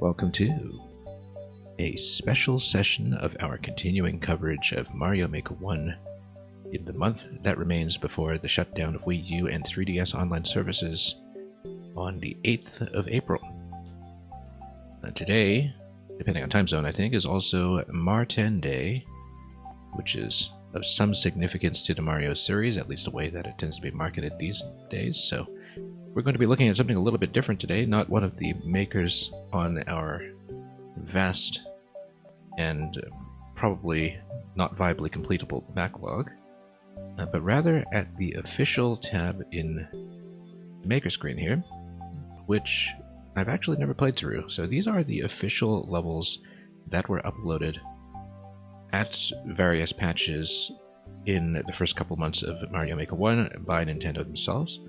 Welcome to a special session of our continuing coverage of Mario Maker 1 in the month that remains before the shutdown of Wii U and 3DS online services on the 8th of April. Today, depending on time zone, I think, is also Marten Day, which is of some significance to the Mario series, at least the way that it tends to be marketed these days. So we're going to be looking at something a little bit different today, not one of the makers on our vast and probably not viably completable backlog, but rather at the official tab in the maker screen here, which I've actually never played through. So these are the official levels that were uploaded at various patches in the first couple months of Mario Maker 1 by Nintendo themselves.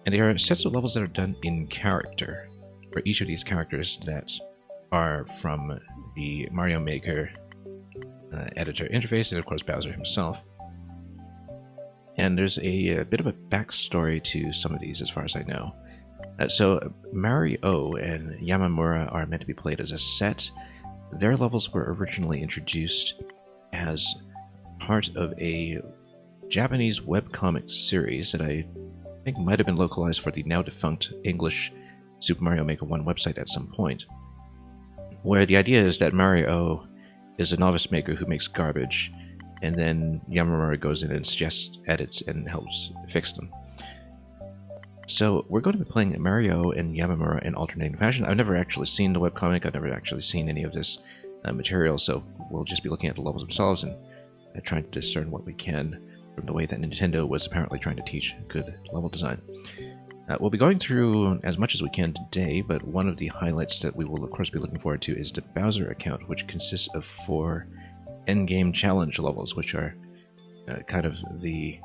And they are sets of levels that are done in character for each of these characters that are from the Mario Maker editor interface, and of course Bowser himself. And there's a bit of a backstory to some of these as far as I know. So Mario and Yamamura are meant to be played as a set. Their levels were originally introduced as part of a Japanese webcomic series that I think might have been localized for the now defunct English Super Mario Maker 1 website at some point, where the idea is that Mario is a novice maker who makes garbage, and then Yamamura goes in and suggests edits and helps fix them. So we're going to be playing Mario and Yamamura in alternating fashion. I've never actually seen the webcomic, I've never actually seen any of this material, so we'll just be looking at the levels themselves and trying to discern what we can from the way that Nintendo was apparently trying to teach good level design. We'll be going through as much as we can today, but one of the highlights that we will of course be looking forward to is the Bowser account, which consists of 4 endgame challenge levels, which are kind of the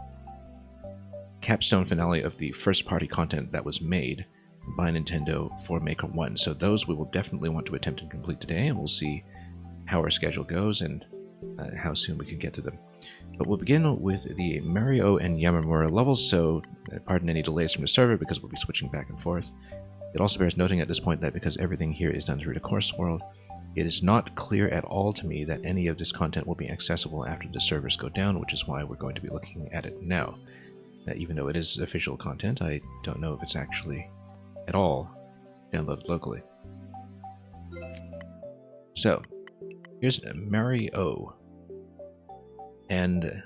capstone finale of the first-party content that was made by Nintendo for Maker 1. So those we will definitely want to attempt and complete today, and we'll see how our schedule goes and how soon we can get to them. But we'll begin with the Mario and Yamamura levels, so pardon any delays from the server because we'll be switching back and forth. It also bears noting at this point that because everything here is done through the course world, it is not clear at all to me that any of this content will be accessible after the servers go down, which is why we're going to be looking at it now. Even though it is official content, I don't know if it's actually at all downloaded locally. So, here's Mario. And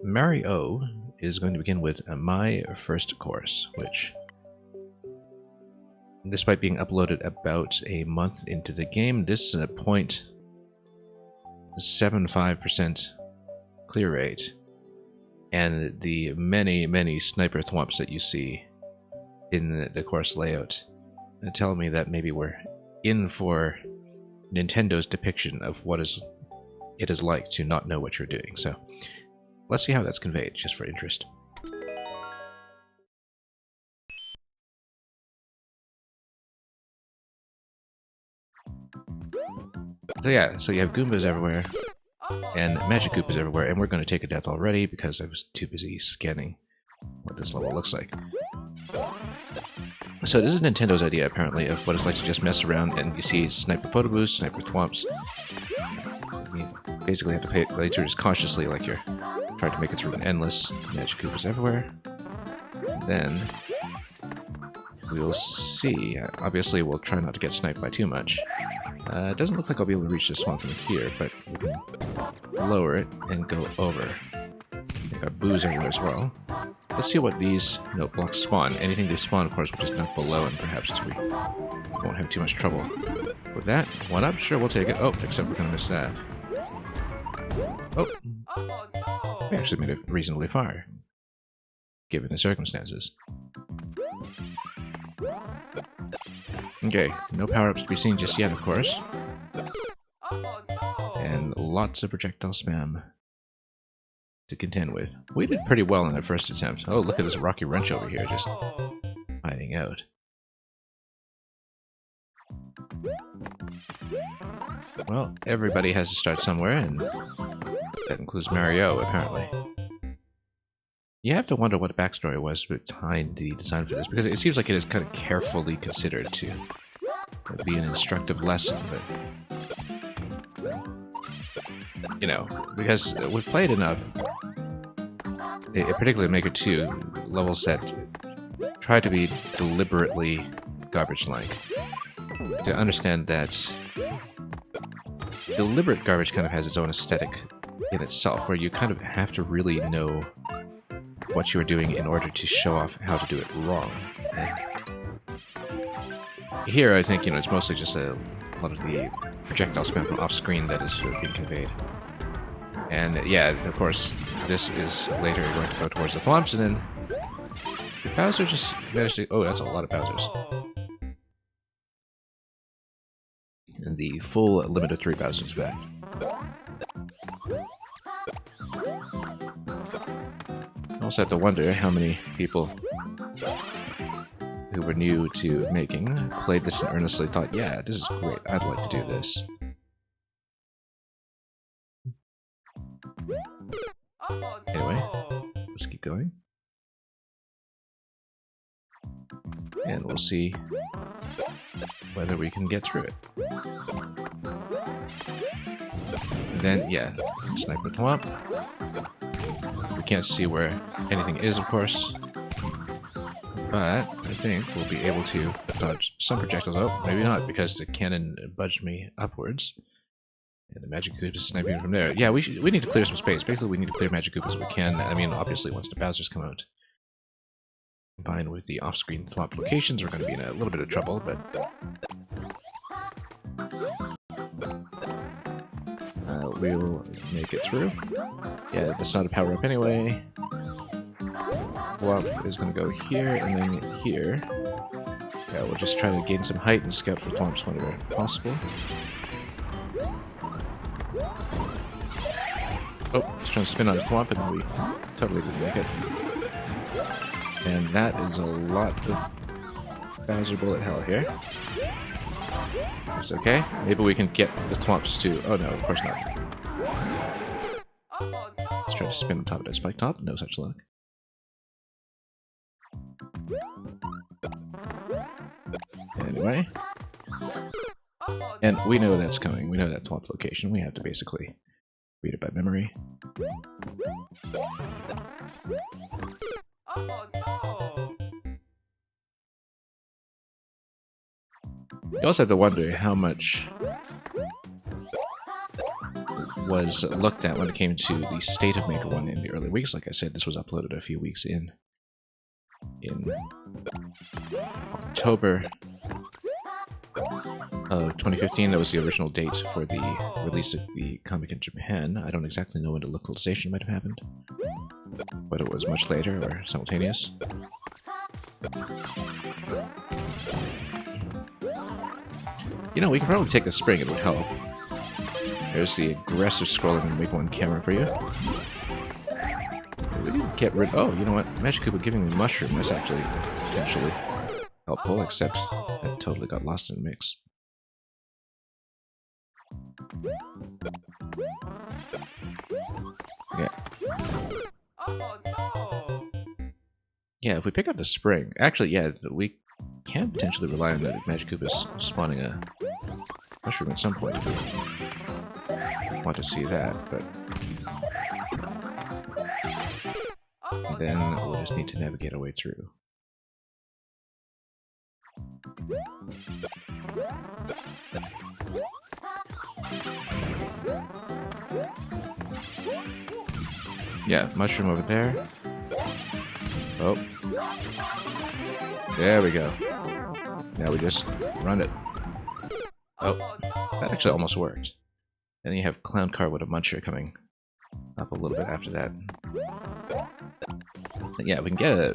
Mario is going to begin with my first course, which, despite being uploaded about a month into the game, this 0.75% clear rate, and the many sniper thwomps that you see in the course layout tell me that maybe we're in for Nintendo's depiction of what it is like to not know what you're doing. So let's see how that's conveyed, just for interest. So yeah, so you have Goombas everywhere, and Magic Koopas everywhere, and we're going to take a death already because I was too busy scanning what this level looks like. So this is Nintendo's idea, apparently, of what it's like to just mess around, and you see Sniper Photo Boost, Sniper Thwomps. You basically have to play through this cautiously, like you're trying to make it through an endless. Magic Koopas everywhere. And then we'll see. Obviously, we'll try not to get sniped by too much. It doesn't look like I'll be able to reach this one from here, but we can lower it and go over. We've got boos everywhere as well. Let's see what these blocks spawn. Anything they spawn, of course, we'll just knock below, and perhaps we won't have too much trouble with that. One up, sure, we'll take it. Oh, except we're going to miss that. Oh, we actually made it reasonably far, given the circumstances. Okay, no power-ups to be seen just yet, of course. And lots of projectile spam to contend with. We did pretty well in that first attempt. Oh, look at this Rocky Wrench over here, just hiding out. Well, everybody has to start somewhere, and that includes Mario, apparently. You have to wonder what the backstory was behind the design for this, because it seems like it is kind of carefully considered to It'd be an instructive lesson, but you know, because we've played enough, particularly Maker 2 levels that try to be deliberately garbage-like, to understand that deliberate garbage kind of has its own aesthetic in itself, where you kind of have to really know what you are doing in order to show off how to do it wrong. And here, I think, you know, it's mostly just a lot of the projectile spam from off-screen that is sort of being conveyed. And yeah, of course, this is later going to go towards the thwomps, and then the Bowser just managed to... Oh, that's a lot of Bowsers. And the full limit of 3 Bowsers back. I also have to wonder how many people who were new to making played this and earnestly thought, yeah, this is great, I'd like to do this. Anyway, let's keep going. And we'll see whether we can get through it. And then, yeah, sniper thwomp. We can't see where anything is, of course. But I think we'll be able to dodge some projectiles. Oh, maybe not, because the cannon budged me upwards. And the Magic Koopa is sniping from there. Yeah, we need to clear some space. Basically, we need to clear Magic Koopas as we can. I mean, obviously, once the Bowsers come out, combined with the off-screen thwomp locations, we're going to be in a little bit of trouble, but... we'll make it through. Yeah, that's not a power-up anyway. Thwomp is going to go here, and then here. Yeah, we'll just try to gain some height and scout for thwomps whenever possible. Oh, he's trying to spin on the thwomp, and we totally didn't make it. And that is a lot of Bowser bullet hell here. That's okay. Maybe we can get the thwomps too. Oh no, of course not. Let's try to spin on top of that spike top. No such luck. Anyway. And we know that's coming. We know that thwomp location. We have to basically read it by memory. You also have to wonder how much was looked at when it came to the state of Maker 1 in the early weeks. Like I said, this was uploaded a few weeks in October of 2015. That was the original date for the release of the comic in Japan. I don't exactly know when the localization might have happened, whether it was much later or simultaneous. You know, we can probably take a spring, it would help. There's the aggressive scrolling in Maker 1 camera for you. We didn't get rid... Oh, you know what? Magic Koopa giving me mushroom is actually potentially helpful, except that totally got lost in the mix. Yeah. Yeah, if we pick up the spring... Actually, yeah, we can potentially rely on that Magic Koopa's spawning a mushroom at some point if we want to see that, but... then we'll just need to navigate our way through. Yeah, mushroom over there. Oh. There we go. Now we just run it. Oh, that actually almost worked. And then you have Clown Car with a muncher coming up a little bit after that. But yeah, we can get a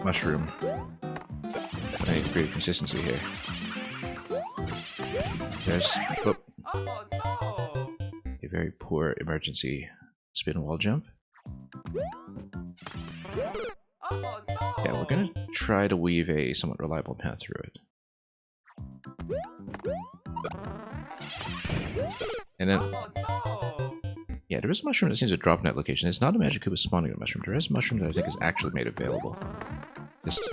mushroom. I need great consistency here. There's a very poor emergency spin wall jump. Yeah, we're gonna try to weave a somewhat reliable path through it. And then... yeah, there is a mushroom that seems to drop in that location. It's not a Magic Koopa spawning a mushroom. There is a mushroom that I think is actually made available. Just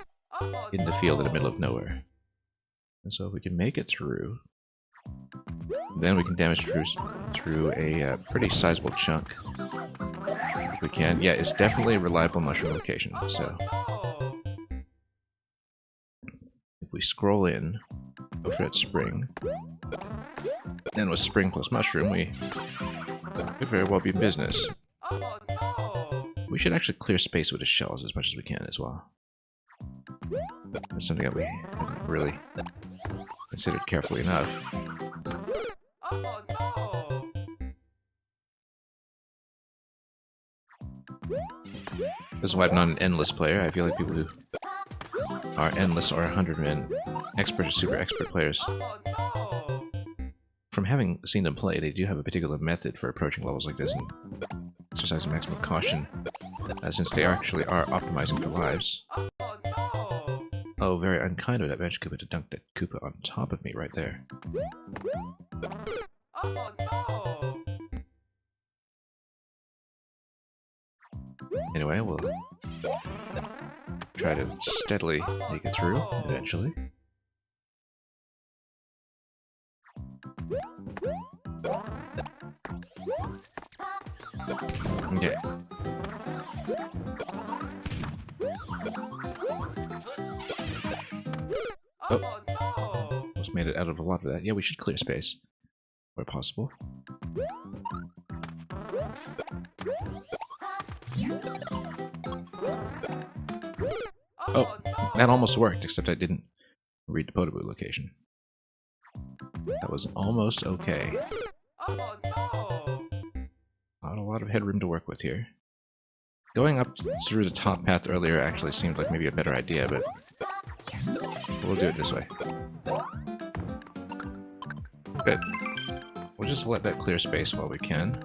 in the field in the middle of nowhere. And so if we can make it through, then we can damage through a pretty sizable chunk. If we can. Yeah, it's definitely a reliable mushroom location. So if we scroll in, go for that spring, then with spring plus mushroom, we could very well be in business. We should actually clear space with the shells as much as we can as well. That's something that we haven't really considered carefully enough. This is why I'm not an endless player. I feel like people who are endless or 100-man expert or super expert players, from having seen them play, they do have a particular method for approaching levels like this and exercising maximum caution, since they actually are optimizing for lives. Oh, very unkind of that Magic Koopa to dunk that Koopa on top of me right there. Anyway, we'll try to steadily make it through, eventually. Okay. Oh, almost made it out of a lot of that. Yeah, we should clear space where possible. Oh, that almost worked, except I didn't read the Podoboo location. That was almost okay. Not a lot of headroom to work with here. Going up through the top path earlier actually seemed like maybe a better idea, but we'll do it this way. Good. We'll just let that clear space while we can.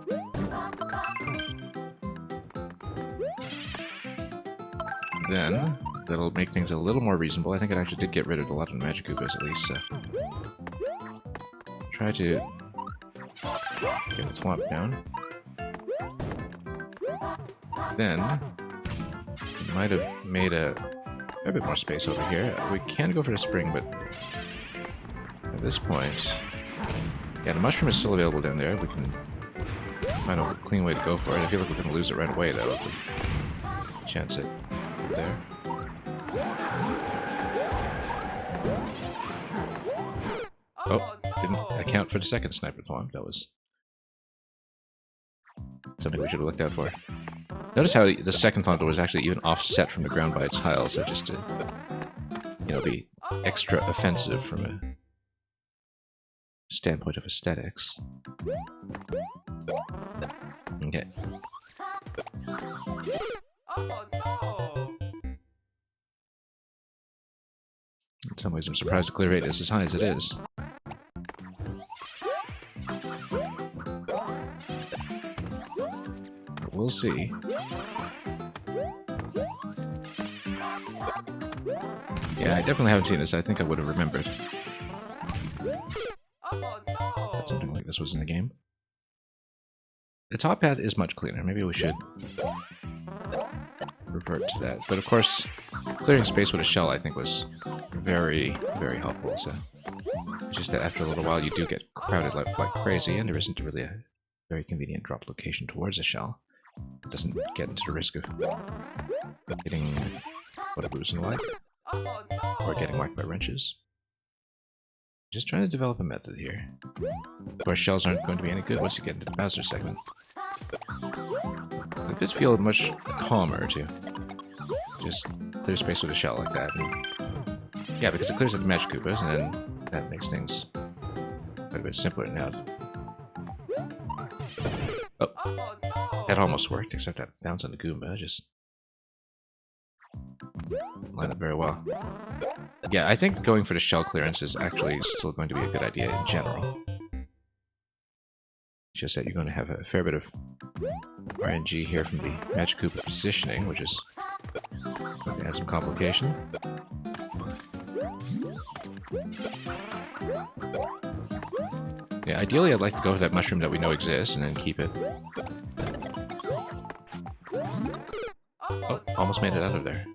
Then, that'll make things a little more reasonable. I think it actually did get rid of a lot of the Magic Koopas at least, so... Try to get the swamp down. Then, we might have made a bit more space over here. We can go for the spring, but at this point... Yeah, the mushroom is still available down there. We can find a clean way to go for it. I feel like we're going to lose it right away, though, if we chance it there. Oh, didn't account for the second sniper thwomp. That was something we should have looked out for. Notice how the second thwomp was actually even offset from the ground by a tile, so just to, you know, be extra offensive from a standpoint of aesthetics. Okay. In some ways, I'm surprised the clear rate is as high as it is. But we'll see. Yeah, I definitely haven't seen this. I think I would have remembered that something like this was in the game. The top path is much cleaner. Maybe we should revert to that. But of course, clearing space with a shell, I think, was very, very helpful. So it's just that after a little while, you do get crowded like crazy, and there isn't really a very convenient drop location towards a shell. It doesn't get into the risk of getting Podoboos and the like, or getting whacked by wrenches. Just trying to develop a method here. Of course, shells aren't going to be any good once you get into the Bowser segment. It did feel much calmer to just clear space with a shell like that. And yeah, because it clears out the Magic Koopas, and then that makes things quite a bit simpler now. Oh, that almost worked, except that bounce on the Goomba just lined up very well. Yeah, I think going for the shell clearance is actually still going to be a good idea in general. It's just that you're going to have a fair bit of RNG here from the Magic Koopa positioning, which is going to add some complication. Yeah, ideally I'd like to go for that mushroom that we know exists and then keep it. Oh, almost made it out of there.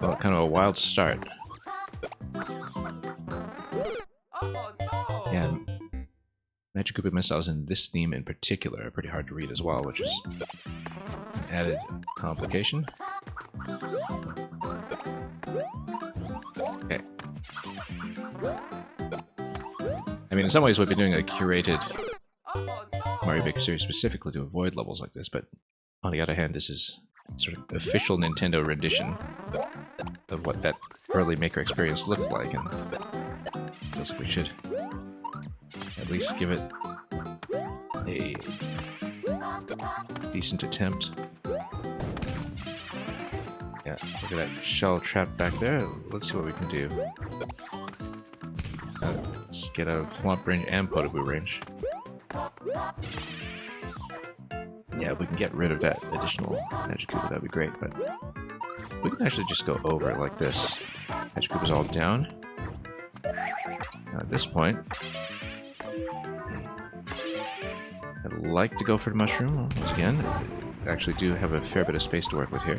Well, kind of a wild start. Yeah, Magic Koopa missiles in this theme in particular are pretty hard to read as well, which is an added complication. Okay. I mean, in some ways we've been doing a curated Mario Maker series specifically to avoid levels like this, but on the other hand, this is sort of official Nintendo rendition of what that early Maker experience looked like, and I feels like we should at least give it a decent attempt. Yeah, look at that shell trap back there. Let's see what we can do. Let's get out of Thwomp range and Potable range. Yeah, if we can get rid of that additional Magic Koopa, that'd be great, but we can actually just go over it like this. Magic Koopa's all down. Now at this point, I'd like to go for the mushroom once again. I actually do have a fair bit of space to work with here.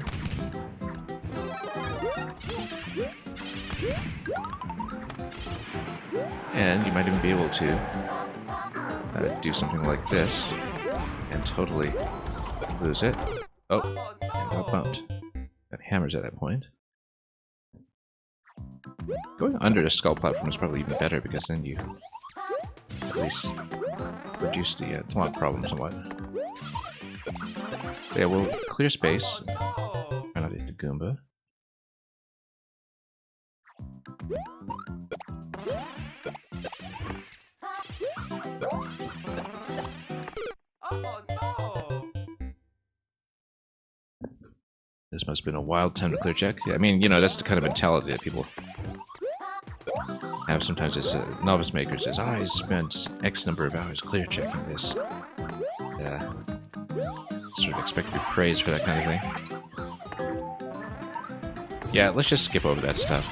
And you might even be able to do something like this and totally lose it. Oh, and got bumped. Got hammers at that point. Going under the skull platform is probably even better because then you at least reduce the Thwomp problem somewhat. But yeah, we'll clear space. Try not to hit the Goomba. This must have been a wild time to clear check. I mean, you know, that's the kind of mentality that people have sometimes as novice makers. Says, I spent X number of hours clear checking this. Sort of expect to be praised for that kind of thing. Yeah, let's just skip over that stuff.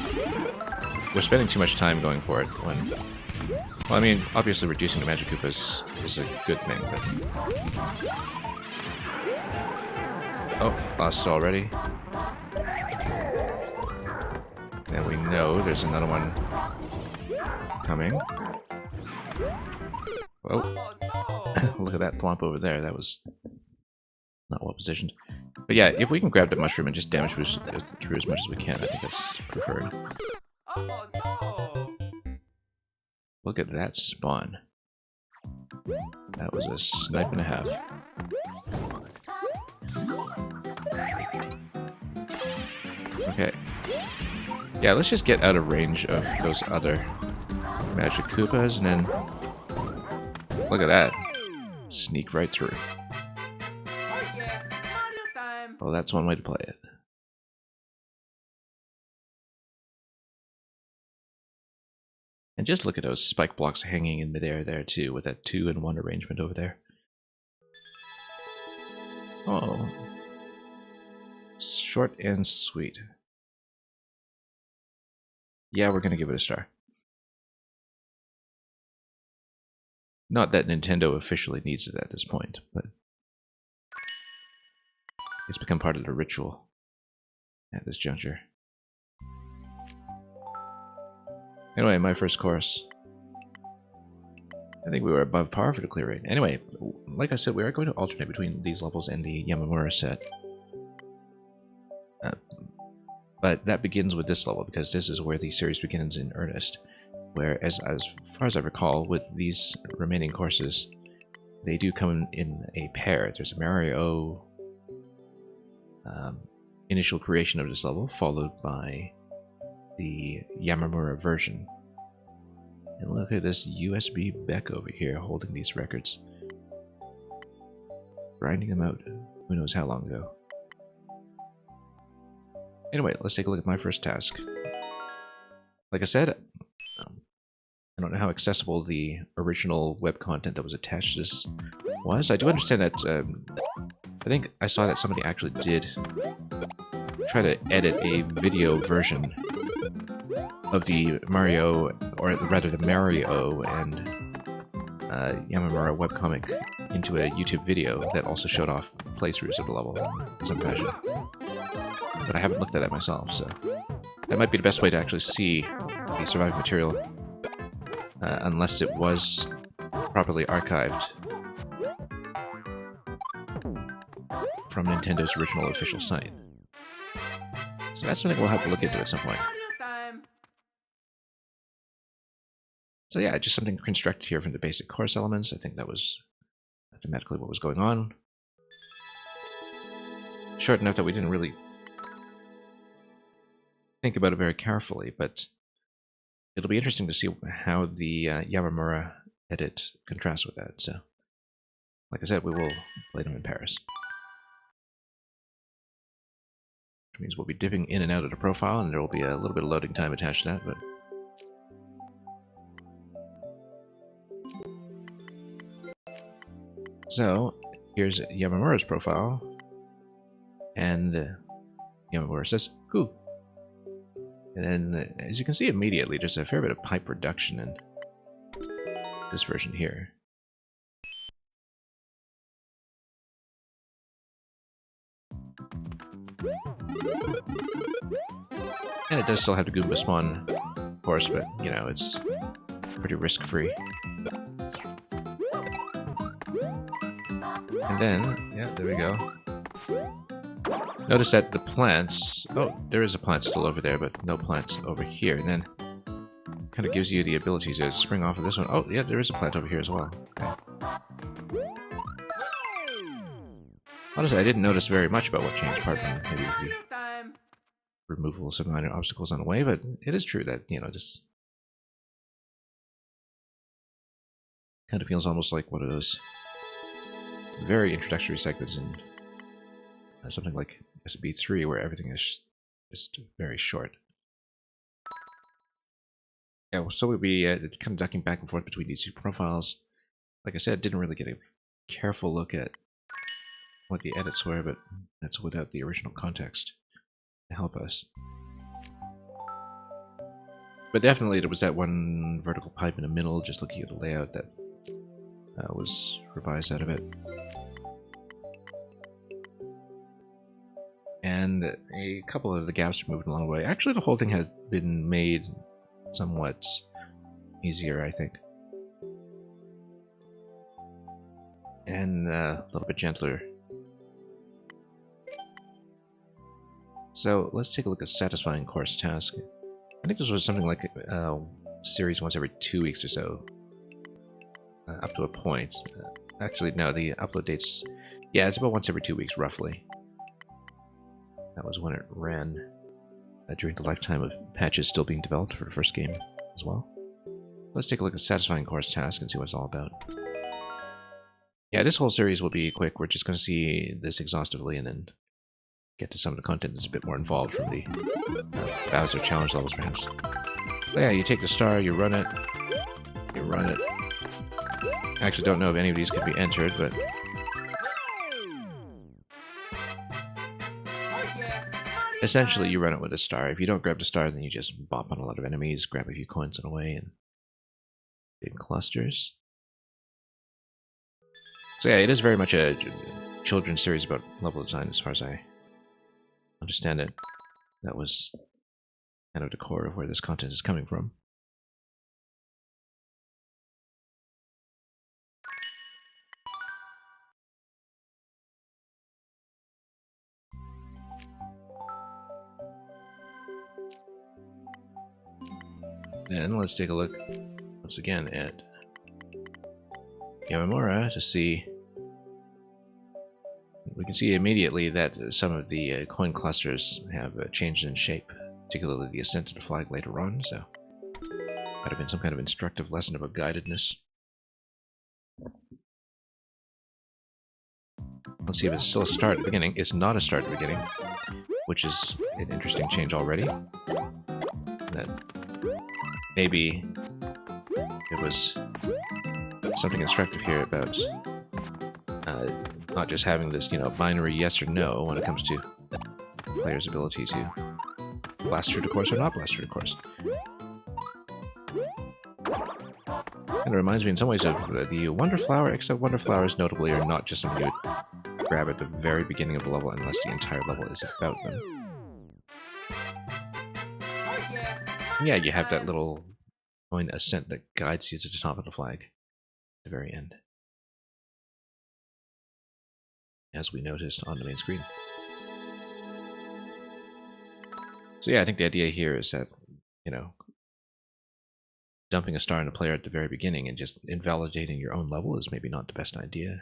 We're spending too much time going for it when... Well, I mean, obviously reducing the Magic Koopas is a good thing, but... Oh, lost it already. And we know there's another one coming. Oh, look at that Thwomp over there. That was not well positioned. But yeah, if we can grab the mushroom and just damage through as much as we can, I think that's preferred. Look at that spawn. That was a snipe and a half. Okay. Yeah, let's just get out of range of those other Magic Koopas and then... Look at that. Sneak right through. Oh, that's one way to play it. And just look at those spike blocks hanging in midair there too, with that 2-in-1 arrangement over there. Oh. Short and sweet. Yeah, we're gonna give it a star. Not that Nintendo officially needs it at this point, but it's become part of the ritual at this juncture. Anyway, my first course. I think we were above par for the clear rate. Anyway, like I said, we are going to alternate between these levels and the Yamamura set. But that begins with this level, because this is where the series begins in earnest. Whereas, as far as I recall, with these remaining courses, they do come in a pair. There's a Mario initial creation of this level, followed by the Yamamura version. And look at this USB Beck over here holding these records. Grinding them out who knows how long ago. Anyway, let's take a look at my first task. Like I said, I don't know how accessible the original web content that was attached to this was. I do understand that, I think I saw that somebody actually did try to edit a video version of the Mario, or rather the Mario and Yamamura webcomic into a YouTube video that also showed off playthroughs of the level in some fashion. but I haven't looked at that myself, so that might be the best way to actually see the surviving material, unless it was properly archived from Nintendo's original official site. So that's something we'll have to look into at some point. So yeah, just something constructed here from the basic course elements. I think that was thematically what was going on. Short enough that we didn't really think about it very carefully, but it'll be interesting to see how the Yamamura edit contrasts with that. So, like I said, we will play them in Paris. Which means we'll be dipping in and out of the profile, and there will be a little bit of loading time attached to that, but so, here's Yamamura's profile, and Yamamura says, "Cool." And then, as you can see immediately, there's a fair bit of pipe reduction in this version here. And it does still have the Goomba spawn, of course, but, you know, it's pretty risk-free. And then, yeah, there we go. Notice that the plants... Oh, there is a plant still over there, but no plants over here. And then kind of gives you the ability to spring off of this one. Oh, yeah, there is a plant over here as well. Okay. Honestly, I didn't notice very much about what changed, apart from maybe the removal of some minor obstacles on the way, but it is true that, you know, just kind of feels almost like one of those very introductory segments in something like SMB3, where everything is just very short. Yeah, so we'll be kind of ducking back and forth between these two profiles. Like I said, didn't really get a careful look at what the edits were, but that's without the original context to help us. But definitely there was that one vertical pipe in the middle, just looking at the layout, that was revised out of it. And a couple of the gaps moved along the way. Actually, the whole thing has been made somewhat easier, I think. And a little bit gentler. So let's take a look at satisfying course task. I think this was something like a series once every 2 weeks or so. Up to a point. Actually, no, the upload dates... Yeah, it's about once every 2 weeks, roughly. That was when it ran during the lifetime of patches still being developed for the first game as well. Let's take a look at satisfying course task and see what it's all about. Yeah, this whole series will be quick. We're just going to see this exhaustively and then get to some of the content that's a bit more involved from the Bowser challenge levels, perhaps. But yeah, you take the star, you run it. You run it. I actually don't know if any of these could be entered, but... essentially, you run it with a star. If you don't grab the star, then you just bop on a lot of enemies, grab a few coins on the way, and big clusters. So yeah, it is very much a children's series about level design, as far as I understand it. That was kind of the core of where this content is coming from. Then let's take a look once again at Yamamura to see. We can see immediately that some of the coin clusters have changed in shape, particularly the ascent to the flag later on, so might have been some kind of instructive lesson about guidedness. Let's see if it's still a star at the beginning. It's not a star at the beginning, which is an interesting change already. That maybe it was something instructive here about not just having this, you know, binary yes or no when it comes to the player's ability to blast through the course or not blast through the course. And it reminds me in some ways of the Wonder Flower, except Wonder Flowers notably are not just something you would grab at the very beginning of the level unless the entire level is about them. And yeah, you have that little coin ascent that guides you to the top of the flag at the very end, as we noticed on the main screen. So yeah, I think the idea here is that, you know, dumping a star on a player at the very beginning and just invalidating your own level is maybe not the best idea.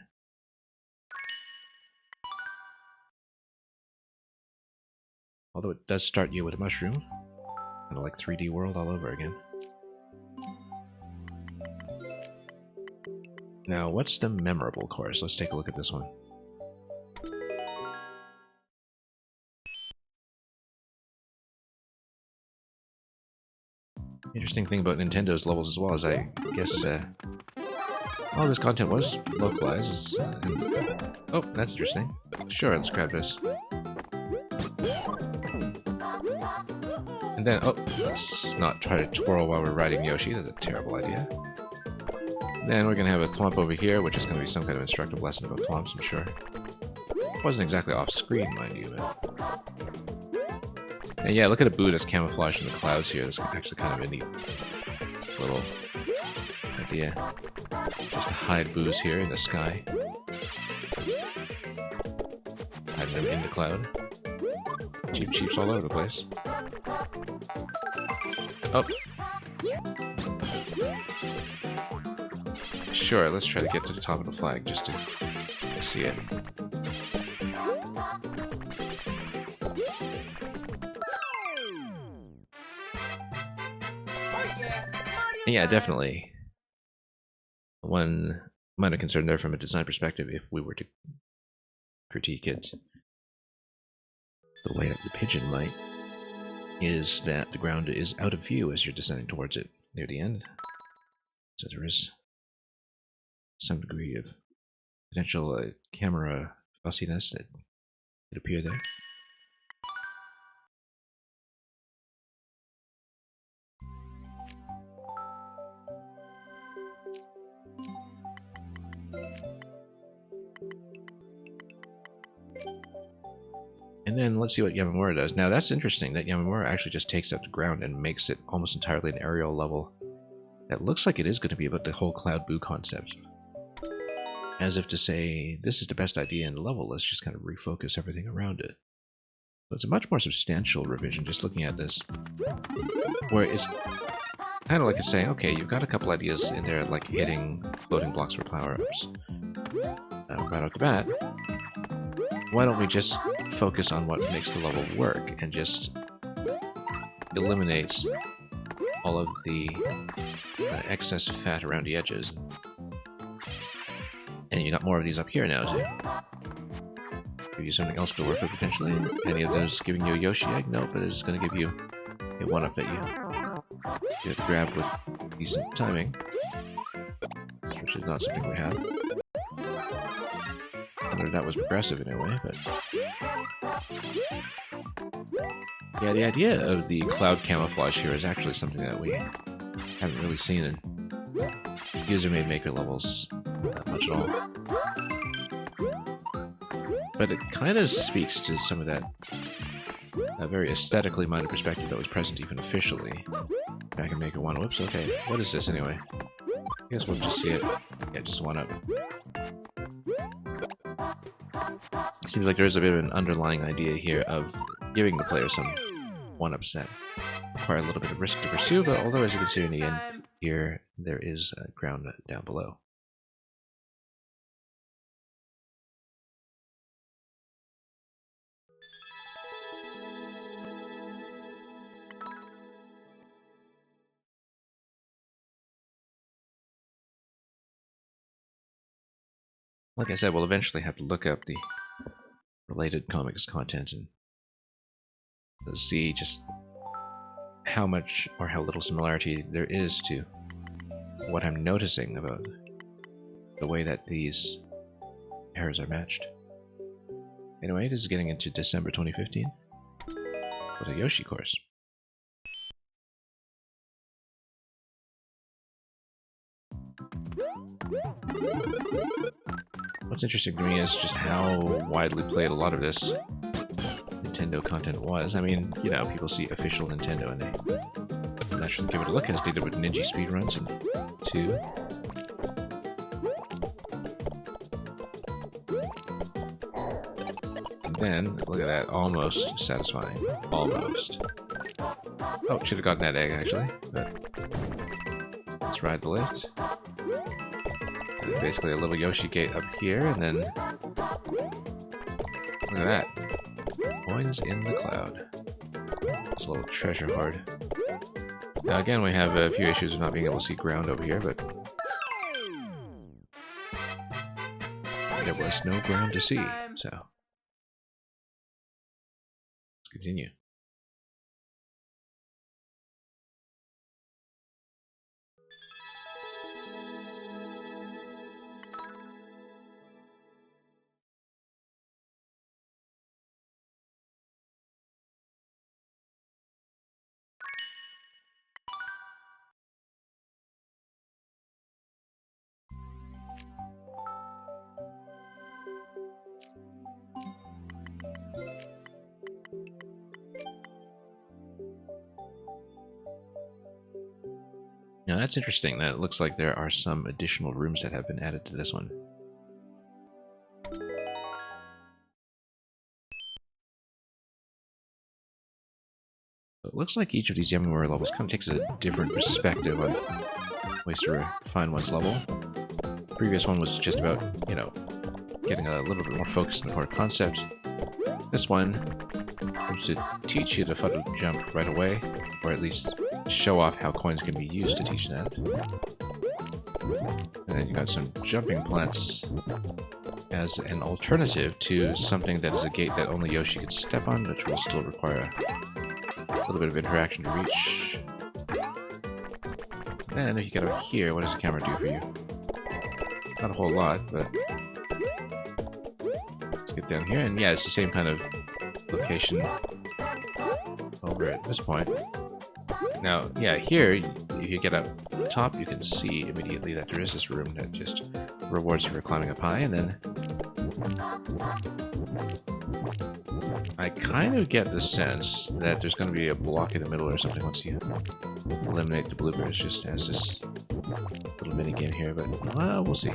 Although it does start you with a mushroom, kind of like 3D World all over again. Now, what's the memorable course? Let's take a look at this one. Interesting thing about Nintendo's levels as well is I guess all this content was localized. Oh, that's interesting. Sure, let's grab this. And then, oh, let's not try to twirl while we're riding Yoshi. That's a terrible idea. Then we're going to have a thwomp over here, which is going to be some kind of instructive lesson about thwomps, I'm sure. It wasn't exactly off-screen, mind you, but... And yeah, look at a Boo that's camouflaged in the clouds here. That's actually kind of a neat little idea. Just to hide Boos here in the sky. Hiding them in the cloud. Cheap cheeps all over the place. Oh! Sure, let's try to get to the top of the flag just to see it. Yeah, definitely. One minor concern there from a design perspective, if we were to critique it the way that the pigeon might, is that the ground is out of view as you're descending towards it near the end. So there is some degree of potential camera fussiness that could appear there. And then let's see what Yamamura does. Now that's interesting that Yamamura actually just takes out the ground and makes it almost entirely an aerial level. That looks like it is going to be about the whole Cloud Boo concept. As if to say, this is the best idea in the level, let's just kind of refocus everything around it. So it's a much more substantial revision just looking at this. Where it's kind of like it's saying, okay, you've got a couple ideas in there like hitting floating blocks for power-ups. Right off the bat, why don't we just focus on what makes the level work and just eliminate all of the excess fat around the edges. And you got more of these up here now too. Give you something else to work with potentially. Any of those giving you a Yoshi egg? No, but it's going to give you a one-up that you have to grab with decent timing. Which is not something we have. I wonder if that was progressive in a way, but... Yeah, the idea of the cloud camouflage here is actually something that we haven't really seen in user-made maker levels much at all. But it kind of speaks to some of that very aesthetically minded perspective that was present even officially back in Maker 1. Whoops, okay. What is this anyway? I guess we'll just see it. Yeah, just one up. Seems like there's a bit of an underlying idea here of giving the player some one-ups that require a little bit of risk to pursue, but although as you can see in the end here, there is ground down below. Like I said, we'll eventually have to look up the related comics content and see just how much or how little similarity there is to what I'm noticing about the way that these pairs are matched. Anyway, this is getting into December 2015 with a Yoshi course. What's interesting to me is just how widely played a lot of this Nintendo content was. I mean, you know, people see official Nintendo and they naturally give it a look, as they did with Ninja speedruns and 2. And then, look at that, almost satisfying. Almost. Oh, should have gotten that egg actually, but let's ride the lift. And basically a little Yoshi gate up here, and then look at that. Coins in the cloud. This little treasure hoard. Now again, we have a few issues of not being able to see ground over here, but there was no ground to see, so let's continue. Now that's interesting, that it looks like there are some additional rooms that have been added to this one. So it looks like each of these Yamamura levels kind of takes a different perspective on ways to refine one's level. The previous one was just about, you know, getting a little bit more focused on the core concept. This one comes to teach you to photo jump right away, or at least show off how coins can be used to teach that. And then you got some jumping plants as an alternative to something that is a gate that only Yoshi can step on, which will still require a little bit of interaction to reach. And if you get up here, what does the camera do for you? Not a whole lot, but let's get down here. And yeah, it's the same kind of location over at this point. Now, yeah, here, if you get up top, you can see immediately that there is this room that just rewards you for climbing up high, and then I kind of get the sense that there's going to be a block in the middle or something once you eliminate the bluebirds, just as this little mini game here, but we'll see.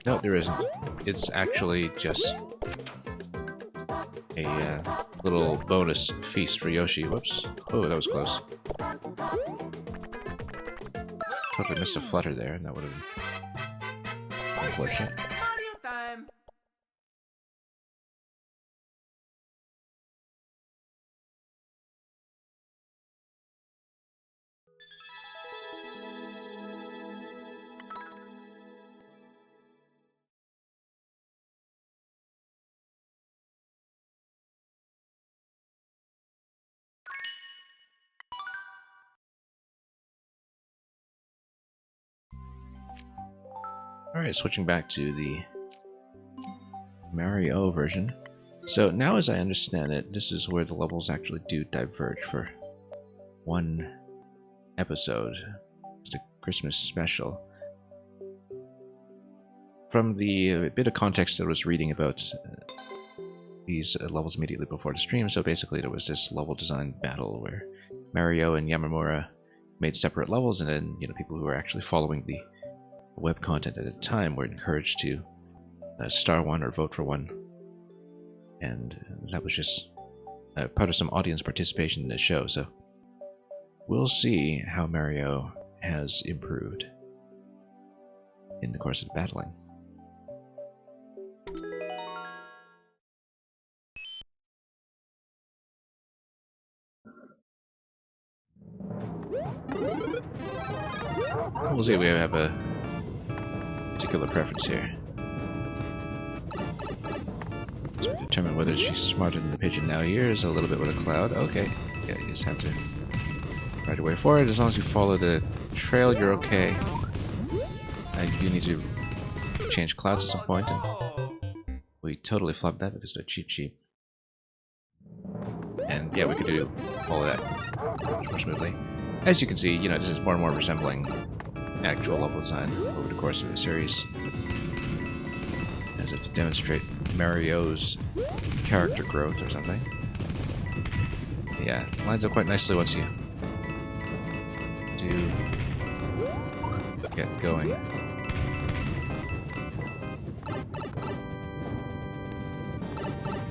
No, there isn't. It's actually just a little bonus feast for Yoshi. Whoops. Oh, that was close. Totally missed a flutter there, and that would have been unfortunate. Alright, switching back to the Mario version. So now, as I understand it, this is where the levels actually do diverge for one episode. It's a Christmas special. From the bit of context that I was reading about these levels immediately before the stream, so basically there was this level design battle where Mario and Yamamura made separate levels, and then, you know, people who were actually following the web content at the time were encouraged to star one or vote for one, and that was just part of some audience participation in the show. So we'll see how Mario has improved in the course of battling. We'll see if we have a particular preference here. So we determine whether she's smarter than the pigeon. Now here's a little bit with a cloud. Okay. Yeah, you just have to ride your way forward. As long as you follow the trail, you're okay. You need to change clouds at some point, and we totally flubbed that because they're cheap. And yeah, we could do all of that much more smoothly. As you can see, you know, this is more and more resembling actual level design over the course of the series, as if to demonstrate Mario's character growth or something. Yeah, lines up quite nicely once you do get going.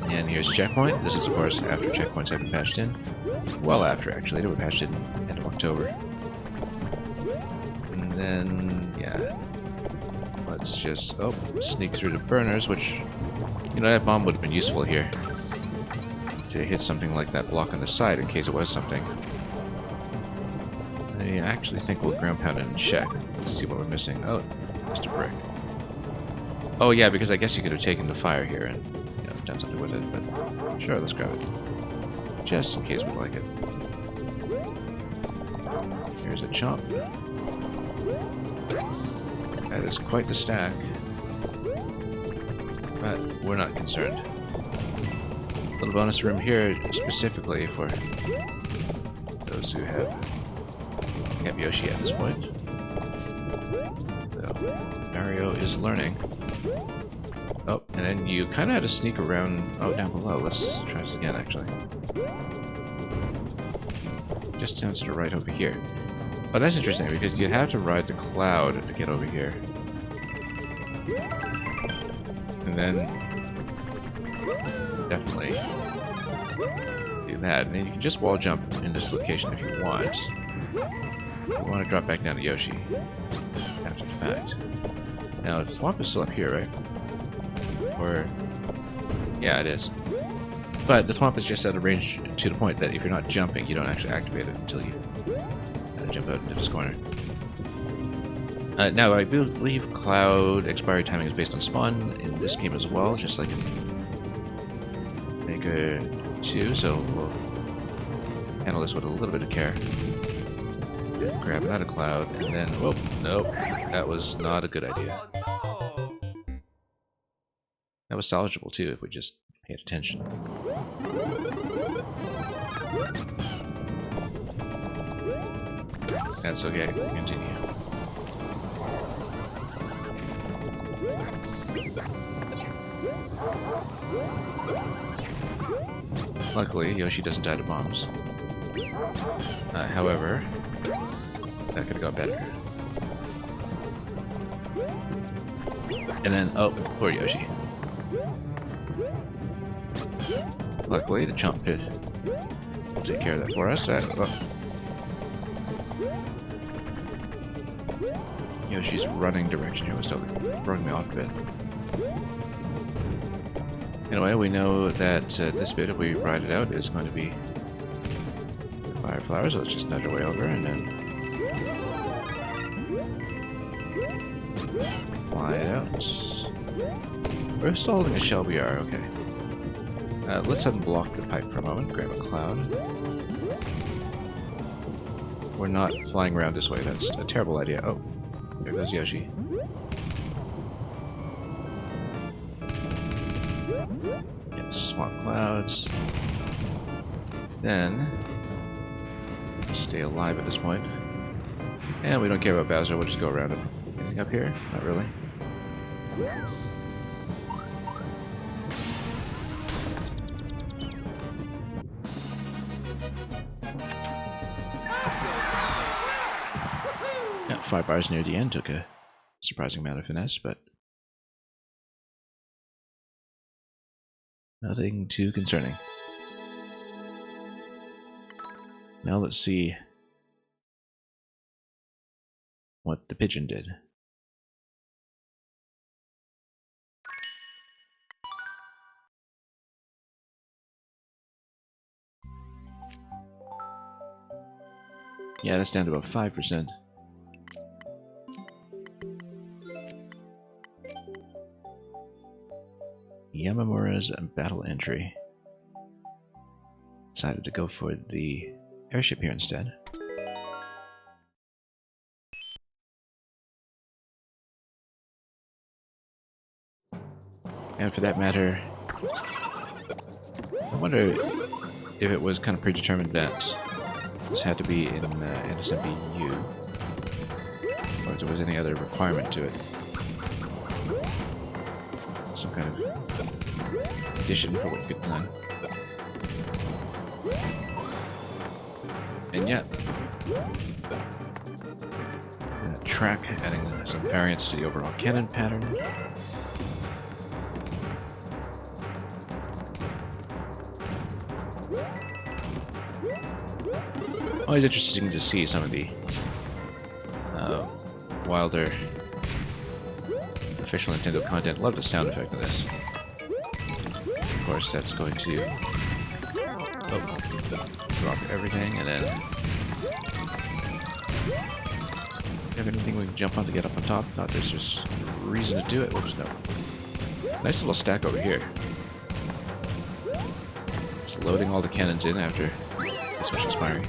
And here's checkpoint. This is, of course, after checkpoints have been patched in. Well after, actually. They were patched in end of October. And then, yeah. Let's just, sneak through the burners, which, you know, that bomb would have been useful here. To hit something like that block on the side in case it was something. I actually think we'll ground pound it and check. Let's see what we're missing. Oh, just a brick. Oh yeah, because I guess you could have taken the fire here and, you know, done something with it, but sure, let's grab it. Just in case we like it. Here's a chomp. That is quite the stack. But we're not concerned. Little bonus room here specifically for those who have Yoshi at this point. So, Mario is learning. Oh, and then you kind of had to sneak around. Oh, down below. Let's try this again, actually. Just down to the right over here. Oh, that's interesting because you have to ride the cloud to get over here. And then definitely do that. And then you can just wall jump in this location if you want. You want to drop back down to Yoshi after the fact. Now, the swamp is still up here, right? Or... yeah, it is. But the swamp is just at a range to the point that if you're not jumping, you don't actually activate it until you jump out into this corner. Now, I believe cloud expiry timing is based on spawn in this game as well, just like in Maker 2, so we'll handle this with a little bit of care. Grab it out of cloud, and then, whoop, nope, that was not a good idea. That was salvageable too, if we just paid attention. That's okay, continue. Luckily, Yoshi doesn't die to bombs. However, that could have got better. And then, oh, poor Yoshi. Luckily, the chomp pit will take care of that for us. Yoshi's running direction here was totally throwing me off a bit. Anyway, we know that this bit, if we ride it out, is going to be fire flowers, so let's just nudge our way over and then fly it out. We're still holding a shell, we are, okay. Let's unblock the pipe for a moment, grab a cloud. We're not flying around this way, that's a terrible idea. Oh, there goes Yoshi. Get the swamp clouds. Then, stay alive at this point. And we don't care about Bowser, we'll just go around him. Anything up here? Not really. Yeah, 5 bars near the end took a surprising amount of finesse, but nothing too concerning. Now let's see what the pigeon did. Yeah, that's down to about 5%. Yamamura's battle entry. Decided to go for the airship here instead. And for that matter, I wonder if it was kind of predetermined that this had to be in SMM1 or if there was any other requirement to it. Some kind of condition for what you could done. And yeah, track, adding some variants to the overall cannon pattern. Always interesting to see some of the wilder official Nintendo content. Love the sound effect of this. Of course, that's going to drop everything, and then have anything we can jump on to get up on top? Thought there's just a reason to do it. Whoops, no. Nice little stack over here. Just loading all the cannons in after this much inspiring.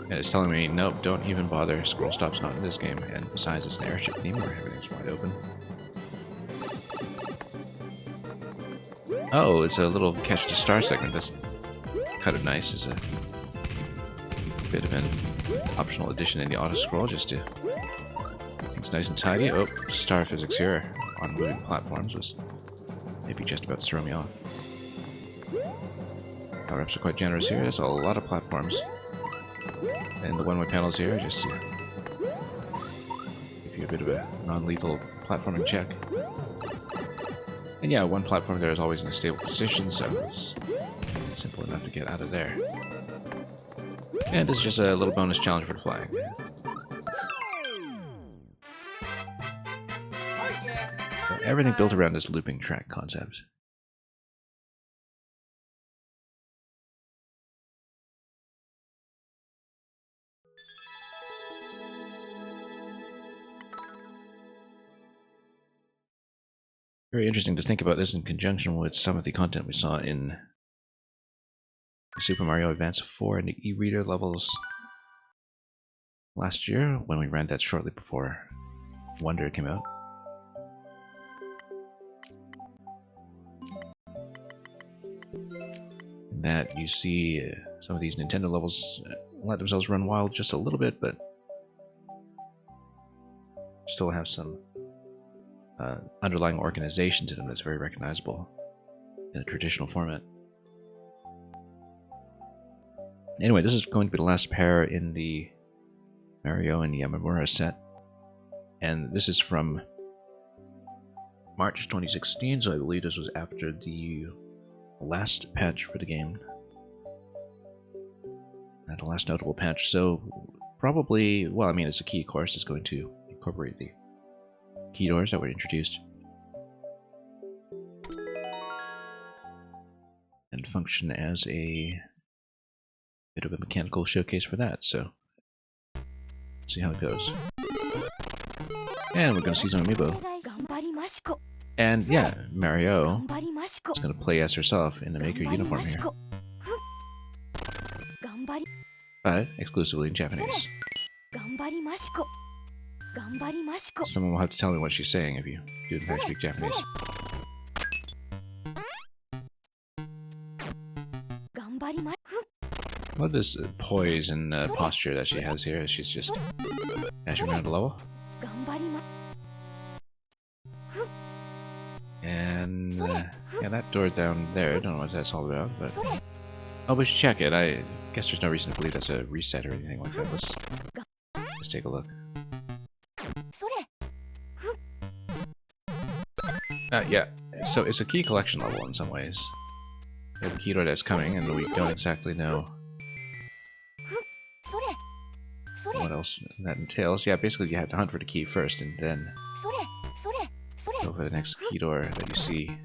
And it's telling me, nope, don't even bother. Scroll stop's not in this game. And besides, it's an airship theme where everything's wide open. Oh, it's a little catch to star segment. That's kind of nice. It's a bit of an optional addition in the auto scroll just to make things nice and tidy. Oh, star physics here on moving platforms was maybe just about to throw me off. Power-ups are quite generous here. There's a lot of platforms. And the one-way panels here just to give you a bit of a non-lethal platforming check. And yeah, one platform there is always in a stable position, so it's simple enough to get out of there. And this is just a little bonus challenge for the flag. So everything built around this looping track concept. Very interesting to think about this in conjunction with some of the content we saw in Super Mario Advance 4 and the e-reader levels last year, when we ran that shortly before Wonder came out. In that you see some of these Nintendo levels let themselves run wild just a little bit, but still have some underlying organizations in them that's very recognizable in a traditional format. Anyway, this is going to be the last pair in the Mario and Yamamura set, and this is from March 2016, so I believe this was after the last patch for the game, and the last notable patch, so probably, well, I mean, it's a key course. It's going to incorporate the key doors that were introduced and function as a bit of a mechanical showcase for that, so let's see how it goes. And we're going to see some amiibo. And yeah, Mario is going to play as herself in the Maker uniform here, but exclusively in Japanese. Someone will have to tell me what she's saying if you do in fact speak Japanese. I love this poise and posture that she has here as she's just dashing around the level. And yeah, that door down there, I don't know what that's all about, but oh, we should check it. I guess there's no reason to believe that's a reset or anything like that. Let's take a look. Yeah, so it's a key collection level in some ways. We have a key door that's coming, and we don't exactly know what else that entails. Yeah, basically you have to hunt for the key first, and then go for the next key door that you see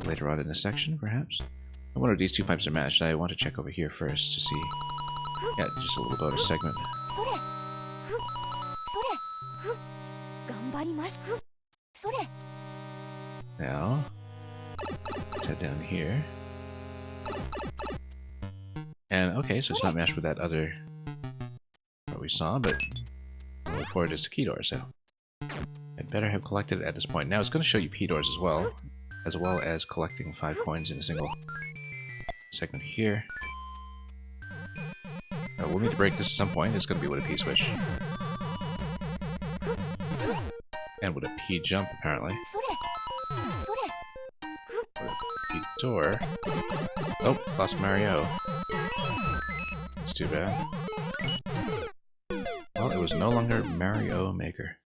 later on in the section, perhaps. I wonder if these two pipes are matched. I want to check over here first to see. Yeah, just a little bonus segment. Now, let's head down here. And okay, so it's not matched with that other what we saw, but I look forward to this key door, so I'd better have collected it at this point. Now it's going to show you P doors as well as collecting 5 coins in a single segment here. We'll need to break this at some point. It's going to be with a P switch. And with a P jump, apparently. With a P door. Oh, lost Mario. That's too bad. Well, it was no longer Mario Maker.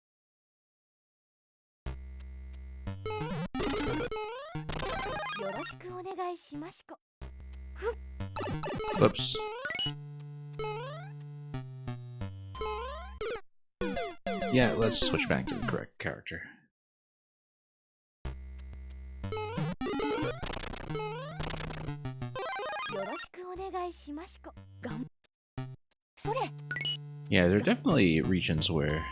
Whoops. Yeah, let's switch back to the correct character. Yeah, there are definitely regions where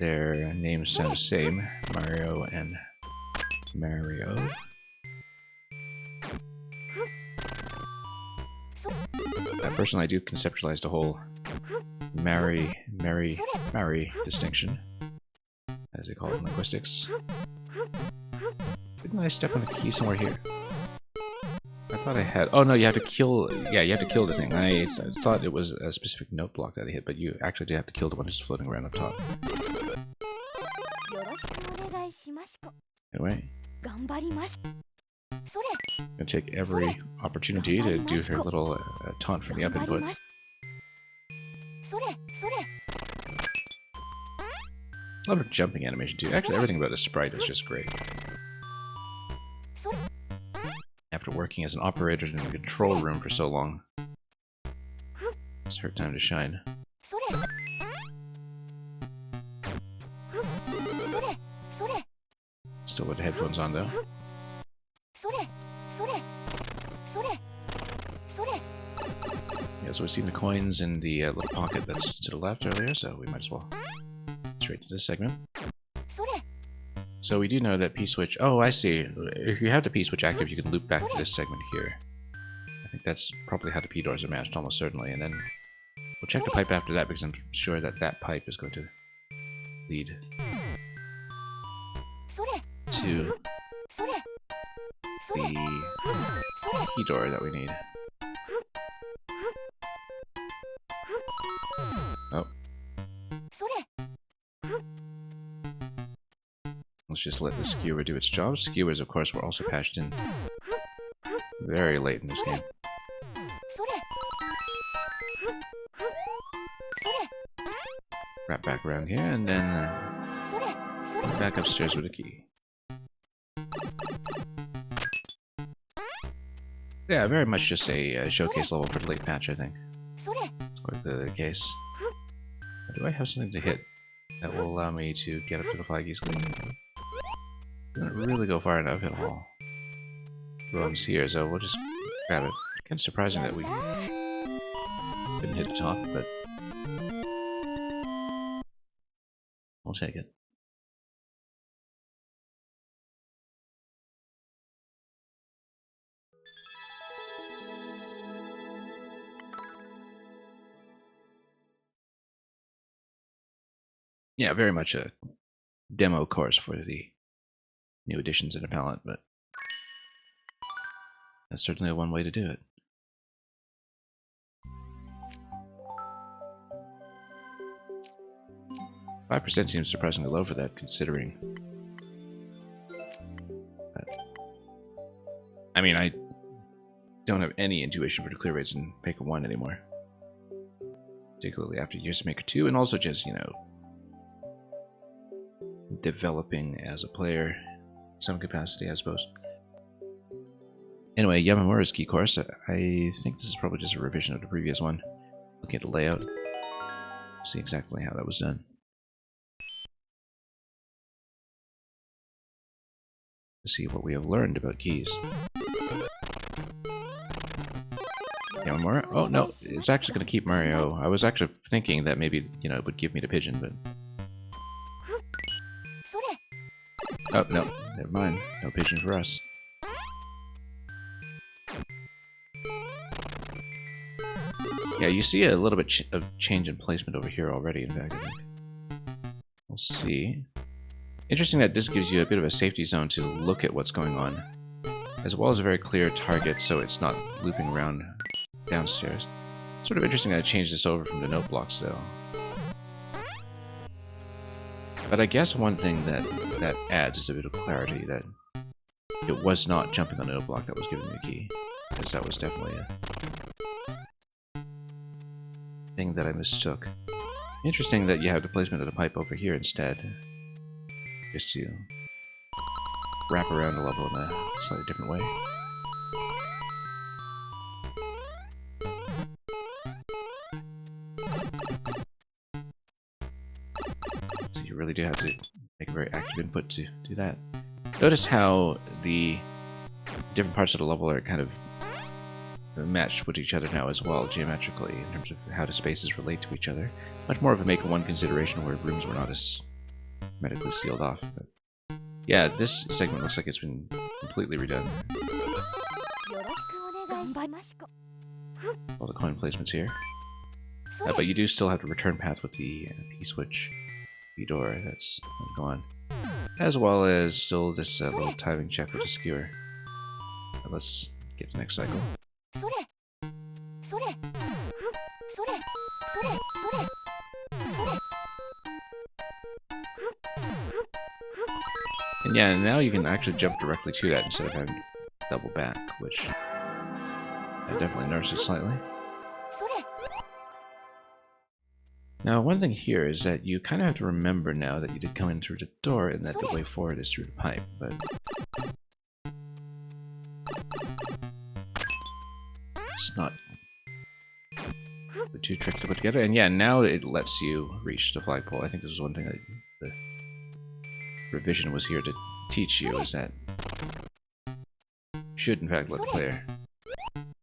their names sound the same. Mario and Mario. Personally, I do conceptualize the whole Mary distinction, as they call it in linguistics. Didn't I step on a key somewhere here? I thought I had. Oh no, you have to kill. Yeah, you have to kill the thing. I thought it was a specific note block that I hit, but you actually do have to kill the one that's floating around up top. Anyway, gonna take every opportunity to do her little taunt from the up input. Love her jumping animation too. Actually, everything about the sprite is just great. After working as an operator in the control room for so long, it's her time to shine. Still with the headphones on though. Yeah, so we've seen the coins in the little pocket that's to the left earlier, so we might as well straight to this segment. So we do know that P-switch... Oh, I see. If you have the P-switch active, you can loop back to this segment here. I think that's probably how the P-doors are matched, almost certainly. And then we'll check the pipe after that, because I'm sure that that pipe is going to lead to the key door that we need. Oh. Let's just let the skewer do its job. Skewers, of course, were also patched in very late in this game. Wrap back around here, and then back upstairs with a key. Yeah, very much just a showcase level for the late patch, I think. It's quite the case. Do I have something to hit that will allow me to get up to the flaggy screen? Didn't really go far enough at all. Bones here, so we'll just grab it. Kind of surprising that we couldn't hit the top, but we'll take it. Yeah, very much a demo course for the new additions in the palette, but that's certainly one way to do it. %5 seems surprisingly low for that, considering. But, I mean, I don't have any intuition for the clear rates in Maker 1 anymore. Particularly after years of Maker 2, and also just, you know, developing as a player in some capacity, I suppose. Anyway, Yamamura's key course, I think this is probably just a revision of the previous one. Looking at the layout, see exactly how that was done. To see what we have learned about keys. Yamamura? Oh no, it's actually going to keep Mario. I was actually thinking that maybe, you know, it would give me the pigeon, but... Oh, no, never mind. No pigeon for us. Yeah, you see a little bit of change in placement over here already, in fact, I think. We'll see. Interesting that this gives you a bit of a safety zone to look at what's going on, as well as a very clear target so it's not looping around downstairs. Sort of interesting that I changed this over from the note blocks, though. But I guess one thing that adds is a bit of clarity, that it was not jumping on a note block that was giving me the key, because that was definitely thing that I mistook. Interesting that you have the placement of the pipe over here instead. Just to wrap around the level in a slightly different way. So you really do have to make a very active input to do that. Notice how the different parts of the level are kind of matched with each other now as well, geometrically, in terms of how the spaces relate to each other. Much more of a Maker 1 consideration where rooms were not as hermetically sealed off. But yeah, this segment looks like it's been completely redone. All the coin placements here. But you do still have the return path with the P-switch, B-door that's gone. As well as still this little timing check with the skewer. Let's get to the next cycle. And yeah, now you can actually jump directly to that instead of having to double back, which I definitely noticed it slightly. Now, one thing here is that you kind of have to remember now that you did come in through the door and that the way forward is through the pipe, but it's not too tricky to put together. And yeah, now it lets you reach the flagpole. I think this is one thing that the revision was here to teach you, is that you should in fact let the player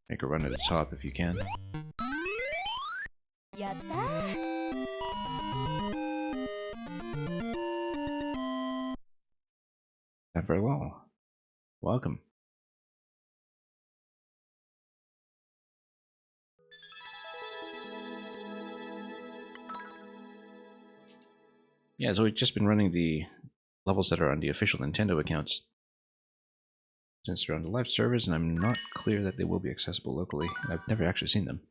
make a run at the top if you can. Not very well. Welcome. Yeah, so we've just been running the levels that are on the official Nintendo accounts since they're on the live servers, and I'm not clear that they will be accessible locally. I've never actually seen them.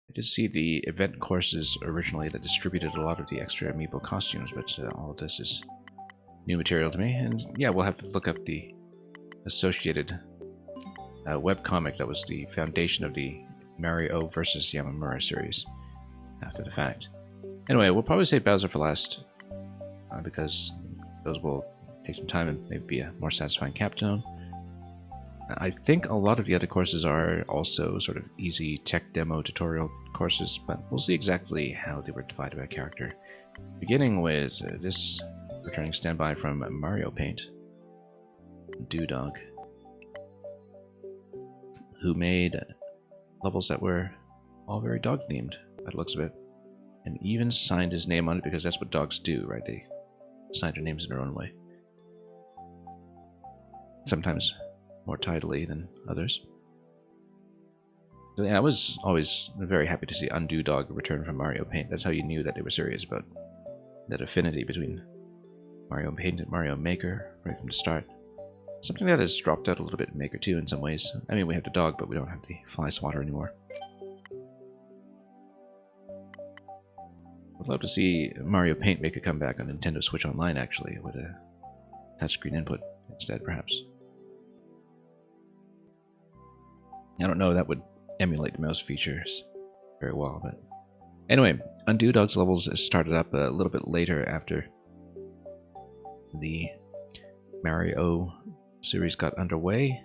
I did see the event courses originally that distributed a lot of the extra amiibo costumes, but all of this is new material to me, and yeah, we'll have to look up the associated webcomic that was the foundation of the Mario vs. Yamamura series after the fact. Anyway, we'll probably save Bowser for last, because those will take some time and maybe be a more satisfying capstone. I think a lot of the other courses are also sort of easy tech demo tutorial courses, but we'll see exactly how they were divided by character. Beginning with this returning standby from Mario Paint, Dewdog, who made levels that were all very dog themed by the looks of it, and even signed his name on it, because that's what dogs do, right? They sign their names in their own way. Sometimes more tidily than others. So yeah, I was always very happy to see Dewdog return from Mario Paint. That's how you knew that they were serious about that affinity between Mario Paint and Mario Maker right from the start. Something that has dropped out a little bit in Maker 2 in some ways. I mean, we have the dog, but we don't have the fly swatter anymore. I'd love to see Mario Paint make a comeback on Nintendo Switch Online, actually, with a touchscreen input instead, perhaps. I don't know, that would emulate the mouse features very well, but anyway, Dewdog's levels started up a little bit later after the Mario series got underway,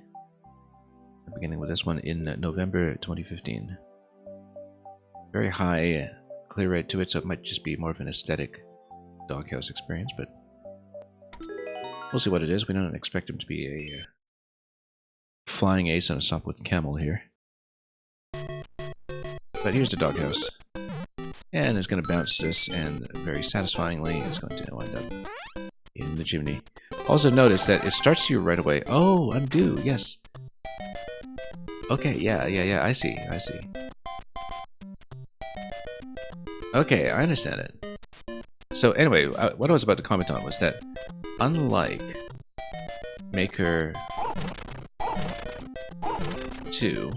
beginning with this one in November 2015. Very high clear rate to it, so it might just be more of an aesthetic Doghouse experience, but we'll see what it is. We don't expect him to be a flying ace on a Sopwith camel here. But here's the Doghouse. And it's going to bounce this, and very satisfyingly, it's going to wind up in the chimney. Also notice that it starts you right away. Oh, undo, yes. Okay, yeah, I see. Okay, I understand it. So anyway, what I was about to comment on was that, unlike Maker 2,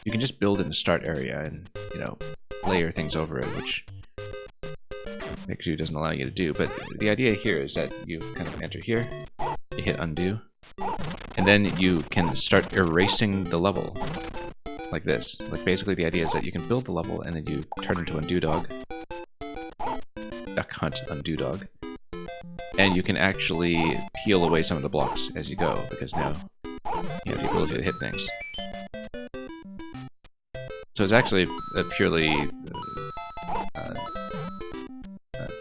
you can just build in the start area and, you know, layer things over it, which Maker 2 doesn't allow you to do. But the idea here is that you kind of enter here, you hit undo, and then you can start erasing the level like this. Like basically the idea is that you can build the level and then you turn into Undo Dog. Duck Hunt Undo Dog. And you can actually peel away some of the blocks as you go, because now you have the ability to hit things. So it's actually a purely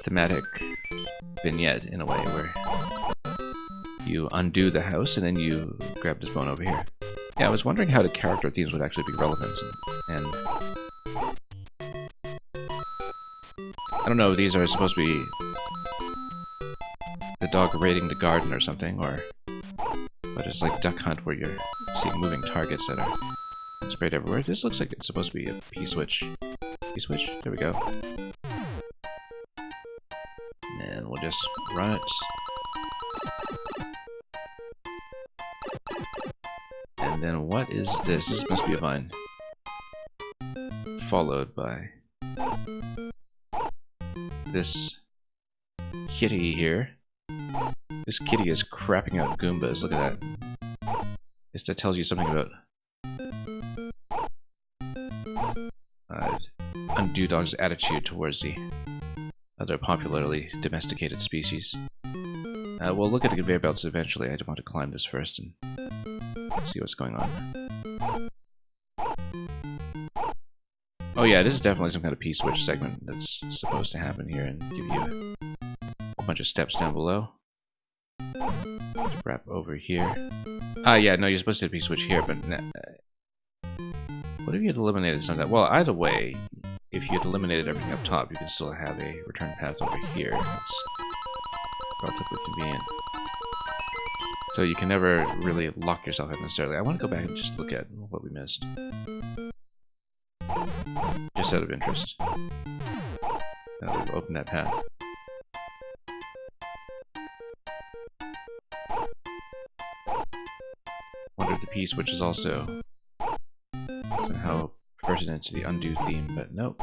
thematic vignette in a way, where you undo the house and then you grab this bone over here. Yeah, I was wondering how the character themes would actually be relevant, and I don't know if these are supposed to be the dog raiding the garden or something, or but it's like Duck Hunt where you're seeing moving targets that are sprayed everywhere. This looks like it's supposed to be a P-switch. P-switch? There we go. And we'll just run it. And then what is this? This must be a vine. Followed by this kitty here. This kitty is crapping out Goombas. Look at that. I guess that tells you something about Undo Dog's attitude towards the other popularly domesticated species. We'll look at the conveyor belts eventually. I want to climb this first and see what's going on. Oh yeah, this is definitely some kind of P-switch segment that's supposed to happen here and give you a bunch of steps down below. Wrap over here. Ah, yeah, no, you're supposed to P-switch here, but what if you had eliminated some of that? Well, either way, if you had eliminated everything up top, you can still have a return path over here. That's relatively convenient. So you can never really lock yourself out necessarily. I want to go back and just look at what we missed. Just out of interest. Now we've opened that path. Wonder if the piece, which is also somehow pertinent to the undo theme, but nope.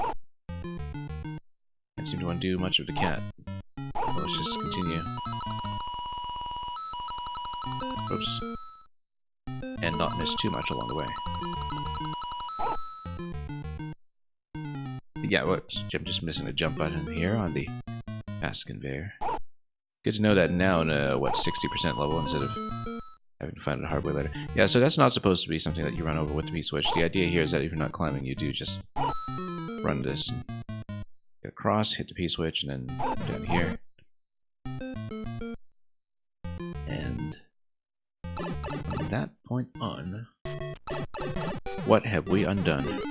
Can't seem to undo much of the cat. Well, let's just continue. Oops. And not miss too much along the way. Yeah, whoops. I'm just missing a jump button here on the fast conveyor. Good to know that now in a, what, 60% level instead of having to find it the hard way later. Yeah, so that's not supposed to be something that you run over with the P-switch. The idea here is that if you're not climbing, you do just run this and get across, hit the P-switch, and then down here. And from that point on, what have we undone? What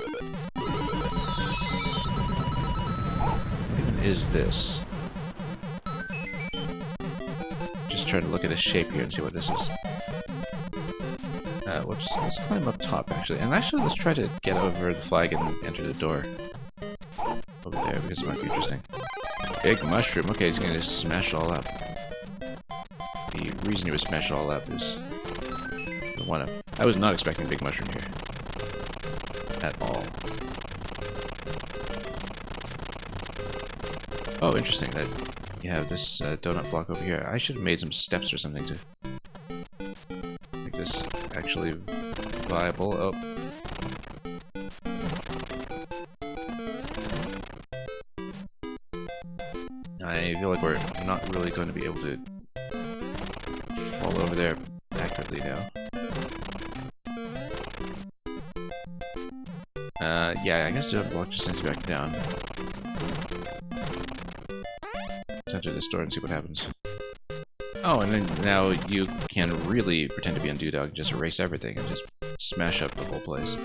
even is this? Just try to look at a shape here and see what this is. Whoops, let's climb up top actually. And actually let's try to get over the flag and enter the door over there because it might be interesting. Big mushroom. Okay, he's gonna just smash it all up. The reason he would smash it all up is I was not expecting big mushroom here. At all. Oh, interesting that you have this donut block over here. I should have made some steps or something to make this actually viable. Oh. I feel like we're not really going to be able to fall over there accurately now. Yeah, I guess the block just sends you back down. Let's enter this door and see what happens. Oh, and then now you can really pretend to be Undo Dog, just erase everything and just smash up the whole place.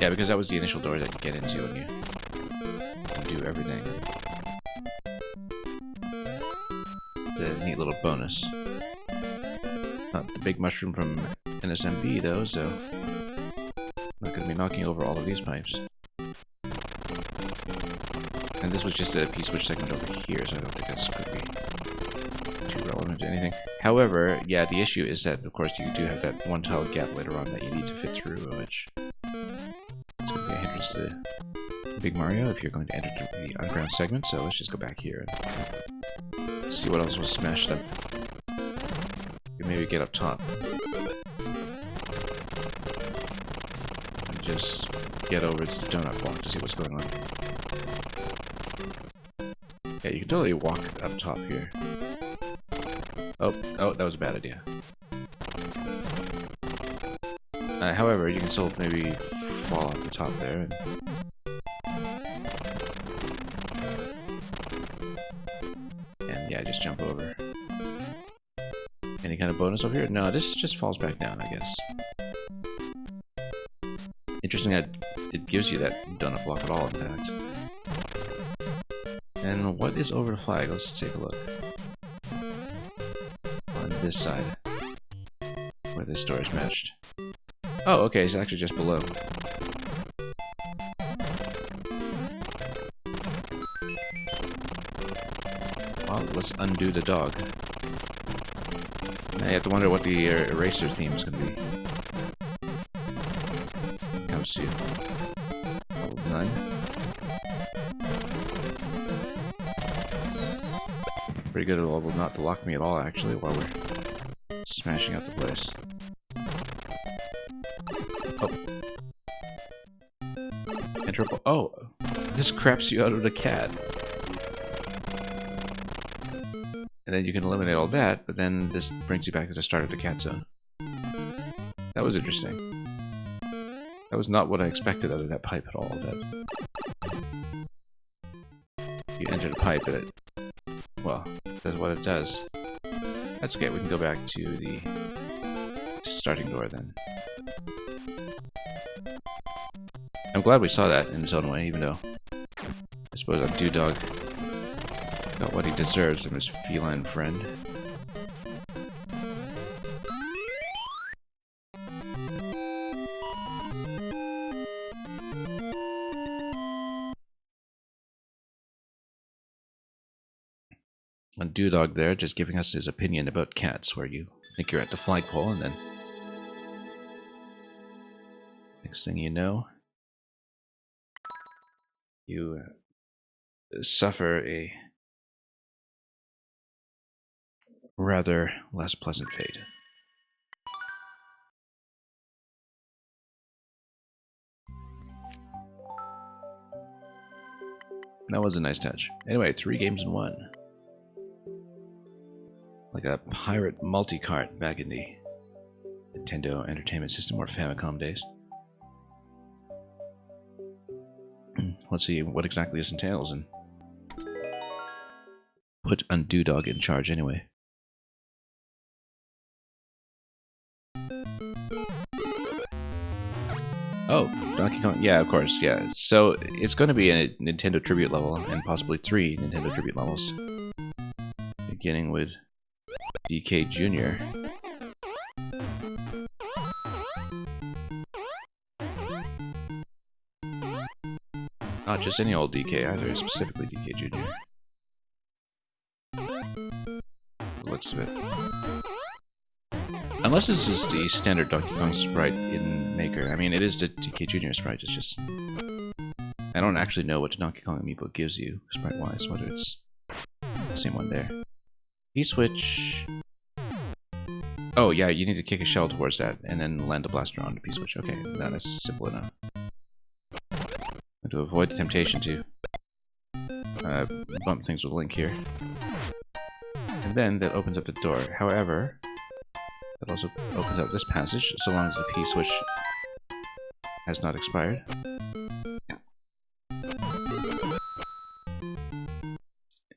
Yeah, because that was the initial door that you get into when you undo everything. It's a neat little bonus. Not the big mushroom from NSMB though, so I'm not going to be knocking over all of these pipes. And this was just a P-switch segment over here, so I don't think that's going to be too relevant to anything. However, yeah, the issue is that, of course, you do have that one tile gap later on that you need to fit through, which is going to be a hindrance to Big Mario if you're going to enter the underground segment. So let's just go back here and see what else was smashed up. Maybe get up top. just get over its donut block to see what's going on. Yeah, you can totally walk up top here. Oh, that was a bad idea. However, you can still maybe fall off the top there. And yeah, just jump over. Any kind of bonus over here? No, this just falls back down, I guess. Interesting that it gives you that donut block at all, in fact. And what is over the flag? Let's take a look. On this side, where this door is matched. Oh, okay, it's actually just below. Well, let's undo the dog. Now you have to wonder what the eraser theme is going to be. Comes to level 9. Pretty good at level not to lock me at all, actually, while we're smashing up the place. Oh. And triple. Oh! This craps you out of the cat. And then you can eliminate all that, but then this brings you back to the start of the cat zone. That was interesting. That was not what I expected out of that pipe at all. That you enter the pipe and it, well, does what it does. That's okay, we can go back to the starting door then. I'm glad we saw that in its own way, even though I suppose Undo Dog got what he deserves from his feline friend. Undo Dog there, just giving us his opinion about cats, where you think you're at the flagpole, and then next thing you know, you suffer a rather less pleasant fate. That was a nice touch. Anyway, 3 games in 1. Like a pirate multi-cart back in the Nintendo Entertainment System or Famicom days. Let's see what exactly this entails and put Undo Dog in charge anyway. Oh, Donkey Kong. Yeah, of course, yeah. So it's going to be a Nintendo tribute level and possibly 3 Nintendo tribute levels. Beginning with DK Jr. Not just any old DK either, specifically DK Jr. Looks of it. Unless this is the standard Donkey Kong sprite in Maker. I mean, it is the DK Jr. sprite, it's just... I don't actually know what Donkey Kong Amiibo gives you, sprite-wise, whether it's the same one there. P-switch... Oh, yeah, you need to kick a shell towards that, and then land a blaster on the P-switch. Okay, that's simple enough. To avoid the temptation to bump things with Link here. And then that opens up the door. However, that also opens up this passage, so long as the P-switch has not expired.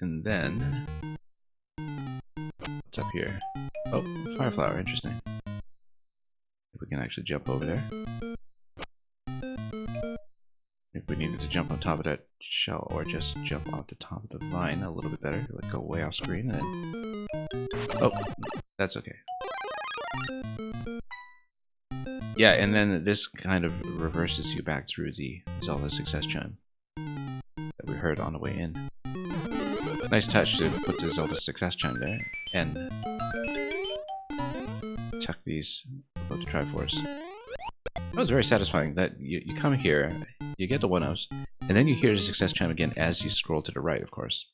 And then... what's up here? Oh, Fire Flower, interesting. If we can actually jump over there. If we needed to jump on top of that shell, or just jump off the top of the vine a little bit better, like go way off screen, and then... oh, that's okay. Yeah, and then this kind of reverses you back through the Zelda success chime that we heard on the way in. Nice touch to put the Zelda success chime there, and tuck these above the Triforce. That was very satisfying that you come here, you get the 1-ups, and then you hear the success chime again as you scroll to the right, of course.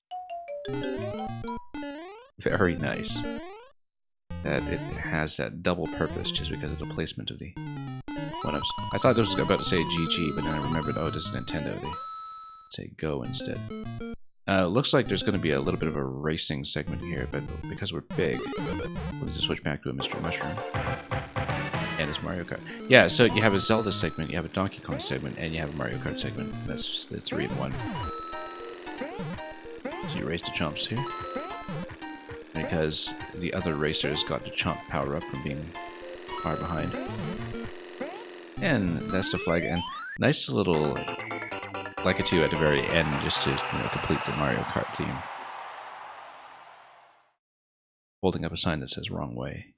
Very nice. That it has that double purpose just because of the placement of the I thought this was about to say GG, but then I remembered, oh, this is Nintendo. They say go instead. Looks like there's going to be a little bit of a racing segment here, but because we're big, we'll just switch back to a Mr. Mushroom. And it's Mario Kart. Yeah, so you have a Zelda segment, you have a Donkey Kong segment, and you have a Mario Kart segment. That's the 3 in 1. So you race the chomps here. Because the other racers got the chomp power up from being far behind. And that's the flag, and nice little like a 2 at the very end just to complete the Mario Kart theme. Holding up a sign that says wrong way.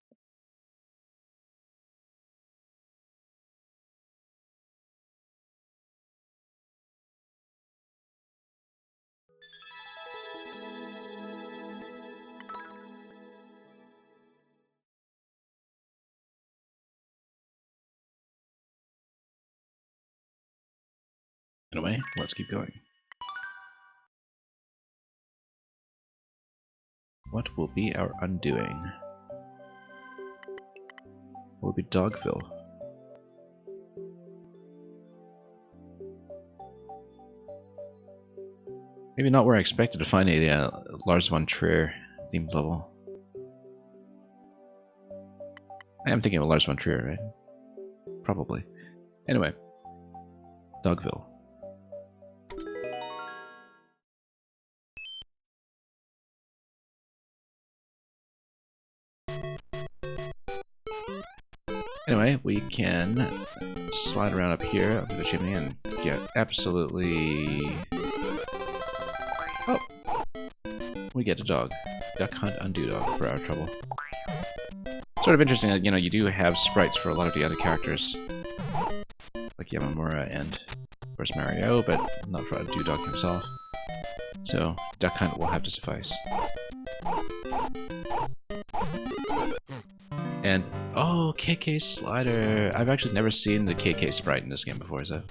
Anyway, let's keep going. What will be our undoing? Will be Dogville. Maybe not where I expected to find a Lars von Trier themed level. I am thinking of Lars von Trier, right? Probably. Anyway, Dogville. Anyway, we can slide around up here, up to the chimney, and get absolutely... Oh! We get a dog. Duck Hunt Undo Dog for our trouble. Sort of interesting that, you do have sprites for a lot of the other characters. Like Yamamura and, of course, Mario, but not for Undo Dog himself. So, Duck Hunt will have to suffice. And, oh, KK Slider! I've actually never seen the KK sprite in this game before, so...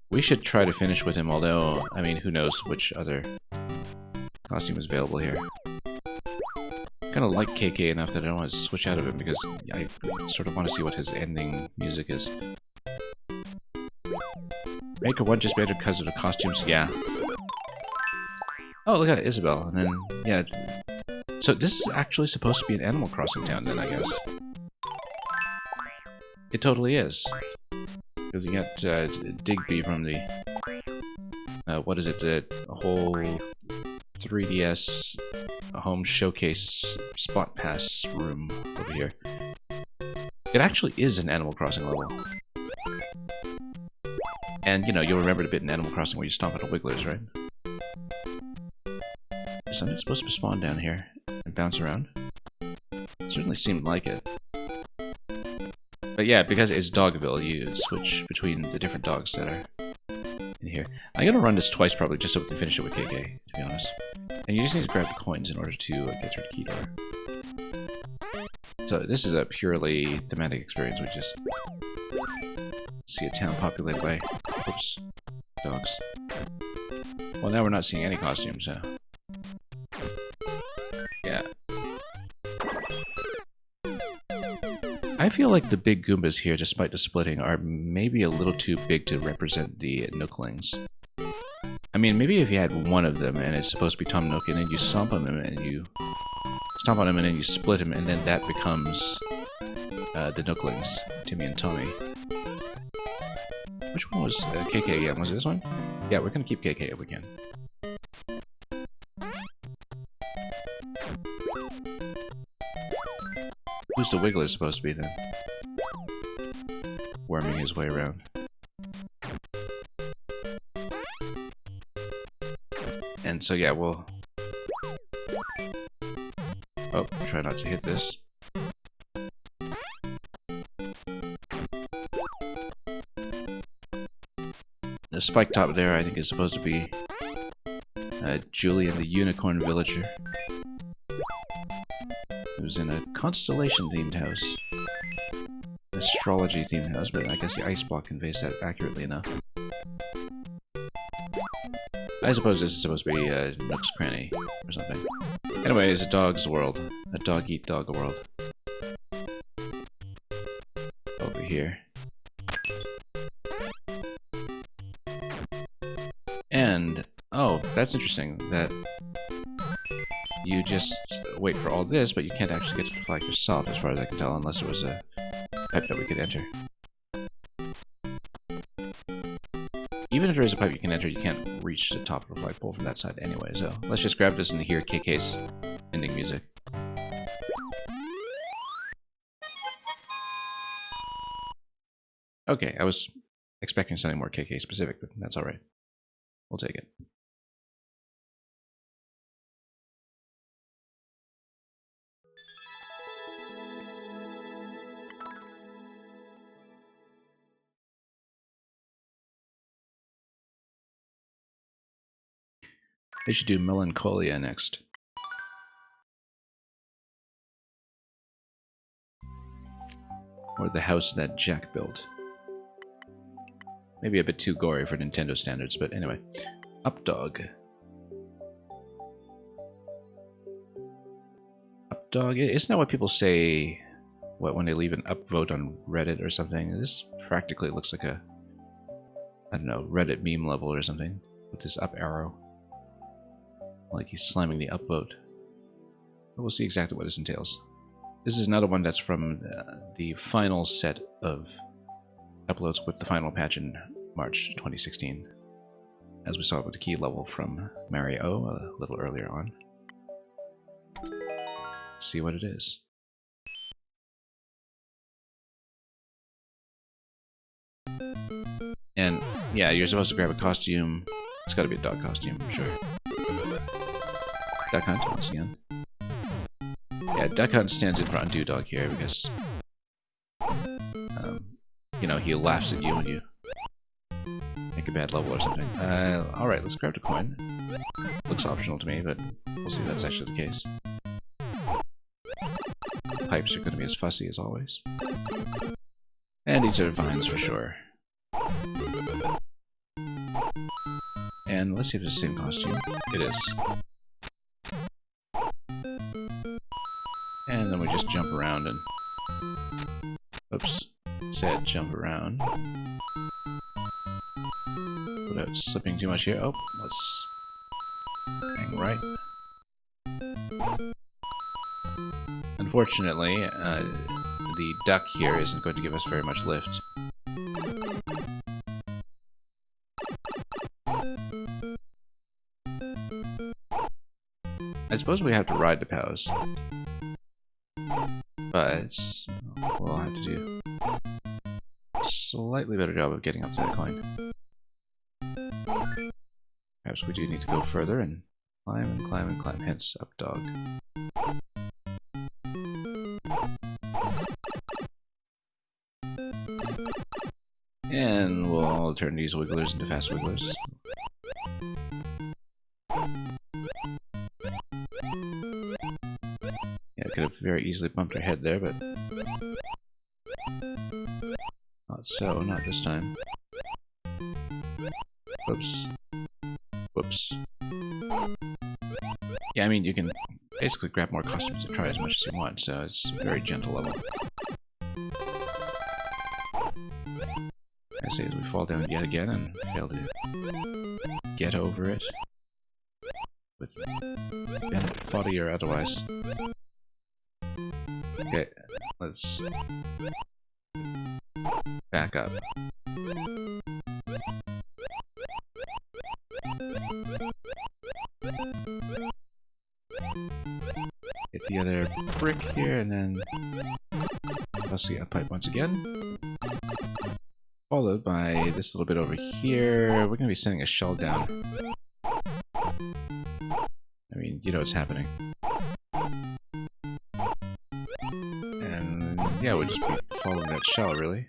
We should try to finish with him, although, I mean, who knows which other costume is available here. I kind of like KK enough that I don't want to switch out of him, because I sort of want to see what his ending music is. Maker 1 just better because of the costumes, yeah. Oh, look at Isabelle, and then, yeah... So this is actually supposed to be an Animal Crossing town then, I guess. It totally is. Because you got Digby from the... what is it? A whole 3DS home showcase spot pass room over here. It actually is an Animal Crossing level. And, you'll remember the bit in Animal Crossing where you stomp on the Wigglers, right? Is something supposed to spawn down here? And bounce around? Certainly seemed like it. But yeah, because it's Dogville, you switch between the different dogs that are in here. I'm gonna run this twice probably just so we can finish it with KK, to be honest. And you just need to grab the coins in order to get through the key door. So this is a purely thematic experience. We just see a town populated by, oops, dogs. Well, now we're not seeing any costumes, so... Yeah. I feel like the big Goombas here, despite the splitting, are maybe a little too big to represent the Nooklings. I mean, maybe if you had one of them and it's supposed to be Tom Nook, and then you stomp on him and you stomp on him and then you split him, and then that becomes the Nooklings, Timmy and Tommy. Which one was KK again? Was it this one? Yeah, we're gonna keep KK if we can. Who's the Wiggler supposed to be then? Worming his way around. And so yeah, we'll... Oh, try not to hit this. The spike top there, I think, is supposed to be Julian the Unicorn Villager, who's in a constellation-themed house. Astrology-themed house, but I guess the ice block conveys that accurately enough. I suppose this is supposed to be Nook's Cranny or something. Anyway, it's a dog's world. A dog-eat-dog world. Over here. And, oh, that's interesting, that you just wait for all this, but you can't actually get to the flag yourself, as far as I can tell, unless there was a pipe that we could enter. Even if there is a pipe you can enter, you can't reach the top of the flagpole from that side anyway, so let's just grab this and hear KK's ending music. Okay, I was expecting something more KK specific, but that's alright. We'll take it. They should do Melancholia next. Or the house that Jack built. Maybe a bit too gory for Nintendo standards, but anyway. Updog. Updog, isn't that what people say when they leave an upvote on Reddit or something? This practically looks like a, I don't know, Reddit meme level or something, with this up arrow. Like he's slamming the upvote. But we'll see exactly what this entails. This is another one that's from the final set of uploads with the final patch in March 2016. As we saw with the key level from Mario a little earlier on. Let's see what it is. And yeah, you're supposed to grab a costume. It's gotta be a dog costume, I'm sure. Duck Hunt once again. Yeah, Duck Hunt stands in for Undo Dog here because, you know, he laughs at you when you make a bad level or something. Alright, let's grab the coin. Looks optional to me, but we'll see if that's actually the case. Pipes are going to be as fussy as always. And these are vines for sure. And let's see if it's the same costume. It is. And then we just jump around and... Oops. Said jump around. Without slipping too much here. Oh, let's... hang right. Unfortunately, the duck here isn't going to give us very much lift. I suppose we have to ride the POWs. But we'll have to do a slightly better job of getting up to that coin. Perhaps we do need to go further and climb and climb and climb, hence up dog. And we'll turn these wigglers into fast wigglers. Yeah, I could have very easily bumped our head there, but not so, not this time. Whoops. Whoops. Yeah, I mean, you can basically grab more costumes and try as much as you want, so it's a very gentle level. I say as we fall down yet again and fail to get over it. With benefit, foddy or otherwise. Okay, let's back up. Hit the other brick here and then fussy up pipe once again. Followed by this little bit over here. We're going to be sending a shell down. I mean, you know what's happening. And yeah, we'll just be following that shell, really.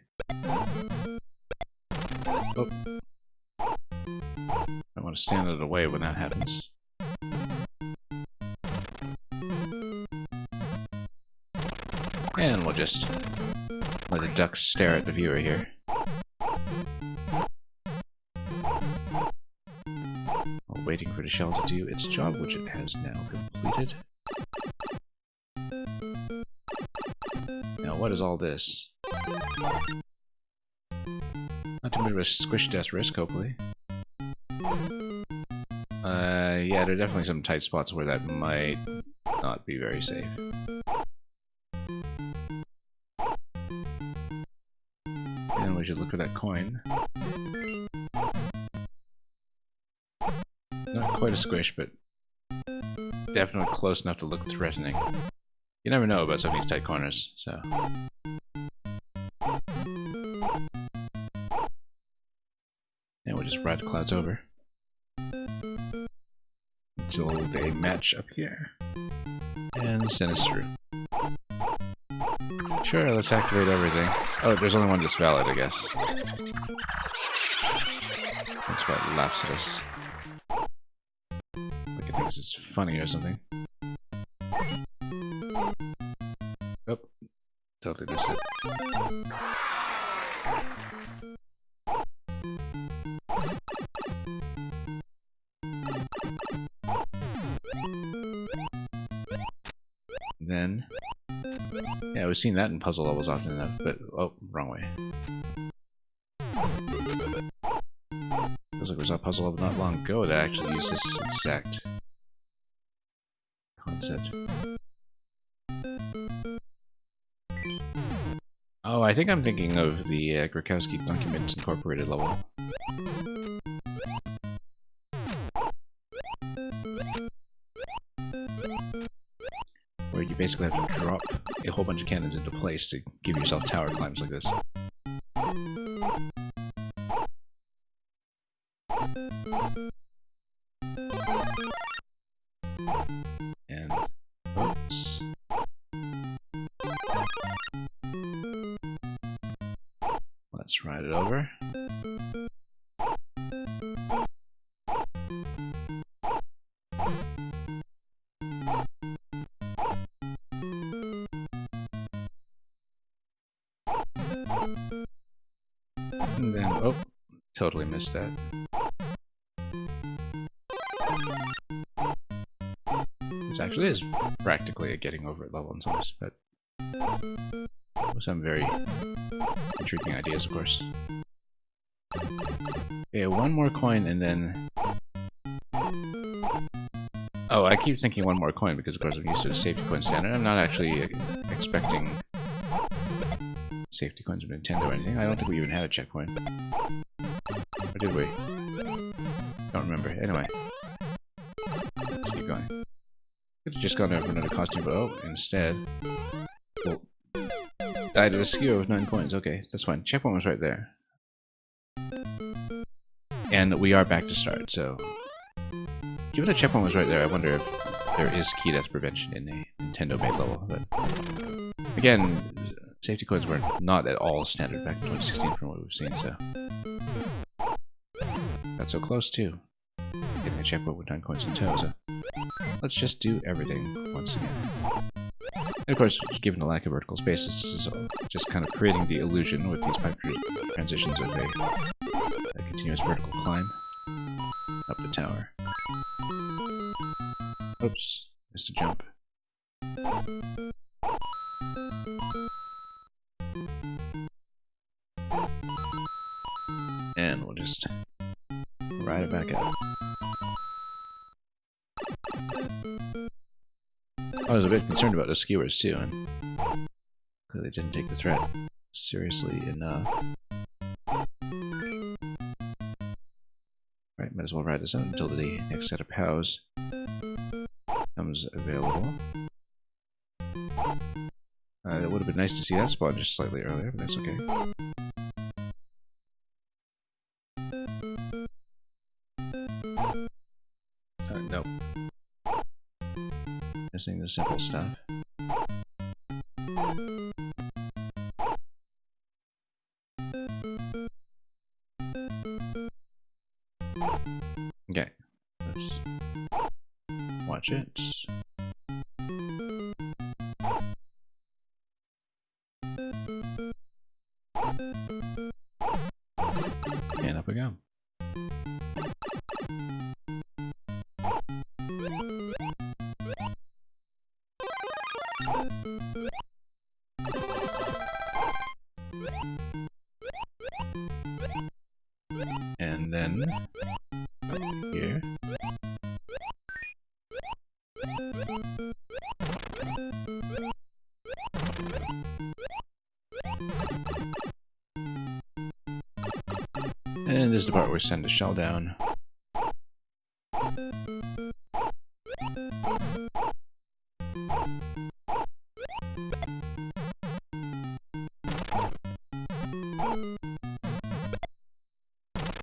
Oh. I want to stand out of the way when that happens. And we'll just let the duck stare at the viewer here. While waiting for the shell to do its job, which it has now completed. Now, what is all this? Not too much of a squish death risk, hopefully. Yeah, there are definitely some tight spots where that might not be very safe. And we should look for that coin. Not quite a squish, but definitely close enough to look threatening. You never know about some of these tight corners, so... And we'll just ride the clouds over. Until they match up here. And send us through. Sure, let's activate everything. Oh, there's only one that's valid, I guess. That's what laughs at us. Like it thinks it's funny or something. Oh, totally missed it. Then, yeah, we've seen that in puzzle levels often enough, but, oh, wrong way. Feels like we saw a puzzle level not long ago that actually used this exact concept. Oh, I think I'm thinking of the Grokowski Documents Incorporated level. Where you basically have to drop a whole bunch of cannons into place to give yourself tower climbs like this. And... oops. Let's ride it over. And then, oh, totally missed that. This actually is practically a getting over it level in some ways, but with some very intriguing ideas, of course. Okay, one more coin and then... Oh, I keep thinking one more coin because, of course, I'm used to the safety coin standard. I'm not actually expecting safety coins of Nintendo or anything. I don't think we even had a checkpoint. Or did we? Don't remember. Anyway. Let's keep going. Could have just gone over another costume, but oh, instead... well, died at a skewer with 9 coins. Okay, that's fine. Checkpoint was right there. And we are back to start, so... given a checkpoint was right there, I wonder if there is key death prevention in a Nintendo-made level, but... again, safety coins were not at all standard back in 2016 from what we've seen, so... got so close, too. Getting a checkpoint with 9 coins in tow, so... let's just do everything once again. And of course, given the lack of vertical space, this is just kind of creating the illusion with these pipe transitions of a continuous vertical climb up the tower. Oops, missed a jump. And we'll just ride it back out. I was a bit concerned about the skewers too, and clearly didn't take the threat seriously enough. Right, might as well ride this out until the next set of POWs comes available. It would have been nice to see that spawn just slightly earlier, but that's okay. Nope. Missing the simple stuff. Okay, let's watch it. And up we go. then here. And this is the part where we send a shell down.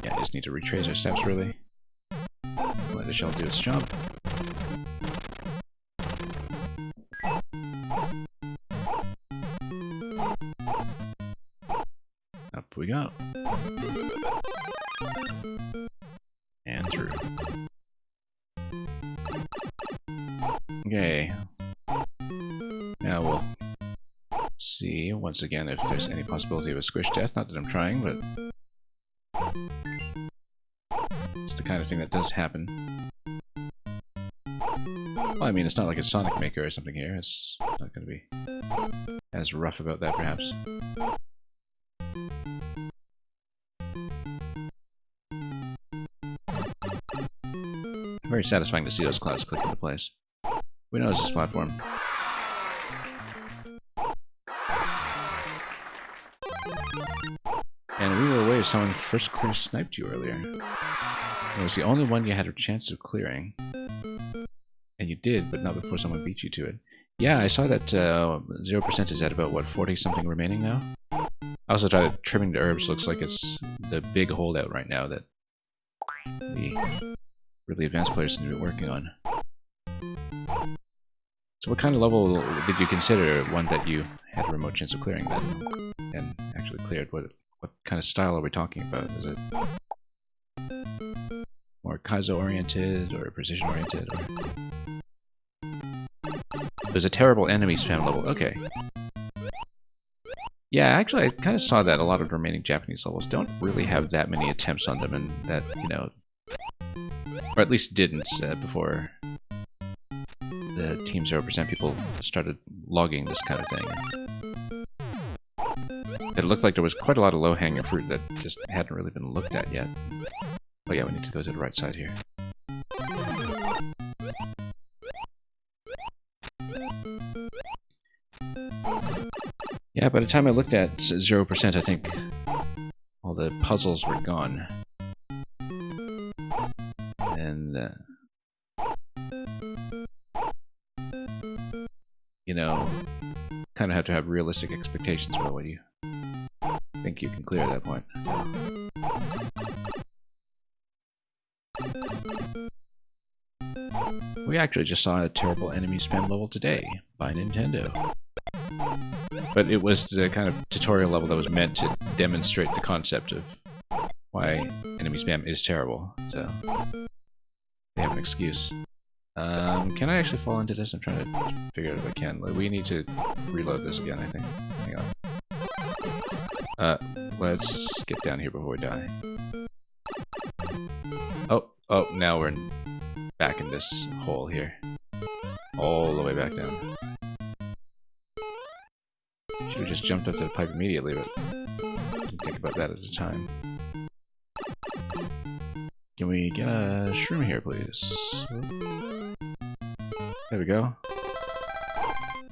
Yeah, I just need to retrace our steps, really. Let the shell do its job. Up we go. And through. Okay. Now we'll see once again if there's any possibility of a squish death. Not that I'm trying, but it's the kind of thing that does happen. Well, I mean, it's not like a Sonic Maker or something here. It's not going to be as rough about that, perhaps. Very satisfying to see those clouds click into place. We know it's this platform. And we were away if someone first clear sniped you earlier. It was the only one you had a chance of clearing. And you did, but not before someone beat you to it. Yeah, I saw that 0% is at about, what, 40-something remaining now? I also tried trimming the herbs. Looks like it's the big holdout right now that the really advanced players seem to be working on. So what kind of level did you consider one that you had a remote chance of clearing then? And actually cleared? What kind of style are we talking about? Is it more Kaizo-oriented or precision-oriented? Or... There's a terrible enemy spam level. Okay. Yeah, actually, I kind of saw that a lot of the remaining Japanese levels don't really have that many attempts on them, and that, you know, or at least didn't before the Team 0% people started logging this kind of thing. It looked like there was quite a lot of low-hanging fruit that just hadn't really been looked at yet. Oh yeah, we need to go to the right side here. Yeah, by the time I looked at 0%, I think all the puzzles were gone. And, you know, kind of have to have realistic expectations about what you think you can clear at that point. We actually just saw a terrible enemy spam level today by Nintendo. But it was the kind of tutorial level that was meant to demonstrate the concept of why enemy spam is terrible. So they have an excuse. Can I actually fall into this? I'm trying to figure out if I can. We need to reload this again, I think. Hang on. Let's get down here before we die. Oh, now we're back in this hole here. All the way back down. Should have just jumped up to the pipe immediately, but didn't think about that at the time. Can we get a shroom here, please? There we go.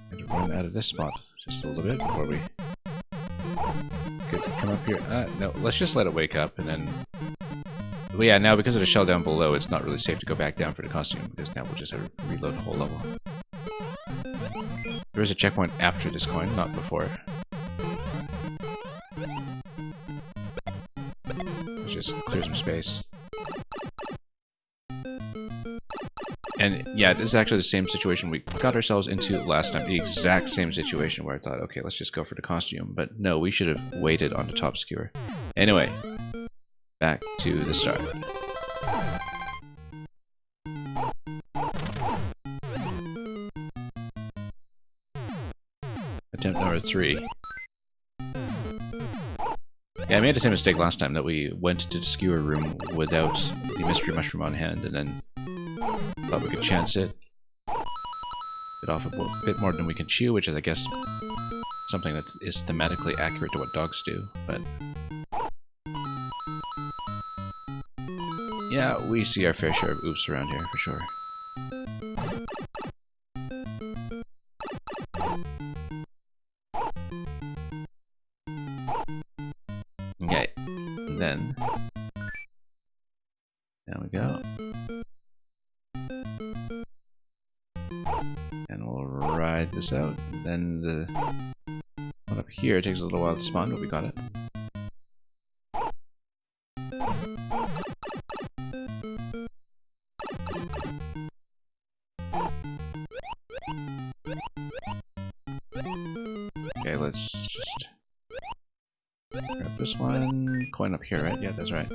Had to run out of this spot just a little bit before we could come up here. No, let's just let it wake up and then... Well, yeah, now because of the shell down below, it's not really safe to go back down for the costume, because now we'll just have to reload the whole level. There is a checkpoint after this coin, not before. Let's just clear some space. And yeah, this is actually the same situation we got ourselves into last time. The exact same situation where I thought, okay, let's just go for the costume. But no, we should have waited on the top skewer. Anyway, back to the start. Attempt number 3. Yeah, I made the same mistake last time that we went to the skewer room without the mystery mushroom on hand, and then thought we could chance it. Bit off a bit more than we can chew, which is, I guess, something that is thematically accurate to what dogs do, but... Yeah, we see our fair share of oops around here, for sure. Okay, and then down we go. And we'll ride this out. And then the one up here takes a little while to spawn, but we got it. Okay, let's just grab this one. Coin up here, right? Yeah, that's right.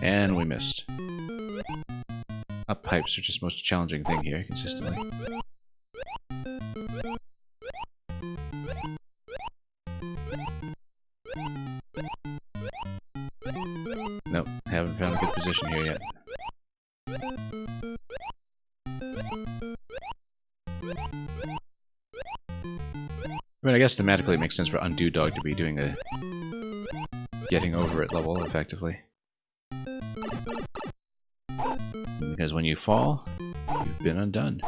And we missed. Up pipes are just the most challenging thing here, consistently. Nope, haven't found a good position here yet. I mean, I guess thematically it makes sense for Undo Dog to be doing a getting over it level, effectively. Because when you fall, you've been undone.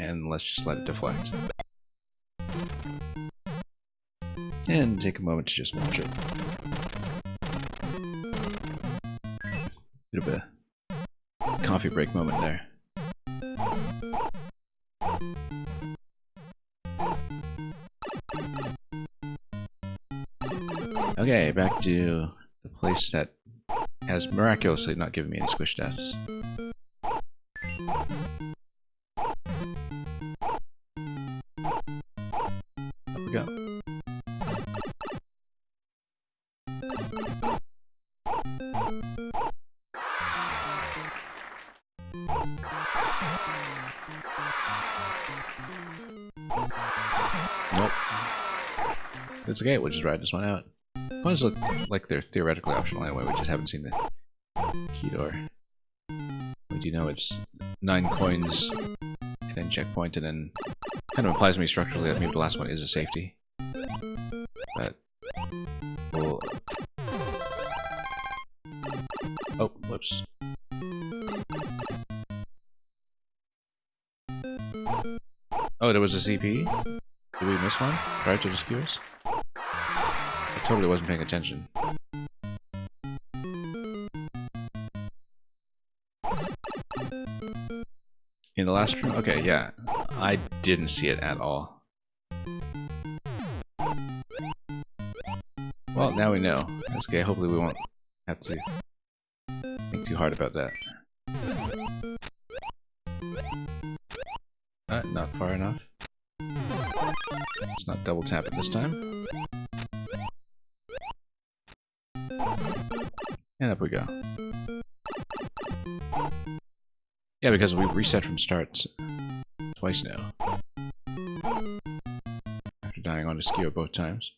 And let's just let it deflect. And take a moment to just watch it. Bit of a coffee break moment there. Okay, back to the place that has miraculously not given me any squish deaths. Up we go. Nope. It's okay, we'll just ride this one out. Ones look like they're theoretically optional anyway, we just haven't seen the key door. We do know it's 9 coins and then checkpoint, and then kind of implies to me structurally that maybe the last one is a safety. But we'll... Oh, whoops. Oh, there was a CP? Did we miss one prior to the skewers? I totally wasn't paying attention. In the last room? Okay, yeah. I didn't see it at all. Well, now we know. That's okay, hopefully we won't have to think too hard about that. Not far enough. Let's not double tap it this time. And up we go. Yeah, because we reset from start twice now. After dying on a skewer both times.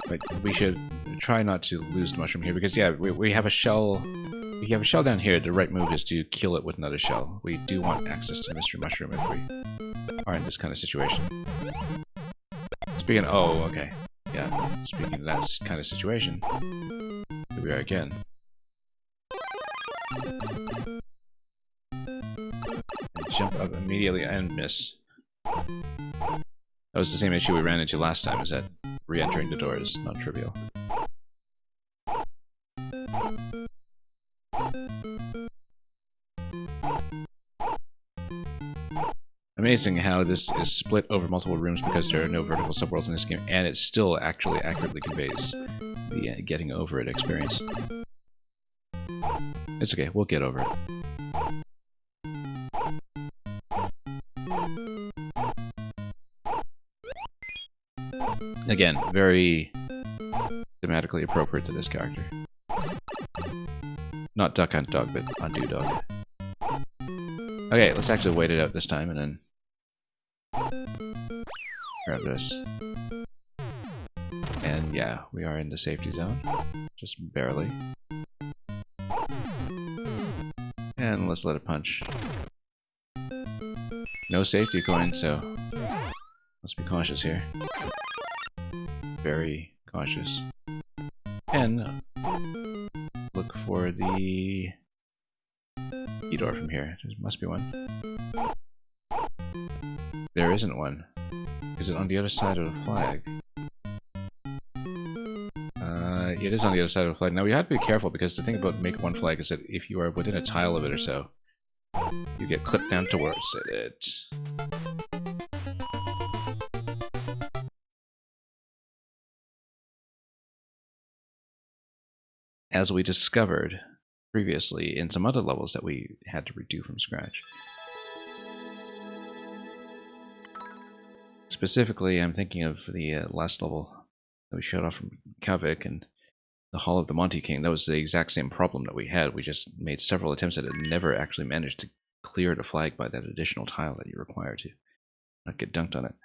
But we should try not to lose the mushroom here, because yeah, we have a shell. If you have a shell down here, the right move is to kill it with another shell. We do want access to the mystery mushroom if we are in this kind of situation. Speaking of, oh, okay. Yeah, speaking of that kind of situation, here we are again. Jump up immediately and miss. That was the same issue we ran into last time, is that re-entering the door is not trivial. Amazing how this is split over multiple rooms because there are no vertical subworlds in this game, and it still actually accurately conveys the getting over it experience. It's okay, we'll get over it. Again, very thematically appropriate to this character. Not Duck Hunt Dog, but Undo Dog. Okay, let's actually wait it out this time and then grab this. And yeah, we are in the safety zone. just barely. And let's let it punch. No safety coin, so let's be cautious here. Very cautious. And look for the key door from here. There must be one. There isn't one. Is it on the other side of the flag? It is on the other side of the flag. Now we have to be careful because the thing about make one flag is that if you are within a tile of it or so, you get clipped down towards it. As we discovered previously in some other levels that we had to redo from scratch. Specifically, I'm thinking of the last level that we showed off from Kavik and the Hall of the Monte King. That was the exact same problem that we had. We just made several attempts at it and never actually managed to clear the flag by that additional tile that you require to not get dunked on it.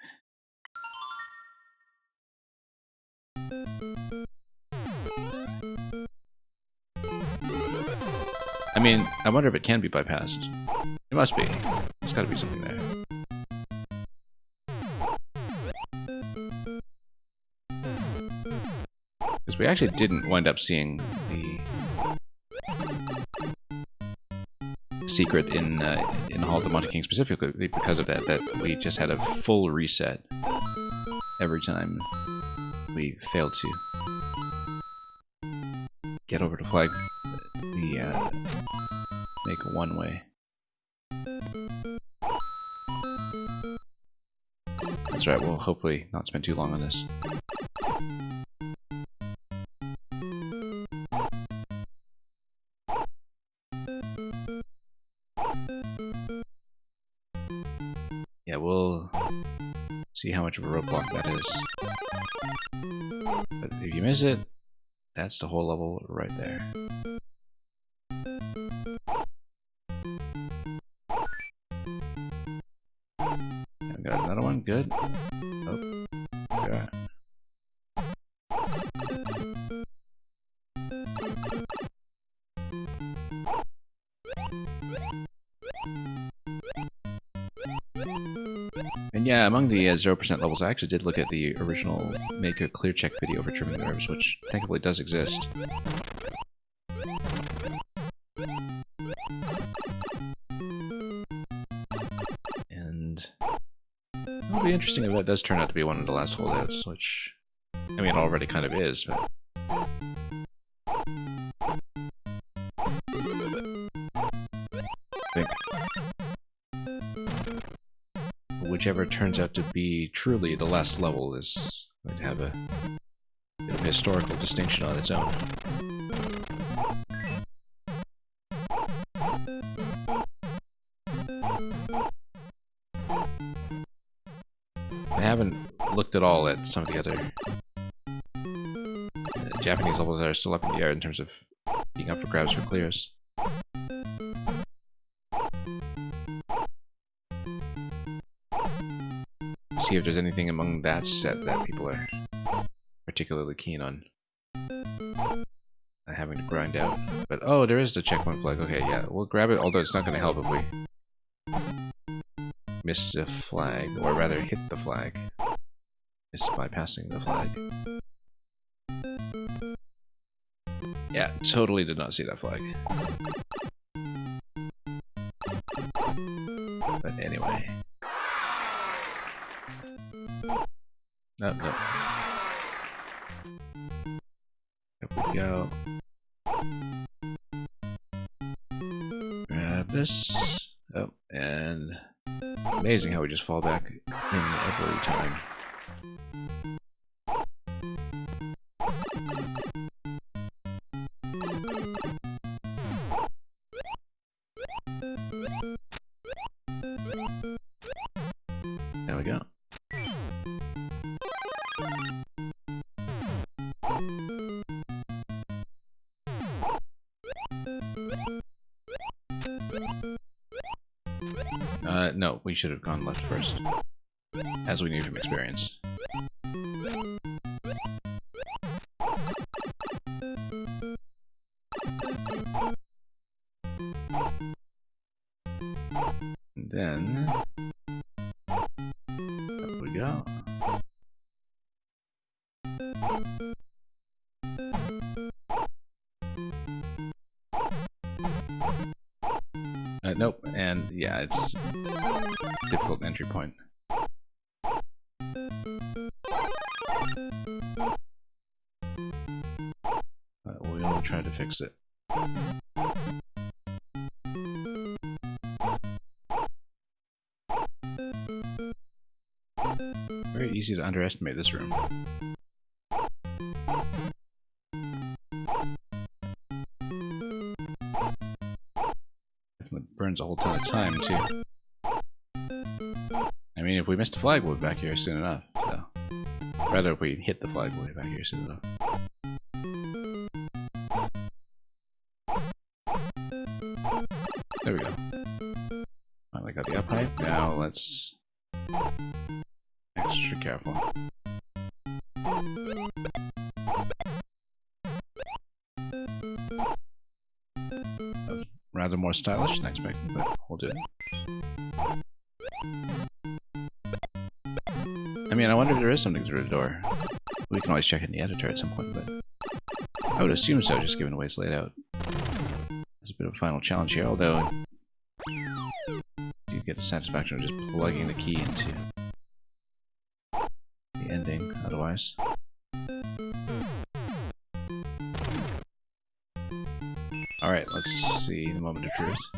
I mean, I wonder if it can be bypassed. It must be. There's got to be something there. Because we actually didn't wind up seeing the secret in Hall of the Monte King specifically because of that. That we just had a full reset every time we failed to get over the flag. The make one way. That's right. We'll hopefully not spend too long on this. Yeah, we'll see how much of a roadblock that is. But if you miss it, that's the whole level right there. I've got another one, good. Oh, yeah. And yeah, among the 0% levels, I actually did look at the original Make a Clear Check video for trimming nerves, which thankfully does exist. And it'll be interesting if that does turn out to be one of the last holdouts, which, I mean, it already kind of is, but... I think whichever turns out to be truly the last level is going to have a bit of historical distinction on its own. I haven't looked at all at some of the other Japanese levels that are still up in the air in terms of being up for grabs for clears. See if there's anything among that set that people are particularly keen on having to grind out. But oh, there is the checkpoint flag. Okay, yeah, we'll grab it, although it's not going to help if we miss the flag, or rather hit the flag. Miss bypassing the flag. Yeah, totally did not see that flag. But anyway. No, no. Up we go. Grab this. Oh, and amazing how we just fall back in every time. There we go. No, we should have gone left first, as we knew from experience. And then up we go. Nope, and yeah, it's difficult entry point. We'll try to fix it. Very easy to underestimate this room. It burns a whole ton of time, too. I mean, if we missed a flag, we'll be back here soon enough. So. Rather, if we hit the flag, we'll be back here soon enough. There we go. Finally got the up height. Now let's... extra careful. That was rather more stylish than expected, but we'll do it. I mean, I wonder if there is something through the door. We can always check in the editor at some point, but I would assume so, just given the way it's laid out. There's a bit of a final challenge here, although you get the satisfaction of just plugging the key into the ending, otherwise. Alright, let's see the moment of truth.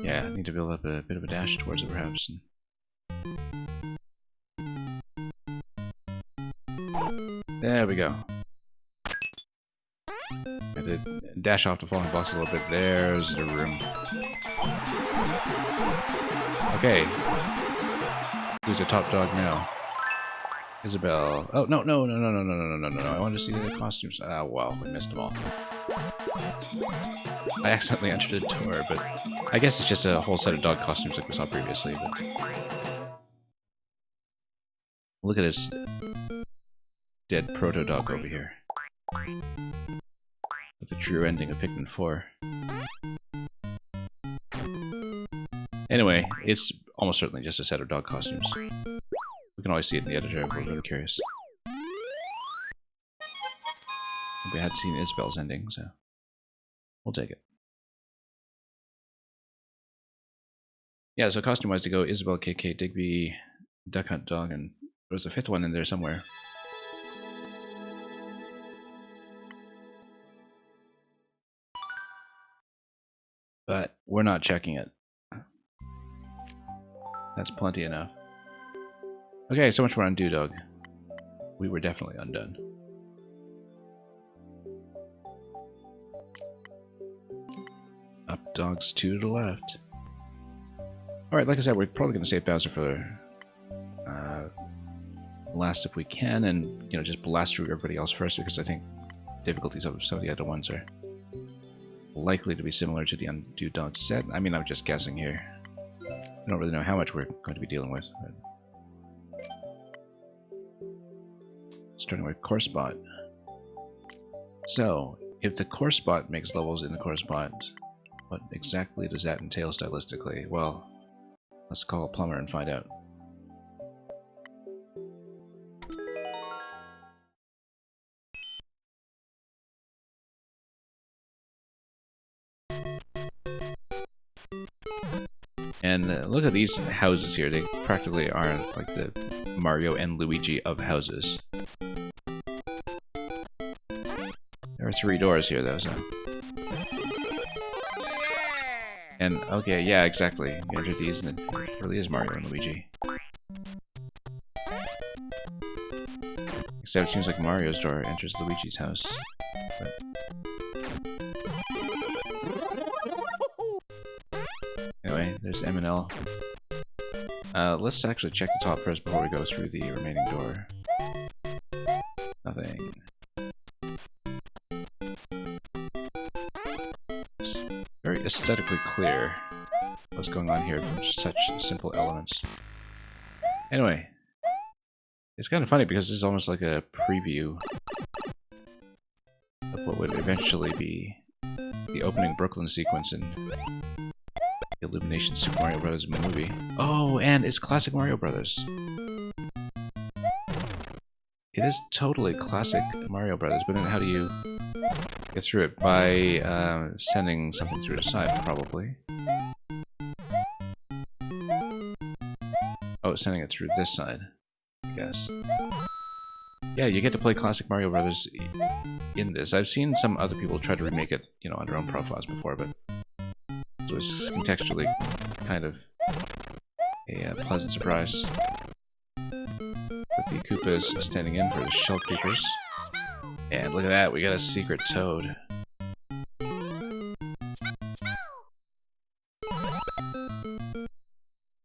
Yeah, I need to build up a bit of a dash towards it, perhaps. There we go. I did dash off the falling blocks a little bit. There's the room. Okay. Who's the top dog now? Isabel. Oh, no. I wanted to see the costumes. Ah, well, we missed them all. I accidentally entered the door, but I guess it's just a whole set of dog costumes like we saw previously. But look at this dead proto-dog over here. With the true ending of Pikmin 4. Anyway, it's almost certainly just a set of dog costumes. We can always see it in the editor if we're really curious. We had seen Isabel's ending, so we'll take it. Yeah, so costume-wise to go, Isabel, KK, Digby, Duck Hunt Dog, and there's a fifth one in there somewhere. But we're not checking it. That's plenty enough. Okay, so much for Undo Dog. We were definitely undone. Up dogs 2 to the left. Alright, like I said, we're probably going to save Bowser for last if we can, and you know, just blast through everybody else first, because I think difficulties of some of the other ones are likely to be similar to the Undo Dog set. I mean, I'm just guessing here. I don't really know how much we're going to be dealing with. But starting with Core Spot. So, if the Core Spot makes levels in the Core Spot, what exactly does that entail stylistically? Well, let's call a plumber and find out. And look at these houses here. They practically are like the Mario and Luigi of houses. There are 3 doors here, though, so... And, okay, yeah, exactly. You enter these and it really is Mario and Luigi. Except it seems like Mario's door enters Luigi's house. But... Anyway, there's M and L. Let's actually check the top first before we go through the remaining door. Nothing. It's very aesthetically clear what's going on here from such simple elements. Anyway, it's kind of funny because this is almost like a preview of what would eventually be the opening Brooklyn sequence in the Illumination Super Mario Bros. Movie. Oh, and it's classic Mario Brothers. It is totally classic Mario Brothers, but then how do you get through it? By sending something through the side, probably. Oh, sending it through this side, I guess. Yeah, you get to play classic Mario Brothers in this. I've seen some other people try to remake it, you know, on their own profiles before, but it was contextually kind of a pleasant surprise. With the Koopas standing in for the Shell Creepers. And look at that, we got a secret Toad.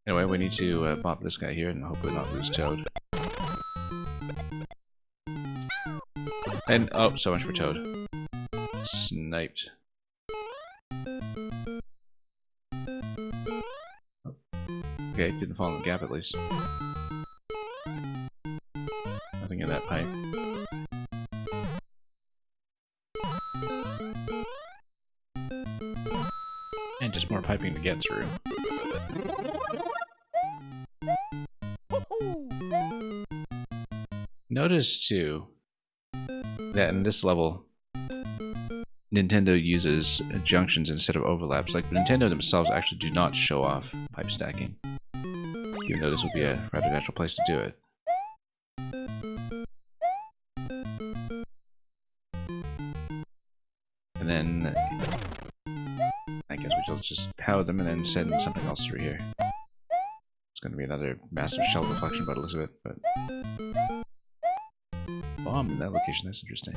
Anyway, we need to bop this guy here and hopefully not lose Toad. And, oh, so much for Toad. Sniped. Okay, didn't fall in the gap at least. Nothing in that pipe. And just more piping to get through. Notice, too, that in this level, Nintendo uses junctions instead of overlaps. Like, Nintendo themselves actually do not show off pipe stacking. Even though this would be a rather natural place to do it. And then, I guess we will just power them and then send something else through here. It's going to be another massive shell deflection by the looks of it, but... Bomb in that location, that's interesting.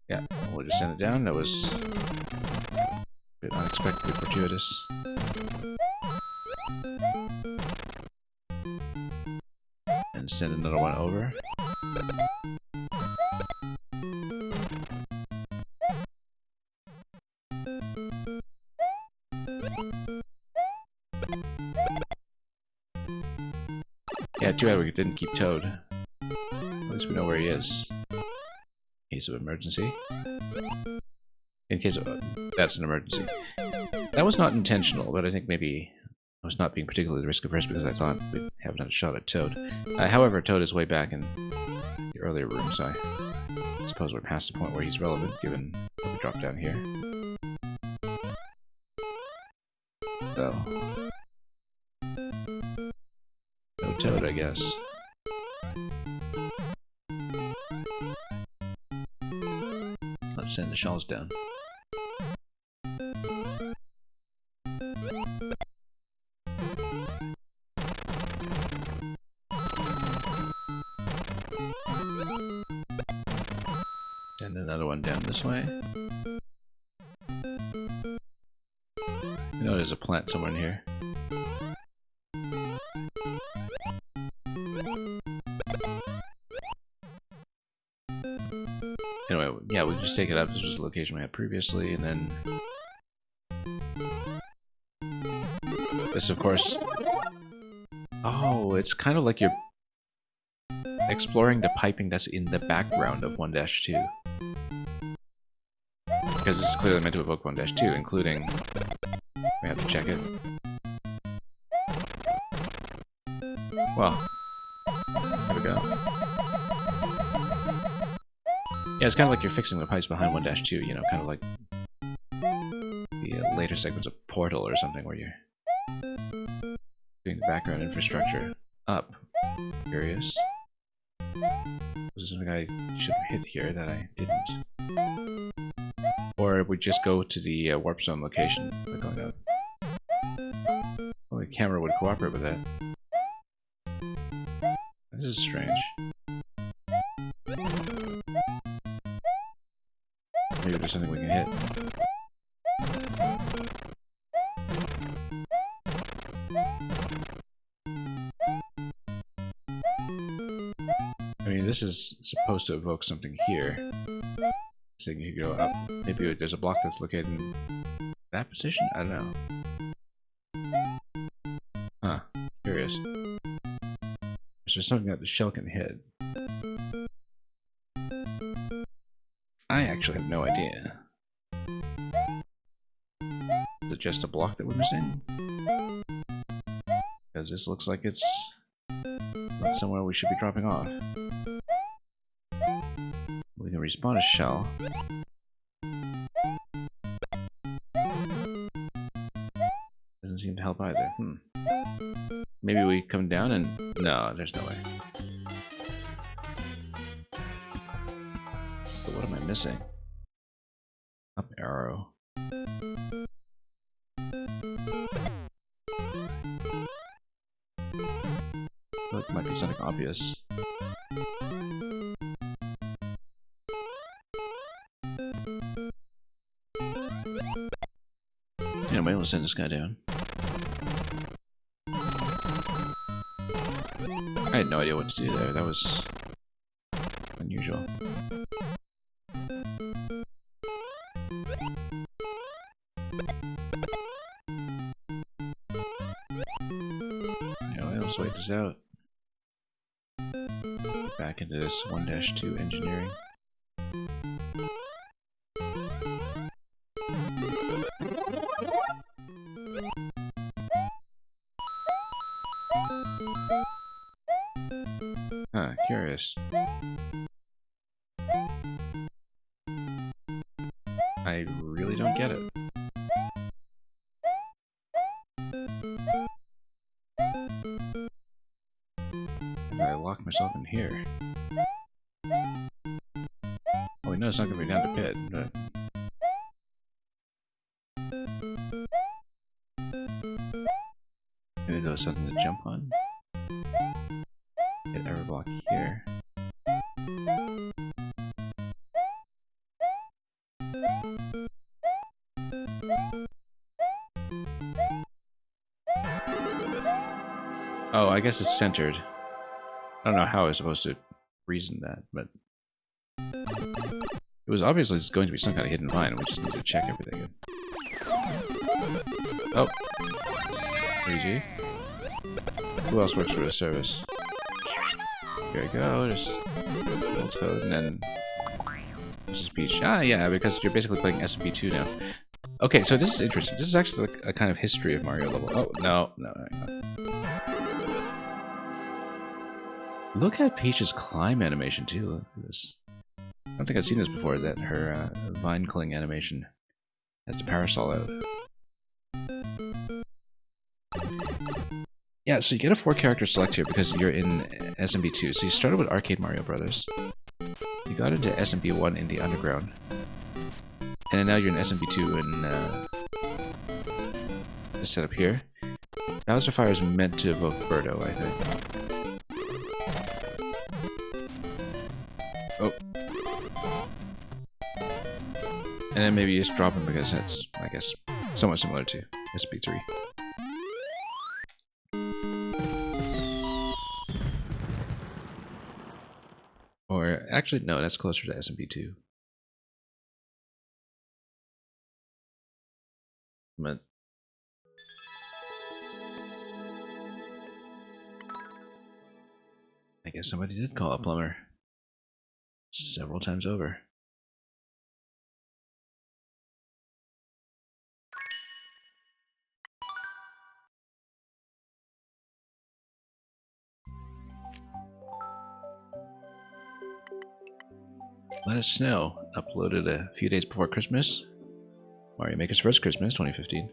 Yeah, we'll just send it down. That was a bit unexpectedly fortuitous. And send another one over. Yeah, too bad we didn't keep Toad. At least we know where he is. In case of emergency. In case of... that's an emergency. That was not intentional, but I think maybe I was not being particularly risk-averse because I thought we'd have another shot at Toad. However, Toad is way back in the earlier room, so I suppose we're past the point where he's relevant, given what we dropped down here. So... no Toad, I guess. Let's send the shells down. And another one down this way. I know there's a plant somewhere in here. Anyway, yeah, we just take it up. This was the location we had previously, and then... this, of course... oh, it's kind of like you're exploring the piping that's in the background of 1-2. Because this is clearly meant to evoke 1-2, including... we have to check it. Well, there we go. Yeah, it's kind of like you're fixing the pipes behind 1-2, you know, kind of like the later segments of Portal or something where you're doing the background infrastructure up. Curious. Was there something I should have hit here that I didn't? Or we just go to the warp zone location by going out. Well, the camera would cooperate with that. This is strange. Maybe there's something we can hit. I mean, this is supposed to evoke something here. So you can go up. Maybe there's a block that's located in that position? I don't know. Huh. Curious. Is there something that the shell can hit? I actually have no idea. Is it just a block that we're missing? Because this looks like it's not somewhere we should be dropping off. We can respawn a shell. Doesn't seem to help either. Maybe we come down and... No, there's no way. So what am I missing? Up arrow. It might be something obvious. Yeah, I might want to send this guy down. I had no idea what to do there. That was unusual. Yeah, let's wait this out. Get back into this 1-2 engineering. Huh, curious. I really don't get it. And I locked myself in here. Oh, we know it's not going to be down to pit, but... Maybe there's something to jump on. Hit every block here. Oh, I guess it's centered. I don't know how I was supposed to reason that, but... It was obviously going to be some kind of hidden vine, we just need to check everything. Oh! 3G. Who else works for the service? Here we go, just little Toad, and then this is Peach. Ah, yeah, because you're basically playing SMP2 now. Okay, so this is interesting. This is actually like a kind of history of Mario level. Oh, no. Look at Peach's climb animation, too. Look at this. I don't think I've seen this before, that her vine cling animation has the parasol out. Yeah, so you get a 4-character select here because you're in SMB2. So you started with Arcade Mario Brothers. You got into SMB1 in the Underground. And then now you're in SMB2 in this setup here. Bowser Fire is meant to evoke Birdo, I think. Oh. And then maybe you just drop him because that's, I guess, somewhat similar to SMB3. Or, actually, no, that's closer to SMP2. But I guess somebody did call a plumber several times over. Let It Snow, uploaded a few days before Christmas. Mario Maker's first Christmas, 2015.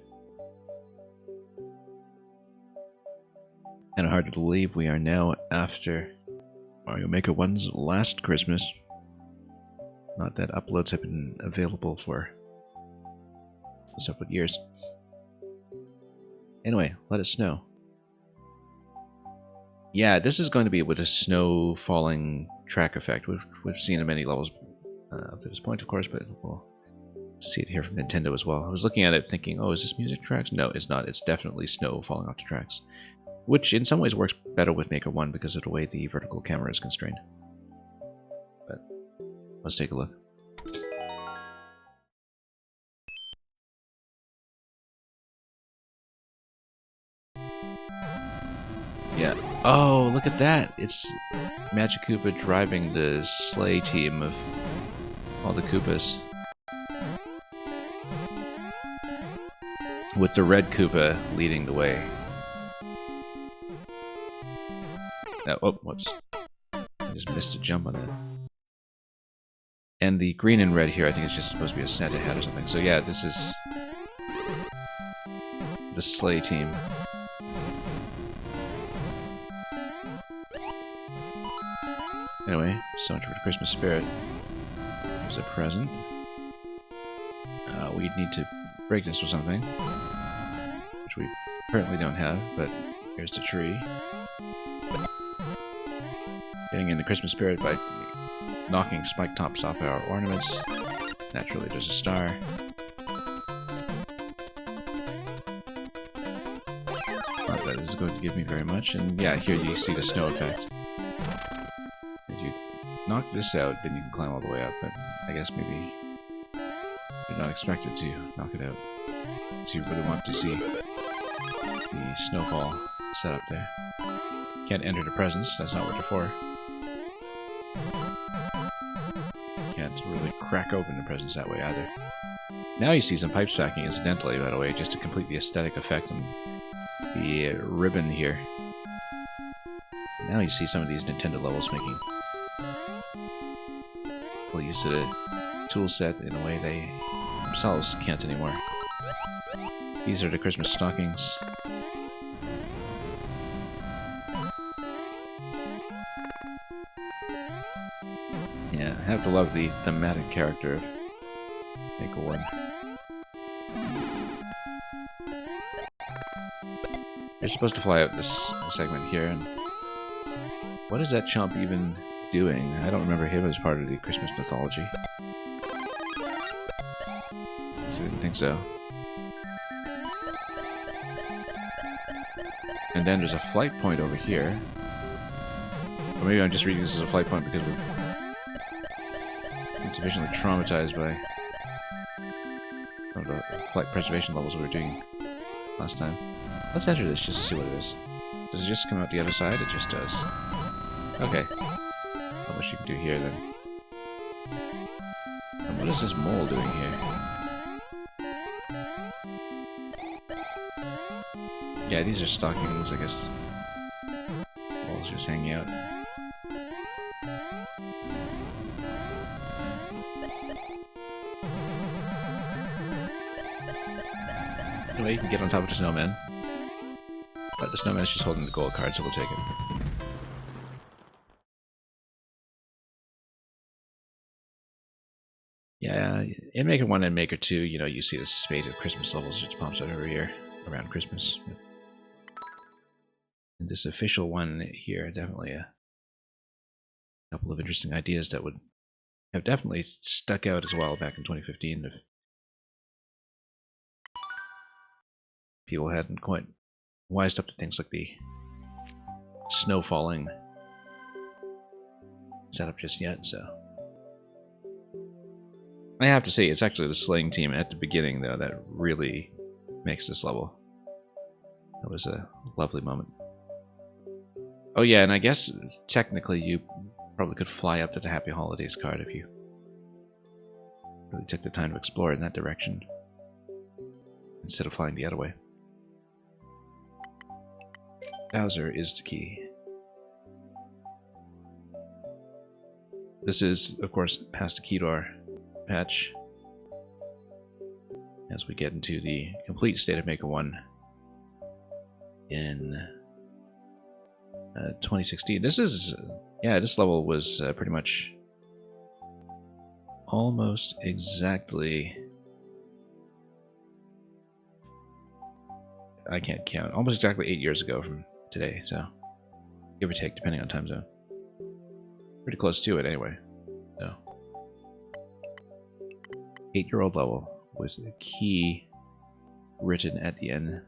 Kind of hard to believe we are now after Mario Maker 1's last Christmas. Not that uploads have been available for several years. Anyway, Let It Snow. Yeah, this is going to be with a snow falling track effect. We've seen in many levels up to this point, of course, but we'll see it here from Nintendo as well. I was looking at it thinking, oh, is this music tracks? No, it's not. It's definitely snow falling off the tracks. Which in some ways works better with Maker 1 because of the way the vertical camera is constrained. But let's take a look. Yeah. Oh, look at that! It's Magic Koopa driving the sleigh team of all the Koopas. With the red Koopa leading the way. Oh, whoops. I just missed a jump on that. And the green and red here, I think it's just supposed to be a Santa hat or something. So yeah, this is the sleigh team. Anyway, so much for the Christmas spirit. Here's a present. We need to break this with something, which we currently don't have, but here's the tree. Getting in the Christmas spirit by knocking spike tops off our ornaments. Naturally, there's a star. Not that this is going to give me very much, and yeah, here you see the snow effect. If you knock this out, then you can climb all the way up, but I guess maybe you're not expected to knock it out. So you really want to see the snowfall set up there. Can't enter the presents, that's not what they're for. Can't really crack open the presents that way either. Now you see some pipe stacking incidentally, by the way, just to complete the aesthetic effect on the ribbon here. Now you see some of these Nintendo levels making full use of the tool set in a way they themselves can't anymore. These are the Christmas stockings. Yeah, I have to love the thematic character of Maker 1. You're supposed to fly out this segment here, and what is that chump even doing? I don't remember him as part of the Christmas mythology. So I didn't think so. And then there's a flight point over here. Or maybe I'm just reading this as a flight point because we've been sufficiently traumatized by some of the flight preservation levels we were doing last time. Let's enter this just to see what it is. Does it just come out the other side? It just does. Okay. Not much you can do here then. And what is this mole doing here? Yeah, these are stockings, I guess. Moles just hanging out. Anyway, you can get on top of the snowman. But the snowman's just holding the gold card, so we'll take it. Yeah, in Maker 1 and Maker 2, you know, you see this spate of Christmas levels which pops out every year around Christmas. And this official one here, definitely a couple of interesting ideas that would have definitely stuck out as well back in 2015 if people hadn't quite wised up to things like the snow falling setup just yet, so. I have to say, it's actually the slaying team at the beginning, though, that really makes this level. That was a lovely moment. Oh yeah, and I guess technically you probably could fly up to the Happy Holidays card if you really took the time to explore in that direction instead of flying the other way. Bowser is the key. This is, of course, past the key to our patch as we get into the complete state of Maker 1 in 2016. This is, yeah, this level was pretty much almost exactly, I can't count, almost exactly 8 years ago from today, so give or take, depending on time zone. Pretty close to it anyway. So 8-year-old level with a key written at the end.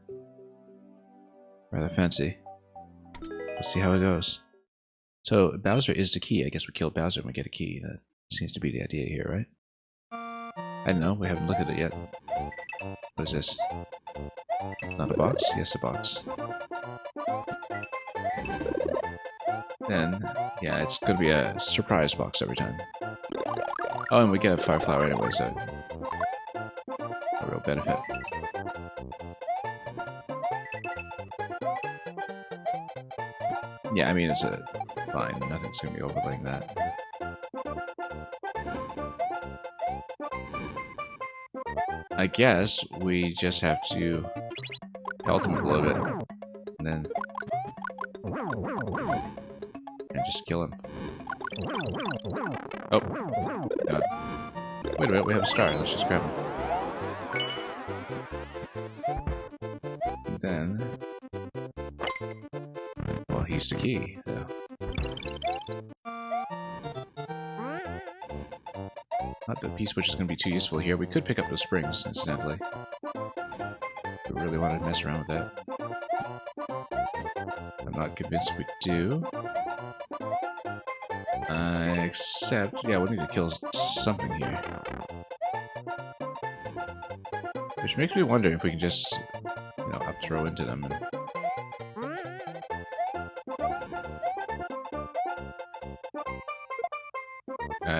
Rather fancy. Let's see how it goes. So Bowser is the key. I guess we kill Bowser and we get a key. That seems to be the idea here, right? I don't know. We haven't looked at it yet. What is this? Not a box? Yes, a box. Then, yeah, it's going to be a surprise box every time. Oh, and we get a fire flower anyway, so a real benefit. Yeah, I mean, it's fine. Nothing's gonna be overlaying that. I guess we just have to pelt him a little bit, and then just kill him. Oh, wait a minute, we have a star. Let's just grab him. And then, well, he's the key. So. Not that P switch is going to be too useful here. We could pick up the springs, incidentally. If we really wanted to mess around with that. I'm not convinced we do. Except, yeah, we'll need to kill something here. Which makes me wonder if we can just, you know, up throw into them.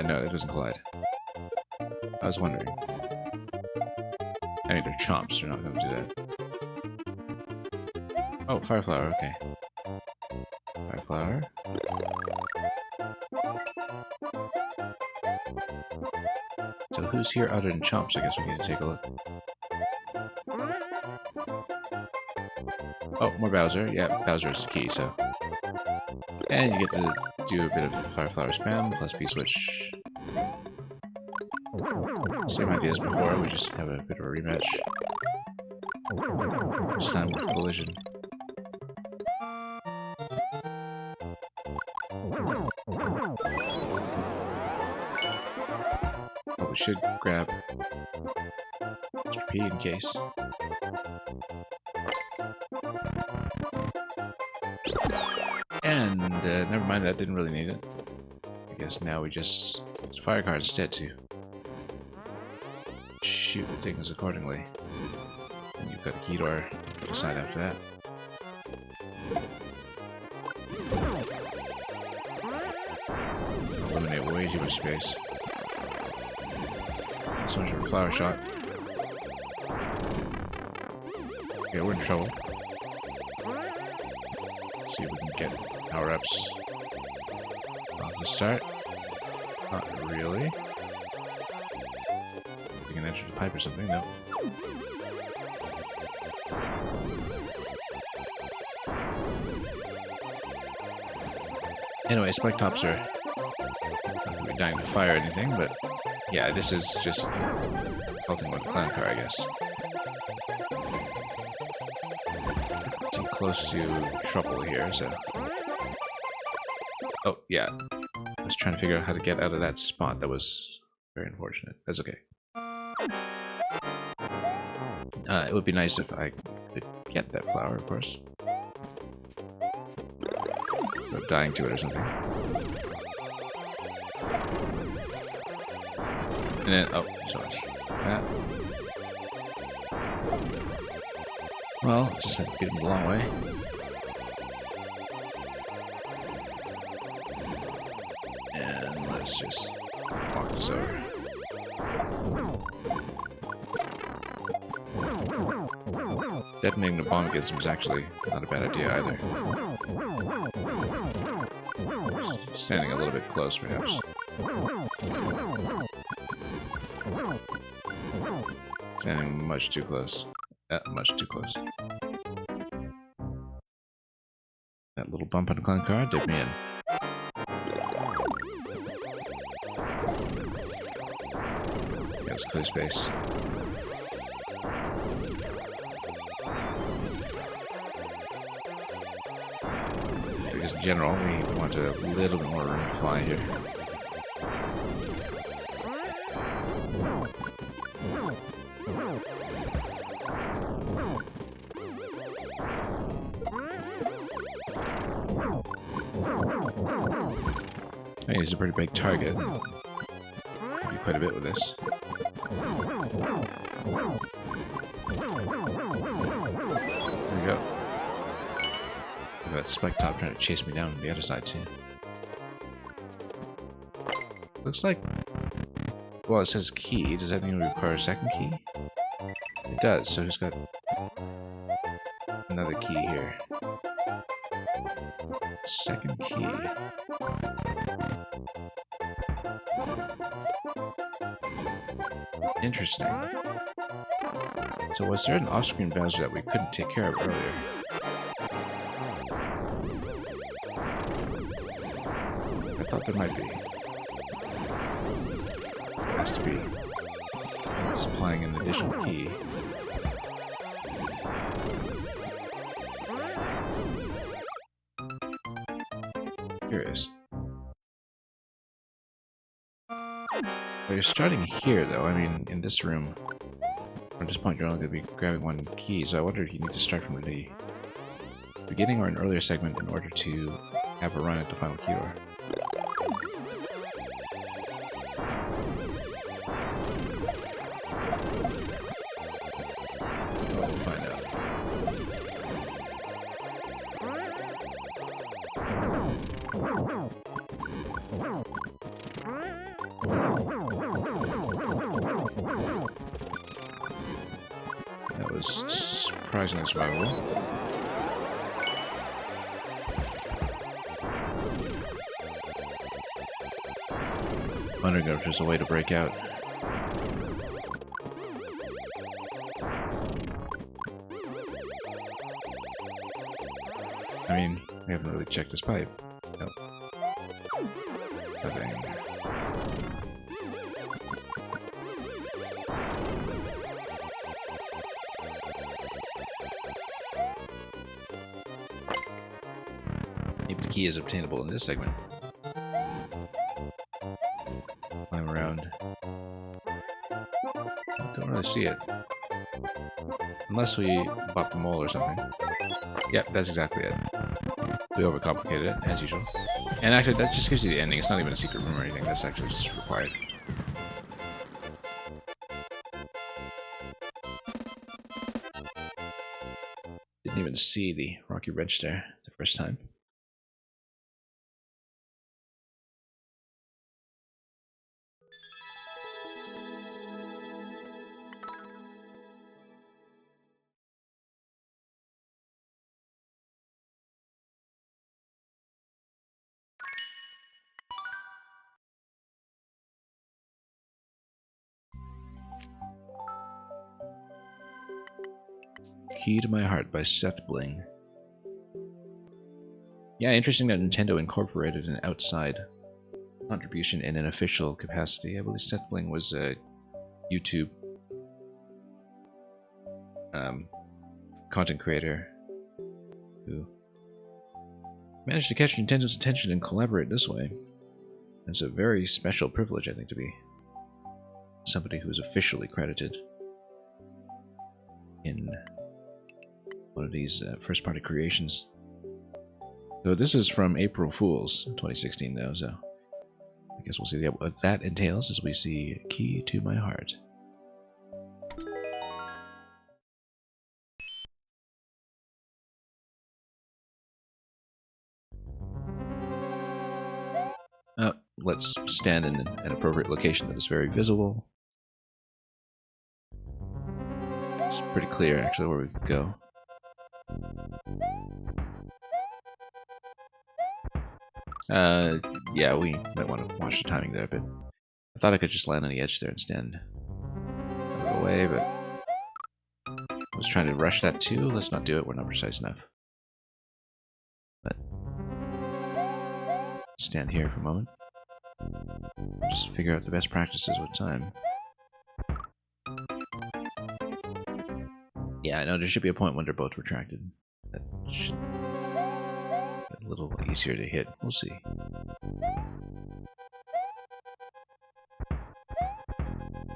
No, that doesn't collide. I was wondering. I mean, they're chomps, they're not going to do that. Oh, fire flower, okay. Fire flower. So who's here other than chomps? I guess we need to take a look. Oh, more Bowser. Yeah, Bowser is the key, so. And you get to do a bit of fire flower spam plus P-switch. Same idea as before, we just have a bit of a rematch. This time with collision. Oh, we should grab Mr. P in case. And never mind, that didn't really need it. I guess now we just use fire card instead to shoot things accordingly. And you've got a key door to decide after that. Eliminate way too much space. So much of a flower shot. Okay, we're in trouble. Let's see if we can get power-ups off the start. Not really. We can enter the pipe or something, no. Anyway, spike tops are not going to be dying to fire or anything, but yeah, this is just helping with the clan car, I guess. Too close to trouble here, so. Oh, yeah. I was trying to figure out how to get out of that spot. That was very unfortunate. That's okay. It would be nice if I could get that flower, of course. Without dying to it or something. And then, oh, so much. That. Well, just have to get him the long way. And let's just walk this over. Detonating the bomb against him is actually not a bad idea either. Standing a little bit close, perhaps. Standing much too close. Much too close. That little bump on the clan car did me in. Yeah, let's clear space. Because in general, we want a little bit more room to fly here. I mean, he's a pretty big target. I do quite a bit with this. There we go. Look at that spike top trying to chase me down on the other side too. Looks like Well, it says key. Does that mean we require a second key? It does, so who's got another key here? Second key. Interesting. So was there an off-screen Bowser that we couldn't take care of earlier? I thought there might be. There has to be. Supplying an additional key. Curious. Well, you're starting here, though. I mean, in this room. At this point, you're only going to be grabbing one key, so I wonder if you need to start from the beginning or an earlier segment in order to have a run at the final key door. We'll find out. That was surprisingly survivable. Wondering if there's a way to break out. I mean, we haven't really checked this pipe. Nope. Nothing. Maybe the key is obtainable in this segment. Climb around. Don't really see it. Unless we bop the mole or something. Yep, that's exactly it. We overcomplicated it, as usual. And actually, that just gives you the ending. It's not even a secret room or anything. That's actually just required. Didn't even see the Rocky Wrench there the first time. Key to My Heart by Seth Bling. Yeah, interesting that Nintendo incorporated an outside contribution in an official capacity. I believe Seth Bling was a YouTube content creator who managed to catch Nintendo's attention and collaborate this way. It's a very special privilege, I think, to be somebody who is officially credited in one of these first-party creations. So this is from April Fool's 2016, though, so I guess we'll see what that entails as we see Key to My Heart. Let's stand in an appropriate location that is very visible. It's pretty clear, actually, where we could go. Yeah, we might want to watch the timing there a bit. I thought I could just land on the edge there and stand out of the way, but I was trying to rush that too. Let's not do it, we're not precise enough. But stand here for a moment. Just figure out the best practices with time. Yeah, I know there should be a point when they're both retracted. That should be a little easier to hit. We'll see.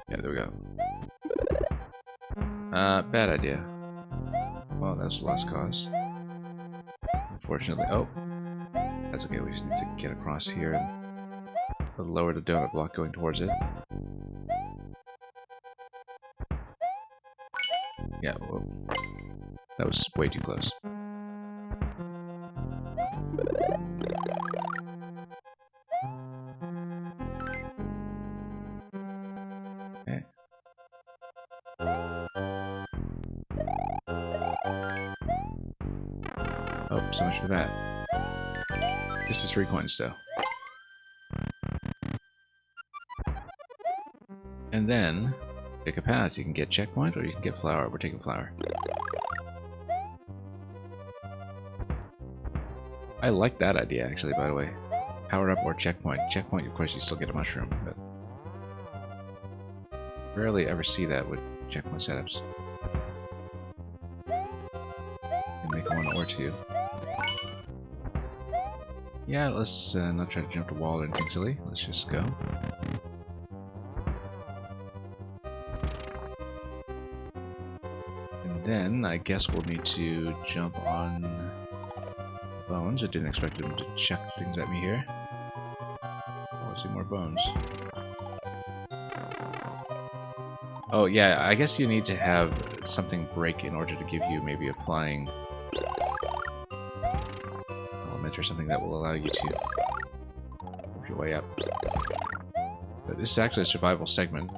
Yeah, there we go. Bad idea. Well, that's a lost cause. Unfortunately. Oh. That's okay, we just need to get across here and lower the donut block going towards it. Yeah, whoa. That was way too close. Oh, so much for that. This is 3 coins, though. And then, pick a path. You can get checkpoint or you can get flower. We're taking flower. I like that idea, actually, by the way. Power up or checkpoint. Checkpoint, of course, you still get a mushroom, but rarely ever see that with checkpoint setups. You can make 1 or 2. Yeah, let's not try to jump the wall or anything silly. Let's just go. And then, I guess we'll need to jump on bones. I didn't expect them to chuck things at me here. Oh, let's see more bones. Oh yeah, I guess you need to have something break in order to give you maybe a flying element or something that will allow you to move your way up. But this is actually a survival segment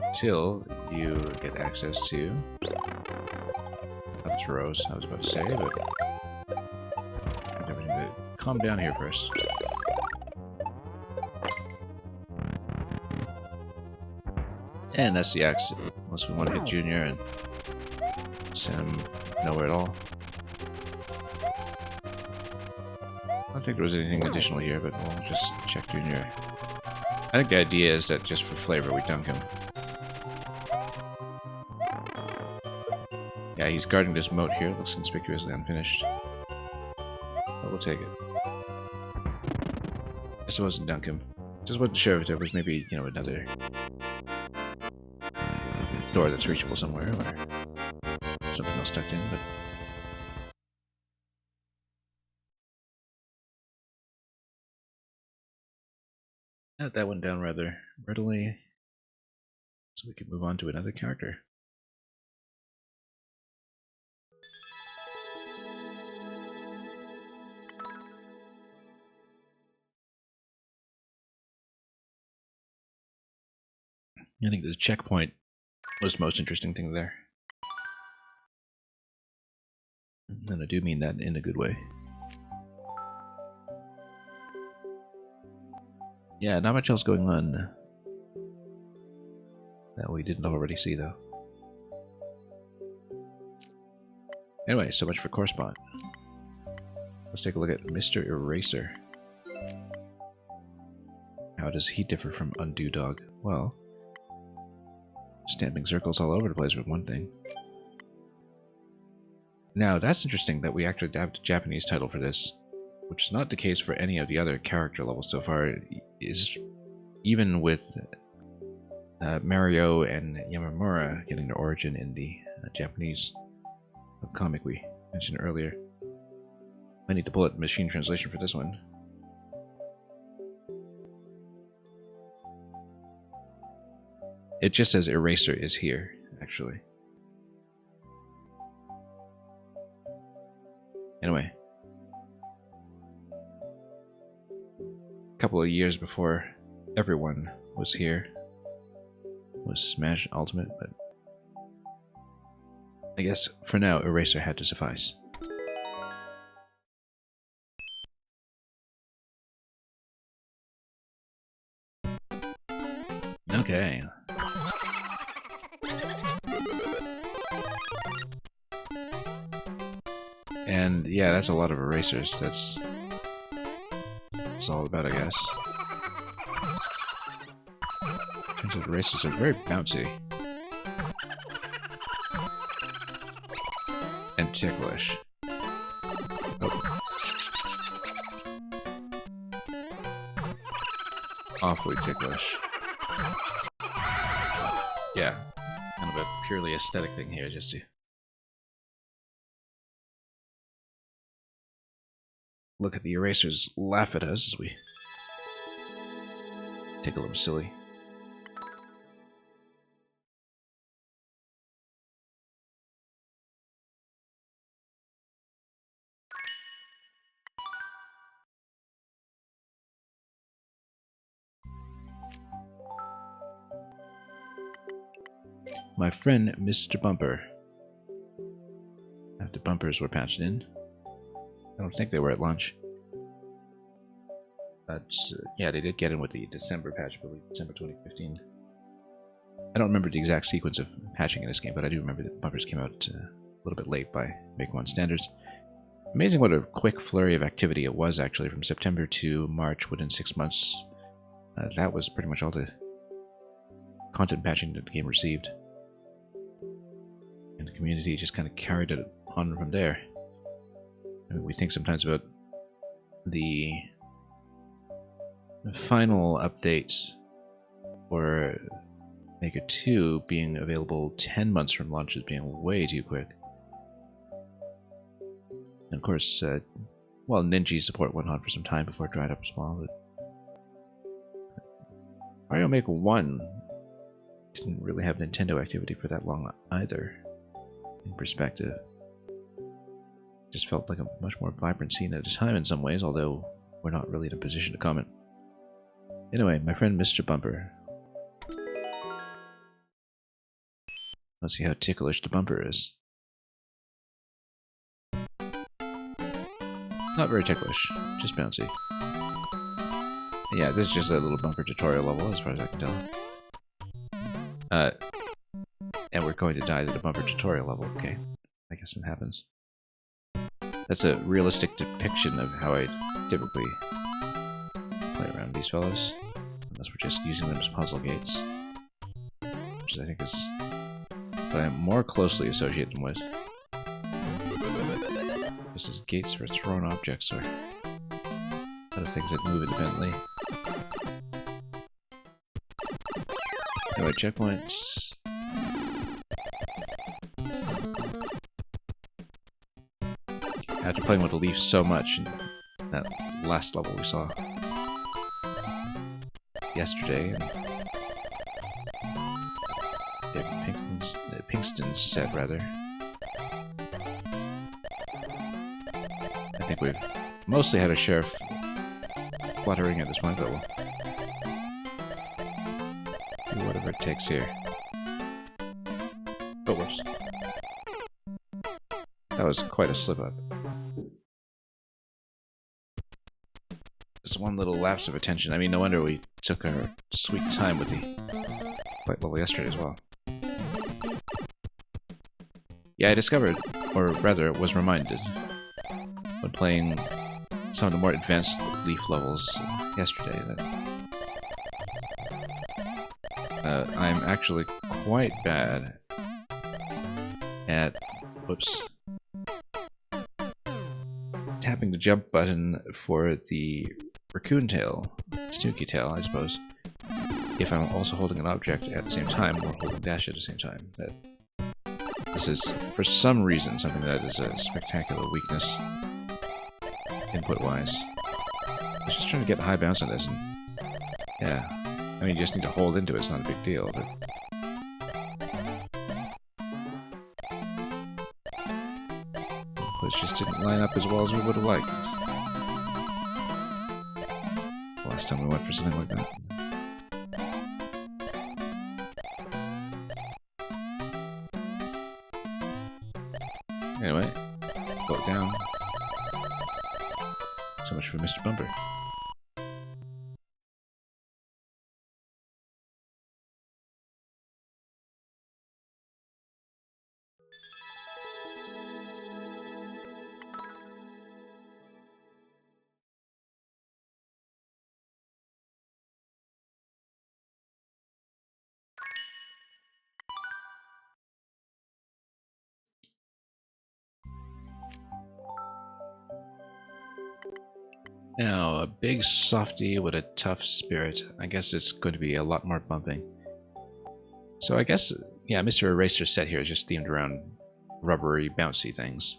until you get access to up throws, I was about to say, but everything to calm down here first. And that's the exit, unless we want to hit Junior and send him nowhere at all. I don't think there was anything additional here, but we'll just check Junior. I think the idea is that just for flavor we dunk him. Yeah, he's guarding this moat here. It looks conspicuously unfinished. But we'll take it. Just wasn't dunk him. Just wasn't sure if there was maybe, you know, another door that's reachable somewhere, or something else tucked in, but... yeah, that went down rather readily, so we can move on to another character. I think the checkpoint was the most interesting thing there. And I do mean that in a good way. Yeah, not much else going on that we didn't already see, though. Anyway, so much for Correspond. Let's take a look at Mr. Eraser. How does he differ from Undo Dog? Well, stamping circles all over the place with one thing. Now, that's interesting that we actually have a Japanese title for this, which is not the case for any of the other character levels so far. Is even with Mario and Yamamura getting their origin in the Japanese comic we mentioned earlier. I need to pull up machine translation for this one. It just says Eraser is here, actually. Anyway. A couple of years before everyone was here was Smash Ultimate, but I guess for now Eraser had to suffice. Okay. And yeah, that's a lot of erasers. That's all about, I guess. Turns out erasers are very bouncy. And ticklish. Oh. Awfully ticklish. Yeah. Kind of a purely aesthetic thing here, just to look at the erasers laugh at us as we take a little silly. My friend, Mr. Bumper. After bumpers were patched in. I don't think they were at launch. But yeah, they did get in with the December patch, I believe, December 2015. I don't remember the exact sequence of patching in this game, but I do remember that bumpers came out a little bit late by Make 1 standards. Amazing what a quick flurry of activity it was, actually, from September to March within 6 months. That was pretty much all the content patching that the game received. And the community just kind of carried it on from there. I mean, we think sometimes about the final updates for Maker 2 being available 10 months from launch as being way too quick. And of course, well, Ninja support went on for some time before it dried up as well. But Mario Maker 1 didn't really have Nintendo activity for that long either, in perspective. Just felt like a much more vibrant scene at a time in some ways, although we're not really in a position to comment. Anyway, my friend Mr. Bumper. Let's see how ticklish the bumper is. Not very ticklish, just bouncy. Yeah, this is just a little bumper tutorial level, as far as I can tell. And we're going to die to the bumper tutorial level. Okay, I guess it happens. That's a realistic depiction of how I typically play around these fellows. Unless we're just using them as puzzle gates. Which I think is what I more closely associate them with. This is gates for thrown objects or other things that move independently. Anyway, checkpoints. After playing with the Leaf so much in that last level we saw yesterday, and Pinkston's set rather. I think we've mostly had a sheriff fluttering at this point, but we'll do whatever it takes here. Oh, whoops. That was quite a slip-up. Just one little lapse of attention. I mean, no wonder we took our sweet time with the fight level yesterday as well. Yeah, I discovered, or rather was reminded, when playing some of the more advanced Leaf levels yesterday, that I'm actually quite bad at, whoops, tapping the jump button for the raccoon tail, Snooky tail, I suppose, if I'm also holding an object at the same time, or holding dash at the same time. This is, for some reason, something that is a spectacular weakness, input-wise. I was just trying to get a high bounce on this, and yeah, I mean, you just need to hold into it, it's not a big deal, but it just didn't line up as well as we would have liked. The last time we went for something like that. Anyway, float down. So much for Mr. Bumper. Now, a big softy with a tough spirit. I guess it's going to be a lot more bumping. So I guess, yeah, Mr. Eraser's set here is just themed around rubbery, bouncy things.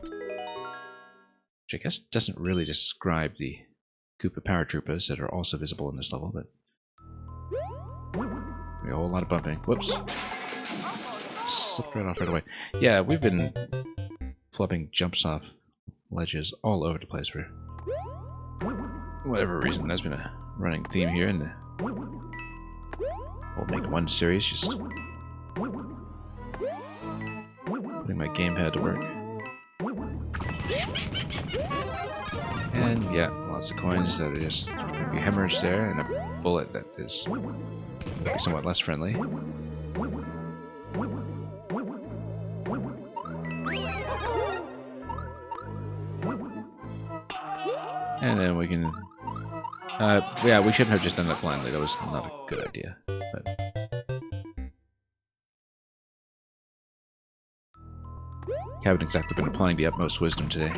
Which I guess doesn't really describe the Koopa paratroopers that are also visible in this level, but a whole lot of bumping. Whoops. Slipped right off right away. Yeah, we've been flubbing jumps off ledges all over the place for whatever reason. That's been a running theme here in the whole Make 1 series, just putting my gamepad to work. And yeah, lots of coins that are just going to be hemorrhaged there, and a bullet that is somewhat less friendly. And then we can... yeah, we shouldn't have just done that blindly. That was not a good idea. But haven't exactly been applying the utmost wisdom today.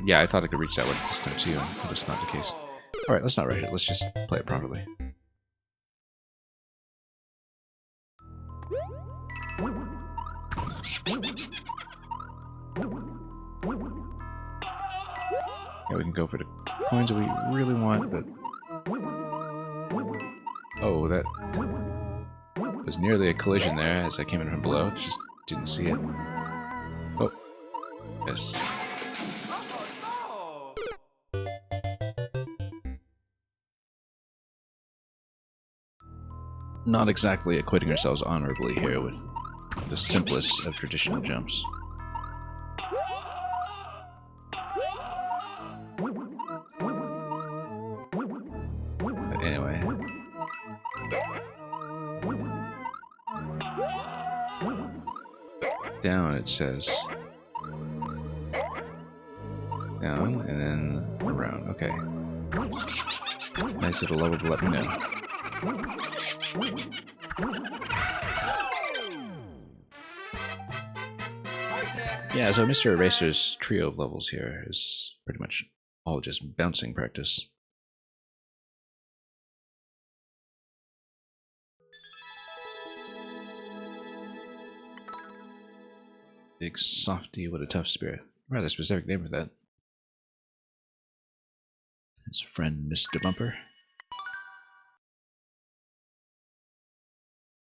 Yeah, I thought I could reach that one this time too, and that was not the case. Alright, let's not rush it. Let's just play it properly. Yeah, we can go for the coins that we really want, but... Oh, that was nearly a collision there as I came in from below. Just didn't see it. Oh. Yes. Not exactly acquitting ourselves honorably here with the simplest of traditional jumps. But anyway. Down, it says. Down, and then around. Okay. Nice little level to let me know. Yeah, so Mr. Eraser's trio of levels here is pretty much all just bouncing practice. Big softy with a tough spirit. Rather specific name for that. His friend, Mr. Bumper.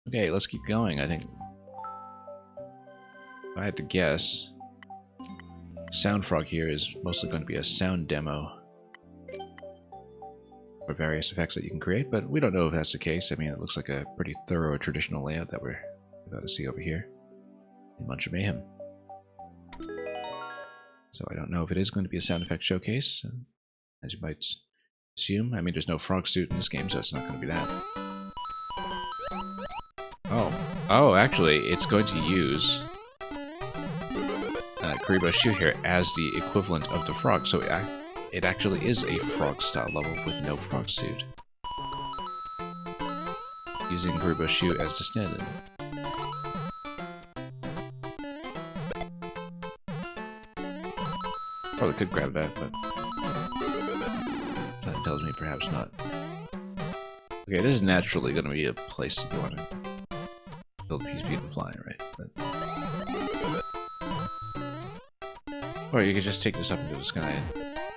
Okay, let's keep going. I think if I had to guess, Sound Frog here is mostly going to be a sound demo for various effects that you can create, but we don't know if that's the case. I mean, it looks like a pretty thorough traditional layout that we're about to see over here in Bunch of Mayhem. So I don't know if it is going to be a sound effect showcase, as you might assume. I mean, there's no frog suit in this game, so it's not going to be that. Oh, actually, it's going to use Karibo's shoe here as the equivalent of the frog, so it actually is a frog-style level with no frog suit. Using Karibo's shoe as the stand-in. Probably could grab that, but that tells me perhaps not. Okay, this is naturally going to be a place if you want to build a piece of people flying, right? But... or you could just take this up into the sky and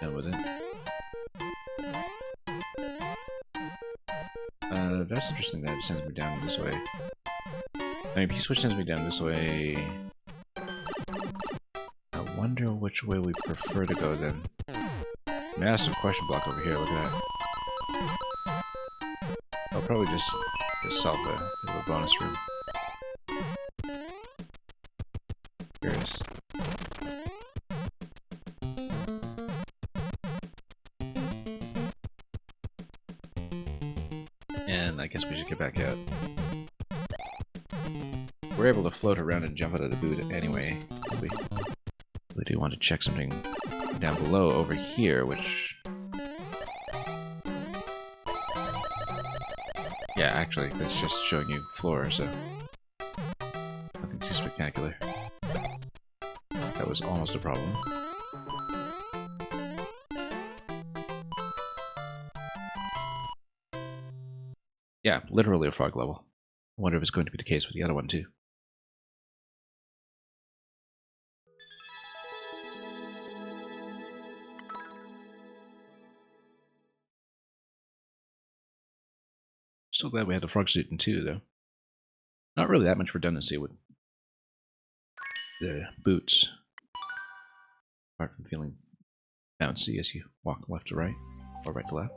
done with it. That's interesting that it sends me down this way. I mean, P-Switch sends me down this way. I wonder which way we prefer to go then. Massive question block over here, look at that. I'll probably just solve a little bonus room. Curious. And I guess we should get back out. We're able to float around and jump out of the boot anyway. We do want to check something down below over here, which... yeah, actually, that's just showing you floor, so... nothing too spectacular. That was almost a problem. Yeah, literally a frog level. I wonder if it's going to be the case with the other one, too. So glad we had the frog suit in 2, though. Not really that much redundancy with the boots. Apart from feeling bouncy as you walk left to right, or right to left.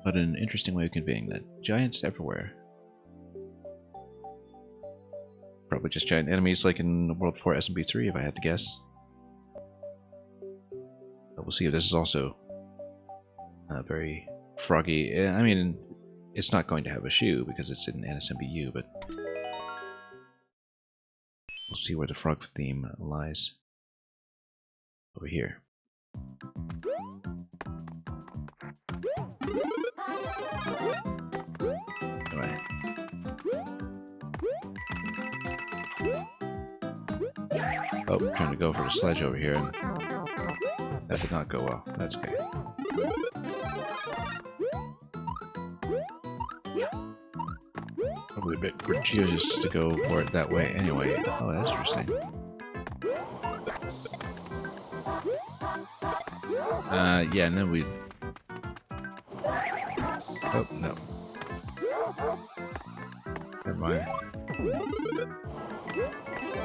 But an interesting way of conveying that giants everywhere. Probably just giant enemies like in World 4 SMB3 if I had to guess. But we'll see if this is also very froggy. I mean, it's not going to have a shoe because it's in NSMBU, but we'll see where the frog theme lies. Over here. Anyway. Oh, I'm trying to go for the sledge over here, and that did not go well. That's okay. Probably a bit gratuitous to go for it that way anyway. Oh, that's interesting. Yeah, and then we... Oh, no. Never mind.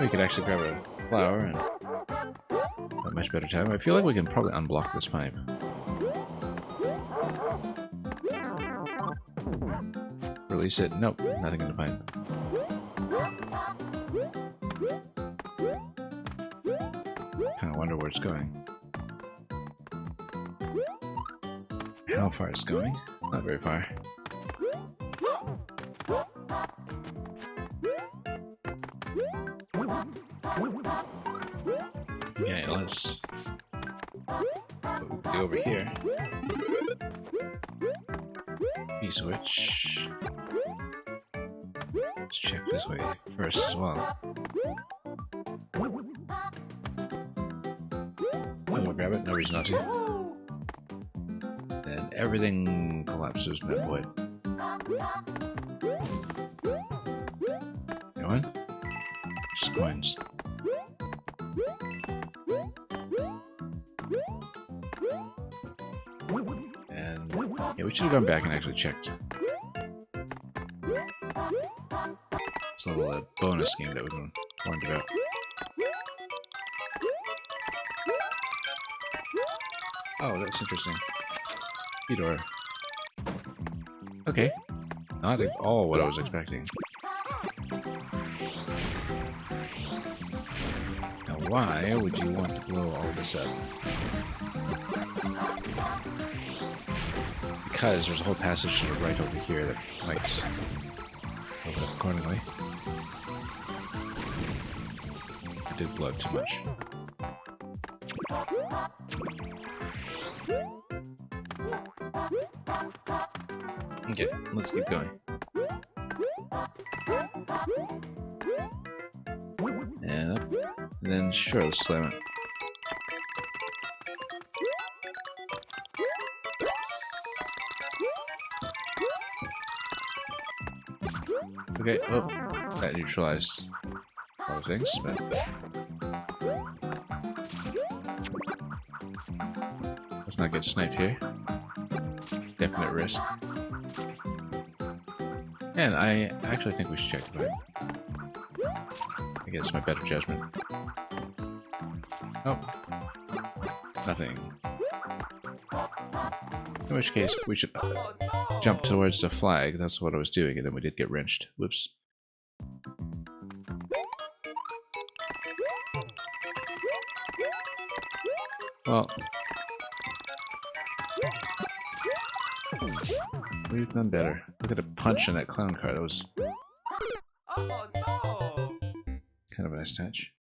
We could actually grab a flower and a much better time. I feel like we can probably unblock this pipe. Release it. Nope, nothing in the pipe. Kinda wonder where it's going. How far it's going? Not very far. Okay, let's go over here. Switch. Let's check this way first as well. I'm gonna grab it, no reason not to. Then everything collapses, my boy. You know what? Just coins. And yeah, we should have gone back and actually checked. It's a little bonus game that we've been warned about. Oh, that's interesting. Fedor. Okay. Not at all what I was expecting. Now, why would you want to blow all this up? Because there's a whole passage to the right over here that might open up accordingly. I did blow up too much. Okay, let's keep going. And up. And then sure, let's slam it. Okay, well, that neutralized a lot of things, but let's not get sniped here. Definite risk. And I actually think we should check the pipe. I guess my better judgment. Oh. Nothing. In which case, we should jump towards the flag. That's what I was doing, and then we did get wrenched. Whoops. Well, we've done better. Look at the punch in that clown car. That was kind of a nice touch.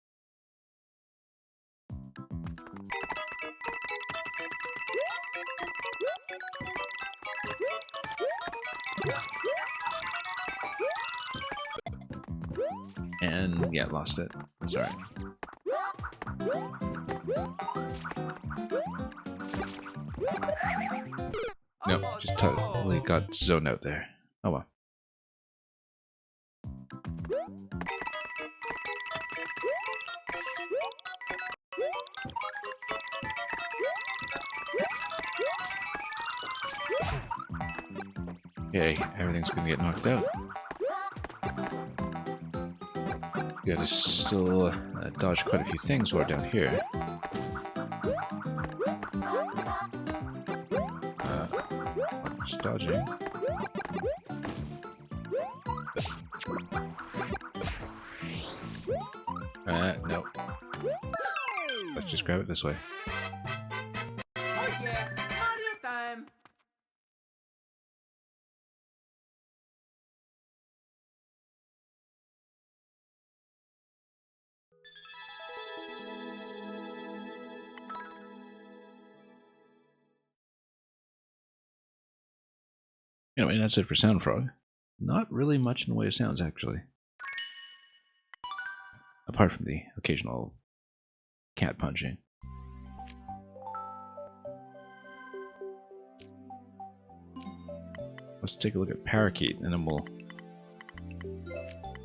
And yeah, lost it. Sorry. Nope, just totally got zoned out there. Oh well. Okay, everything's gonna get knocked out. You gotta still dodge quite a few things while down here. Just dodging. No. Let's just grab it this way. Oh yeah, Mario time! Anyway, that's it for Sound Frog. Not really much in the way of sounds, actually. Apart from the occasional cat punching. Let's take a look at Parakeet, and then we'll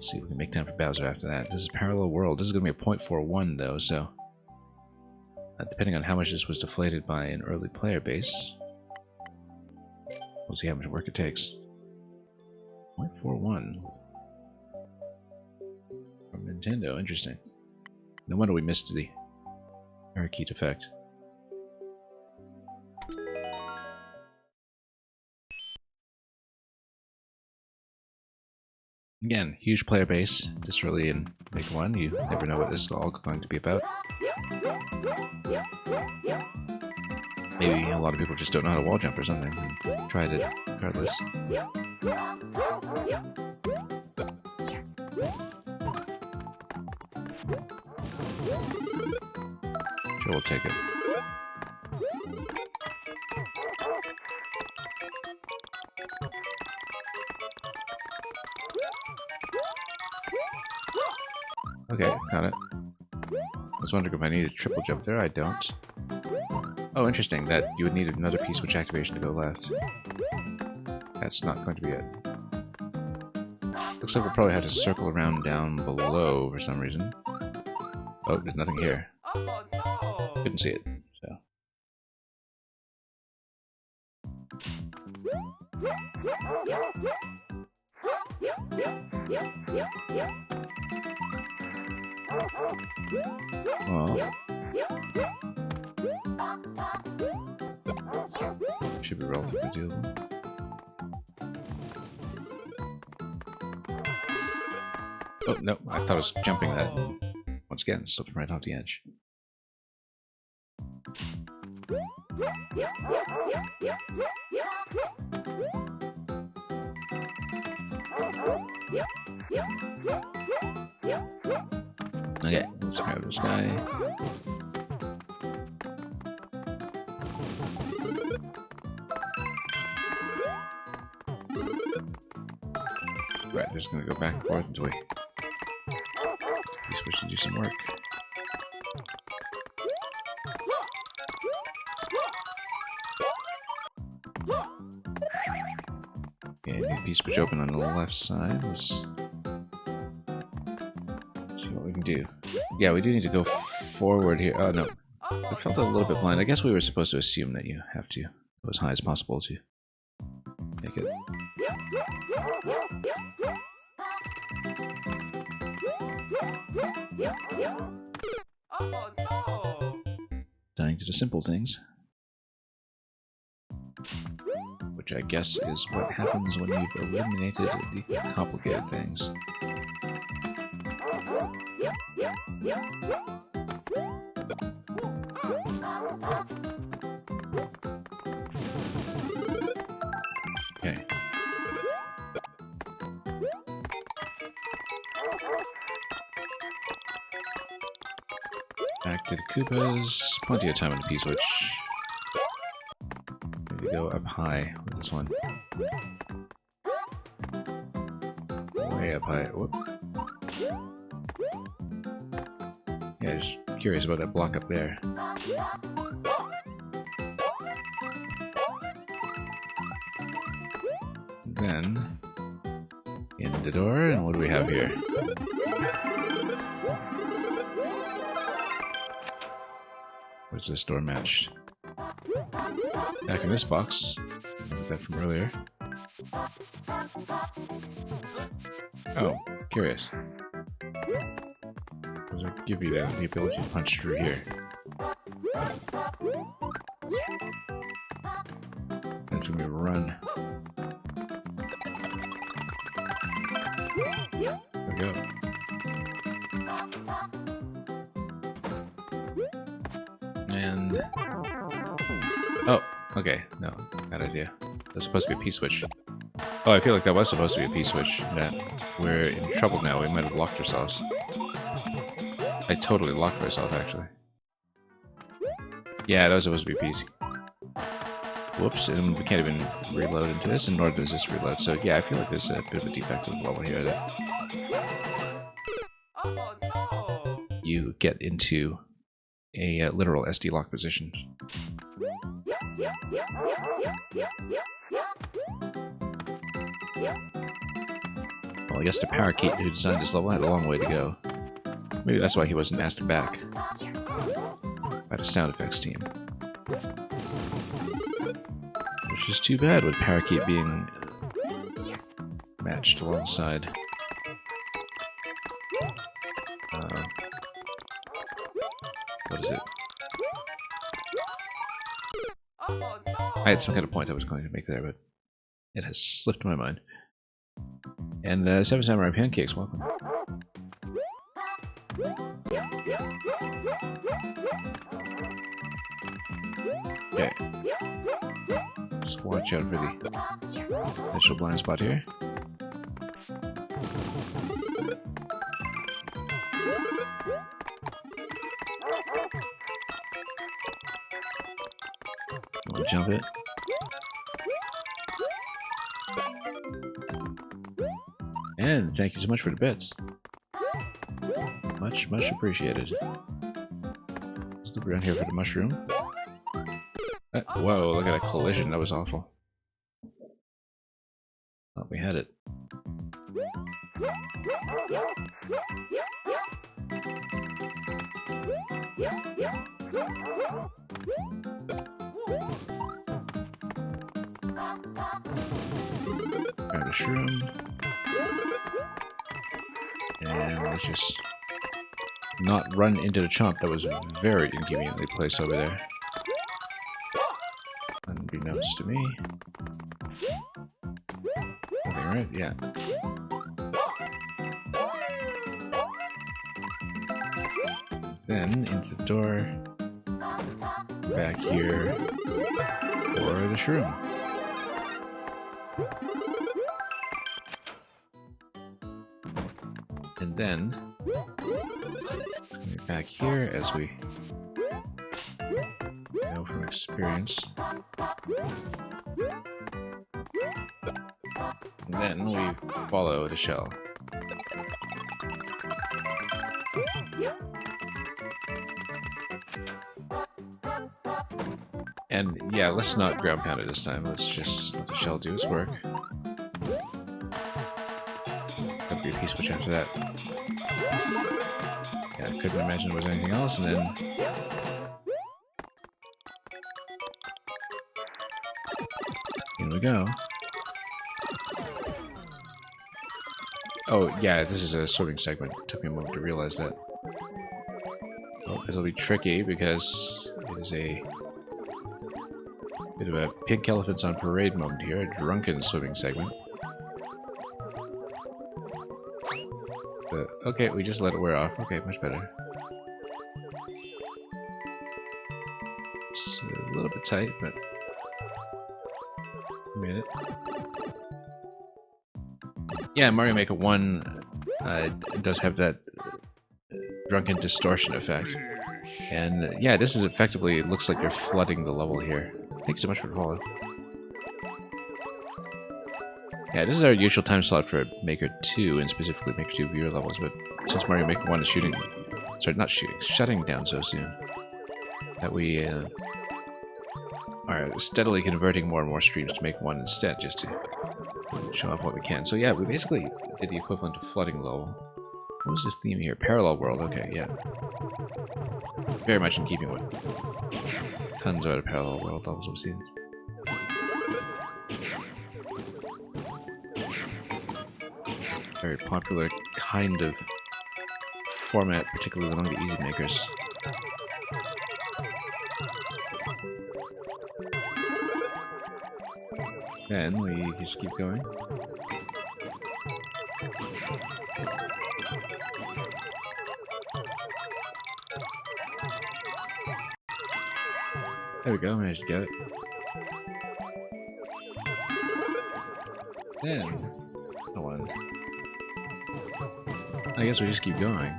see if we can make time for Bowser after that. This is Parallel World. This is going to be a 0.41, though, so depending on how much this was deflated by an early player base, we'll see how much work it takes. 0.41 from Nintendo. Interesting. No wonder we missed the Parakeet effect. Again, huge player base this early in Make 1. You never know what this is all going to be about. Maybe a lot of people just don't know how to wall jump or something and tried it regardless. Sure, we'll take it. Okay, got it. I was wondering if I needed a triple jump there. I don't. Oh, interesting. That you would need another piece switch activation to go left. That's not going to be it. Looks like we'll probably have to circle around down below for some reason. Oh, there's nothing here. Oh no! Couldn't see it, so. Well, should be relatively doable. Oh, no, I thought I was jumping that. Once again, slipped right off the edge. Okay, let's grab this guy. Right, just gonna go back and forth until we switch and do some work. Okay, new piece switch open on the left side. Let's see what we can do. Yeah, we do need to go forward here. Oh no, I felt a little bit blind. I guess we were supposed to assume that you have to go as high as possible to make it. Oh no! Dying to the simple things. Which I guess is what happens when you've eliminated the complicated things. Okay. Back to the Koopas. Plenty of time on the P-switch. Maybe go up high with this one. Way up high. Whoop. Yeah, just curious about that block up there. Then, in the door, and what do we have here? Where's this door matched? Back in this box. Remember that from earlier. Oh, curious. Does it give you that, the ability to punch through here? That's gonna be a run. There we go. And... Oh, okay. No, bad idea. That's supposed to be a P-switch. Oh, I feel like that was supposed to be a P-switch. That we're in trouble now. We might have locked ourselves. I totally locked myself, actually. Yeah, that was supposed to be a P. Whoops, and we can't even reload into this, and nor does this reload. So yeah, I feel like there's a bit of a defect with the level here that Oh no! you get into a literal SD lock position. Well, I guess the parakeet who designed this level had a long way to go. Maybe that's why he wasn't asked back by the sound effects team. Which is too bad with parakeet being matched alongside. What is it? Oh no! I had some kind of point I was going to make there, but it has slipped my mind. And Seven Samurai Pancakes, welcome. Okay. Let's watch out for the initial blind spot here. We'll jump it. And thank you so much for the bits. Much, much appreciated. Let's look around here for the mushroom. Whoa, look at that collision. That was awful. Thought we had it. Grab a shroom. And let's just not run into the chomp that was very inconveniently placed over there. Unbeknownst to me. Nothing, right? Yeah. Then into the door. Back here for the shroom. And then back here, as we know from experience. And then we follow the shell. And yeah, let's not ground pound it this time. Let's just let the shell do its work. That'd be a P-switch after that. Yeah, I couldn't imagine there was anything else, and then... in we go. Oh, yeah, this is a swimming segment. It took me a moment to realize that. Well, this will be tricky because it is a bit of a pink elephants on parade moment here, a drunken swimming segment. But, okay, we just let it wear off. Okay, much better. It's a little bit tight, but we made it. Yeah, Mario Maker 1 does have that drunken distortion effect. And yeah, this is effectively, it looks like you're flooding the level here. Thanks so much for the follow. Yeah, this is our usual time slot for Maker 2, and specifically Maker 2 viewer levels, but since Mario Maker 1 is shooting... sorry, not shooting, shutting down so soon, that we are steadily converting more and more streams to make 1 instead, just to show off what we can. So yeah, we basically did the equivalent of flooding the level. What was the theme here? Parallel world, okay, yeah. Very much in keeping with tons of other parallel world levels we've seen. Very popular kind of format, particularly among the easy makers. Then we just keep going. There we go, managed to get it. Then, one. I guess we just keep going.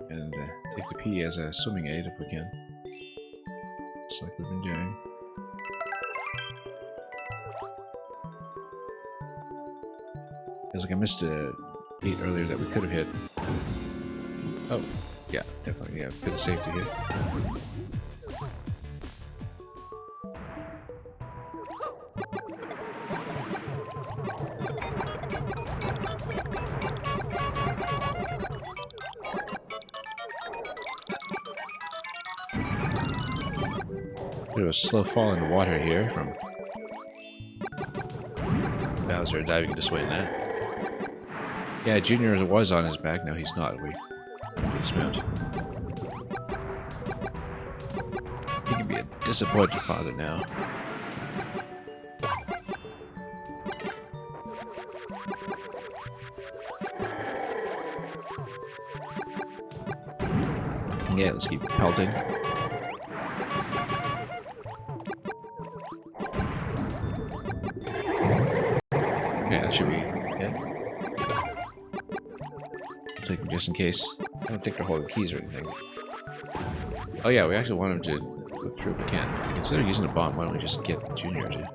And take the P as a swimming aid if we can. Just like we've been doing. Feels like I missed a beat earlier that we could have hit. Oh, yeah, definitely, yeah, bit of safety here. Bit of a slow fall into water here from Bowser diving this way and that. Yeah, Junior was on his back, now he's not. We dismount. He can be a disappointed father now. Yeah, let's keep pelting. Okay, that should be it. I'll take them just in case. I don't think they're holding keys or anything. Oh yeah, we actually want him to go through if we can. Instead of using a bomb, why don't we just get Junior to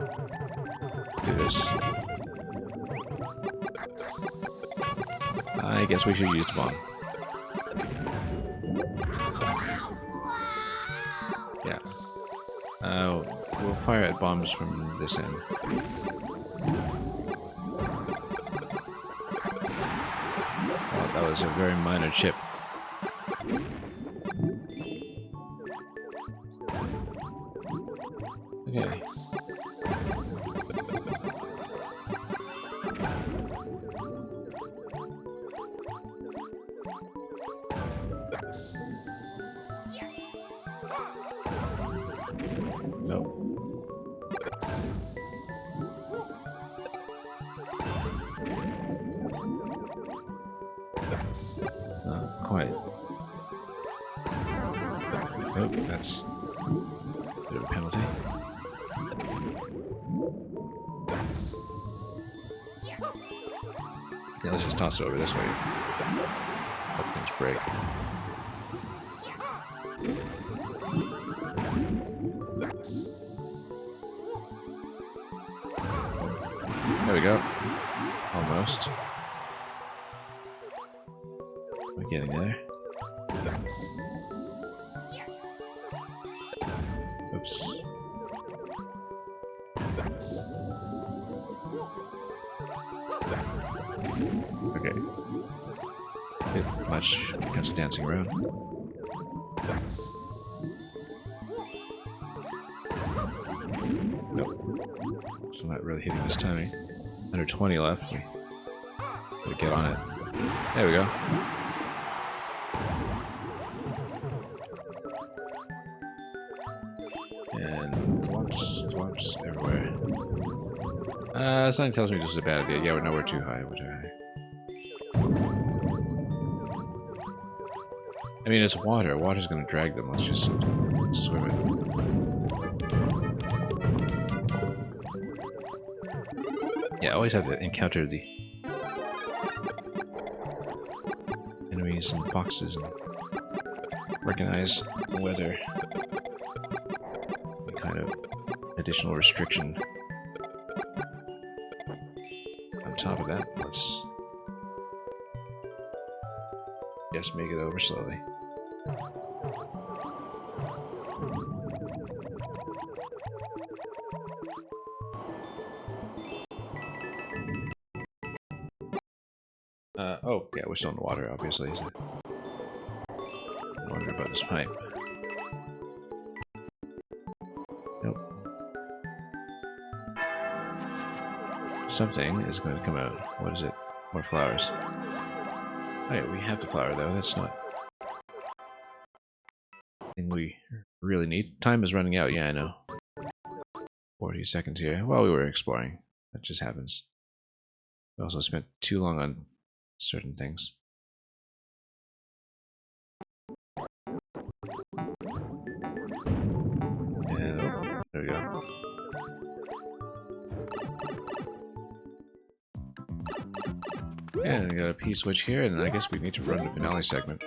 do this? I guess we should use the bomb. Yeah. We'll fire at bombs from this end. Well, that was a very minor chip. Okay. Nope. Not quite. Nope, that's a bit of a penalty. Yeah, let's just toss it over this way. Hope things break. There we go. Almost. We're getting there. Oops. Okay. Bit much when it comes to dancing around. Nope. Still not really hitting this timing. Under 20 left. We gotta get on it. There we go. And thwomps everywhere. Something tells me this is a bad idea. Yeah, no, we're too high. We're too high. I mean, it's water. Water's gonna drag them. Let's just swim it. Yeah, I always have to encounter the enemies and boxes and recognize whether any kind of additional restriction. On top of that, let's just make it over slowly. Oh, yeah, we're still in the water, obviously. So I wonder about this pipe. Nope. Something is going to come out. What is it? More flowers. Oh yeah, we have the flower though. That's not thing we really need. Time is running out. Yeah, I know. 40 seconds here while we were exploring. That just happens. We also spent too long on certain things. There we go. And we got a P-switch here, and I guess we need to run the finale segment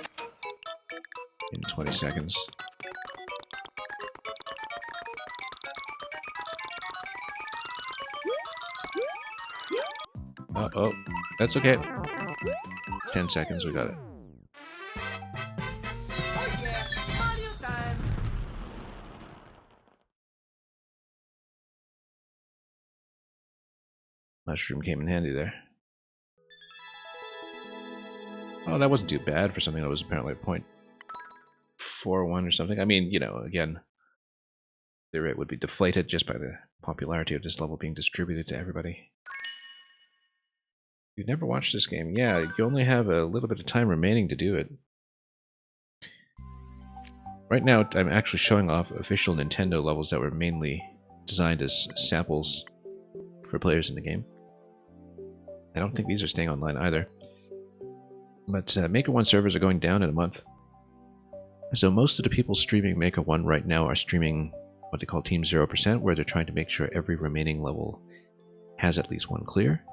in 20 seconds. Oh, that's okay. 10 seconds, we got it. Oh yeah, Mario time. Mushroom came in handy there. Oh, that wasn't too bad for something that was apparently 0.41 or something. I mean, you know, again, the rate would be deflated just by the popularity of this level being distributed to everybody. You've never watched this game? Yeah, you only have a little bit of time remaining to do it. Right now, I'm actually showing off official Nintendo levels that were mainly designed as samples for players in the game. I don't think these are staying online either. But Maker 1 servers are going down in a month. So most of the people streaming Maker 1 right now are streaming what they call Team 0%, where they're trying to make sure every remaining level has at least one clear.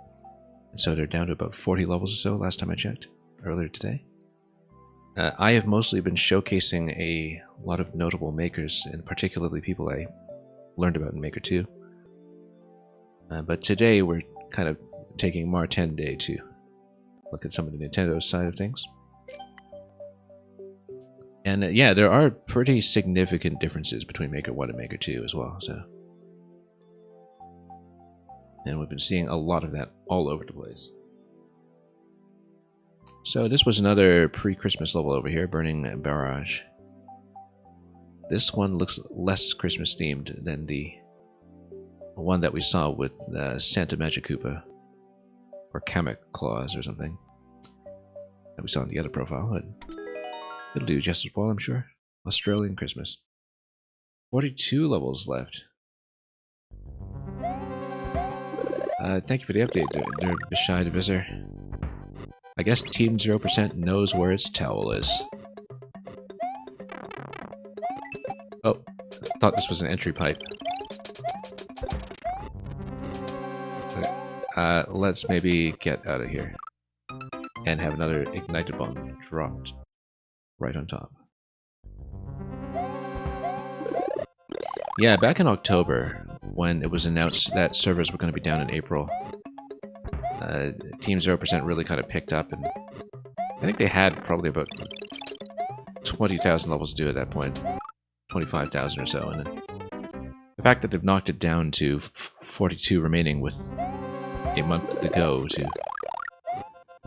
And so they're down to about 40 levels or so last time I checked, earlier today. I have mostly been showcasing a lot of notable makers, and particularly people I learned about in Maker 2. But today we're kind of taking Marten Day to look at some of the Nintendo side of things. And yeah, there are pretty significant differences between Maker 1 and Maker 2 as well. And we've been seeing a lot of that all over the place. So this was another pre-Christmas level over here, Burning Barrage. This one looks less Christmas themed than the one that we saw with Santa Magic Koopa, or Kamek Claus or something, that we saw in the other profile, but it'll do just as well, I'm sure. Australian Christmas. 42 levels left. Thank you for the update, Bishai Divisor. I guess Team 0% knows where its towel is. Oh, I thought this was an entry pipe. Okay. Let's maybe get out of here and have another ignited bomb dropped right on top. Yeah, back in October, when it was announced that servers were going to be down in April, Team 0% really kind of picked up, and I think they had probably about 20,000 levels to do at that point, 25,000 or so, and the fact that they've knocked it down to 42 remaining with a month to go to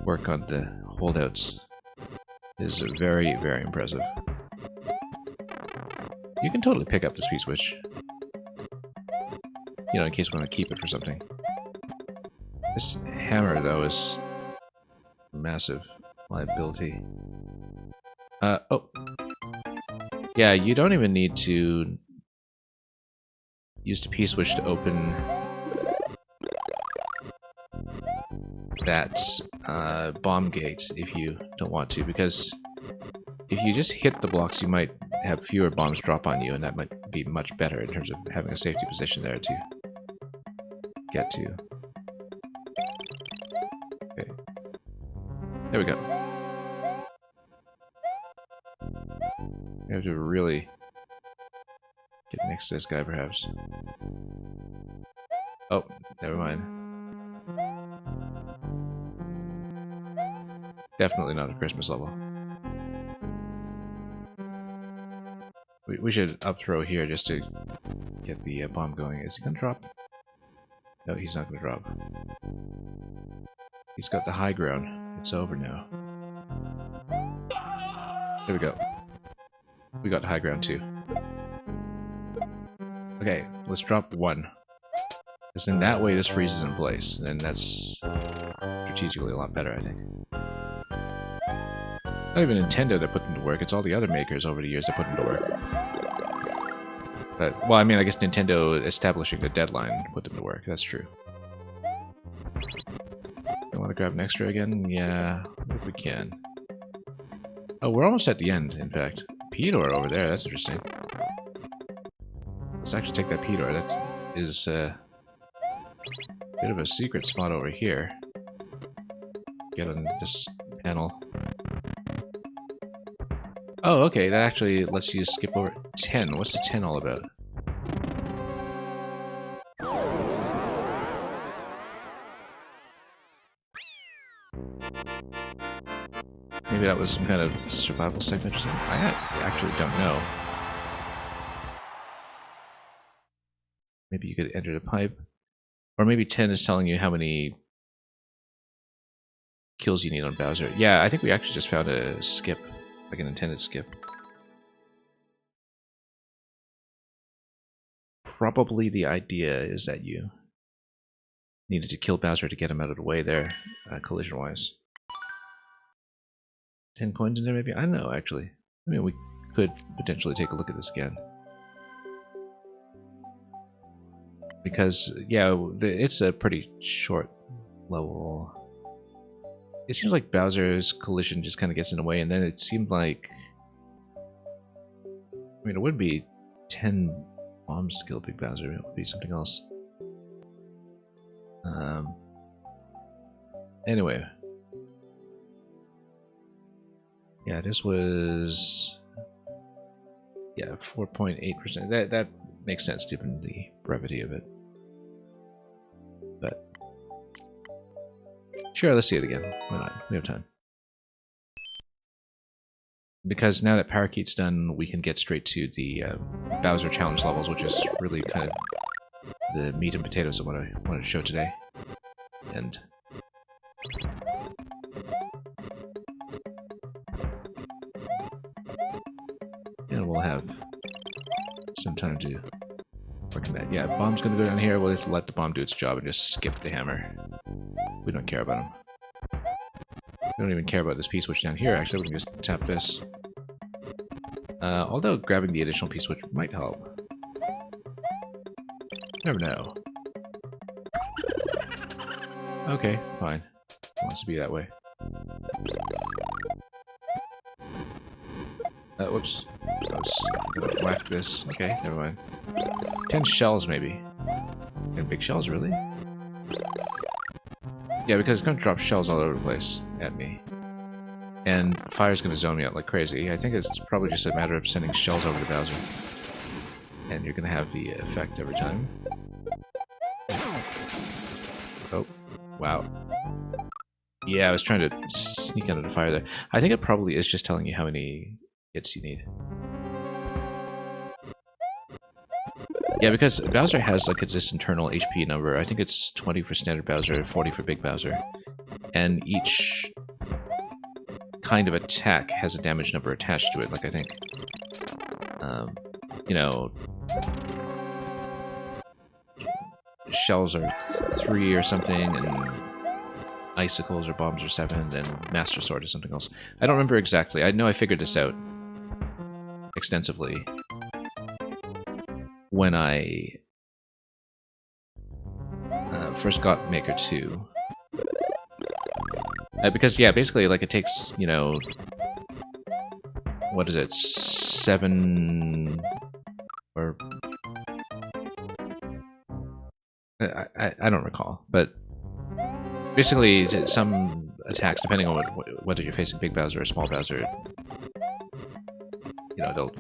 work on the holdouts is very, very impressive. You can totally pick up the speed switch, you know, in case we want to keep it for something. This hammer, though, is massive liability. Oh. Yeah, you don't even need to use the P-switch to open that bomb gate if you don't want to, because if you just hit the blocks, you might have fewer bombs drop on you, and that might be much better in terms of having a safety position there to get to. Okay. There we go. We have to really get next to this guy, perhaps. Oh, never mind. Definitely not a Christmas level. We should up throw here just to get the bomb going. Is he gonna drop? No, he's not gonna drop. He's got the high ground. It's over now. There we go. We got the high ground too. Okay, let's drop one. Because then that way this freezes in place, and that's strategically a lot better, I think. Not even Nintendo that put them to work, it's all the other makers over the years that put them to work. But, well, I mean, I guess Nintendo establishing a deadline put them to work, that's true. I want to grab an extra again? Yeah, if we can. Oh, we're almost at the end, in fact. Pedor over there, that's interesting. let's actually take that P door. That is a bit of a secret spot over here. Get on this panel. Oh, okay, that actually lets you skip over 10. What's the 10 all about? Maybe that was some kind of survival segment or something. I actually don't know. Maybe you could enter the pipe. Or maybe 10 is telling you how many kills you need on Bowser. Yeah, I think we actually just found a skip. Like an intended skip. Probably the idea is that you needed to kill Bowser to get him out of the way there, collision-wise. 10 coins in there, maybe? I don't know, actually. I mean, we could potentially take a look at this again. Because, yeah, it's a pretty short level. It seems like Bowser's collision just kind of gets in the way, and then it seemed like... I mean, it would be 10 bombs to kill Big Bowser. It would be something else. Anyway. Yeah, this was... Yeah, 4.8%. That makes sense given the brevity of it. But... Sure, let's see it again. Why not? We have time. Because now that Parakeet's done, we can get straight to the Bowser challenge levels, which is really kind of the meat and potatoes of what I wanted to show today. And... and we'll have some time to work on that. Yeah, bomb's gonna go down here. We'll just let the bomb do its job and just skip the hammer. We don't care about him. We don't even care about this P-switch down here, actually. We can just tap this. Although grabbing the additional P-switch might help. Never know. Okay, fine. It wants to be that way. Whoops. I was gonna whack this. Okay, never mind. 10 shells, maybe. 10 big shells, really? Yeah, because it's going to drop shells all over the place at me. And fire's going to zone me out like crazy. I think it's probably just a matter of sending shells over to Bowser. And you're going to have the effect every time. Oh, wow. Yeah, I was trying to sneak under the fire there. I think it probably is just telling you how many hits you need. Yeah, because Bowser has like this internal HP number. I think it's 20 for standard Bowser, 40 for Big Bowser. And each kind of attack has a damage number attached to it. Like I think, you know, shells are 3 or something, and icicles or bombs are 7, and Master Sword is something else. I don't remember exactly. I know I figured this out extensively when I first got Maker 2. Because, yeah, basically, like, it takes, you know, what is it, 7, or... I don't recall, but basically, some attacks, depending on whether you're facing Big Bowser or Small Bowser, you know, they'll...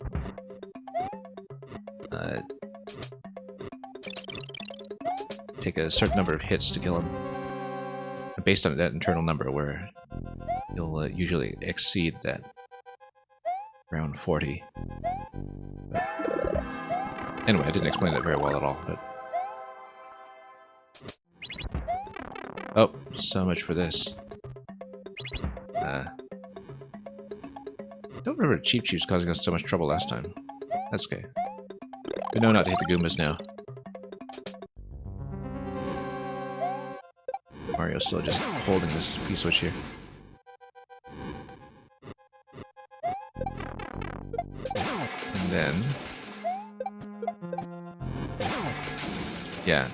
take a certain number of hits to kill him, based on that internal number, where you'll usually exceed that around 40. But anyway, I didn't explain that very well at all, but... Oh, so much for this. Don't remember Cheep Cheeps causing us so much trouble last time. That's okay. We know not to hit the Goombas now. Mario's still just holding this P-switch here. And then... yeah,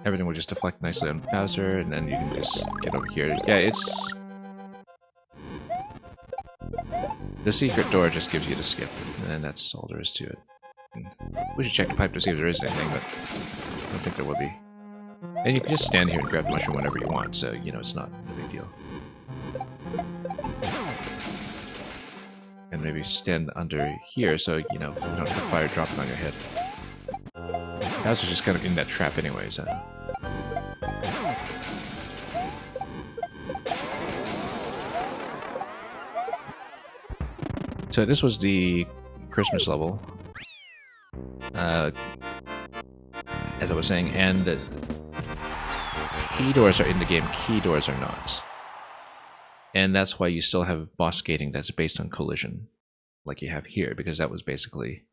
everything will just deflect nicely on Bowser, and then you can just get over here. Yeah, it's... the secret door just gives you the skip, and that's all there is to it. And We should check the pipe to see if there is anything, but I don't think there will be. And you can just stand here and grab the mushroom whenever you want, so, you know, it's not a big deal. And maybe stand under here so, you know, you don't have fire dropping on your head. Bowser's just kind of in that trap anyways, So this was the Christmas level, as I was saying, and key doors are in the game, key doors are not. And that's why you still have boss gating that's based on collision, like you have here, because that was basically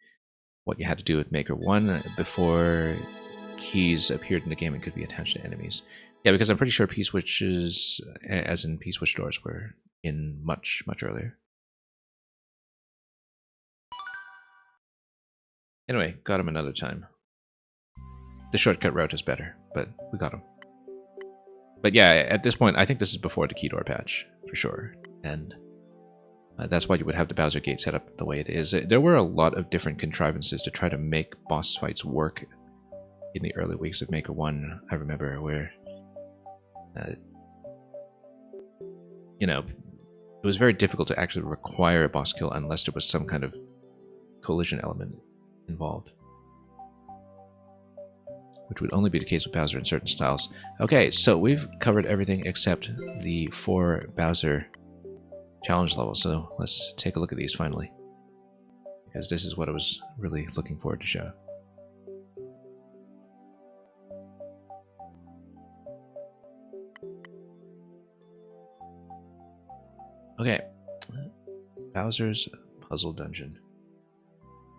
what you had to do with Maker 1 before keys appeared in the game and could be attached to enemies. Yeah, because I'm pretty sure P-switches, as in P-switch doors, were in much, much earlier. Anyway, got him another time. The shortcut route is better, but we got him. But yeah, at this point, I think this is before the key door patch, for sure. And that's why you would have the Bowser Gate set up the way it is. There were a lot of different contrivances to try to make boss fights work in the early weeks of Maker 1, I remember, where, you know, it was very difficult to actually require a boss kill unless there was some kind of collision element involved. Which would only be the case with Bowser in certain styles. Okay, so we've covered everything except the 4 Bowser challenge levels, so let's take a look at these finally. Because this is what I was really looking forward to show. Okay, Bowser's Puzzle Dungeon.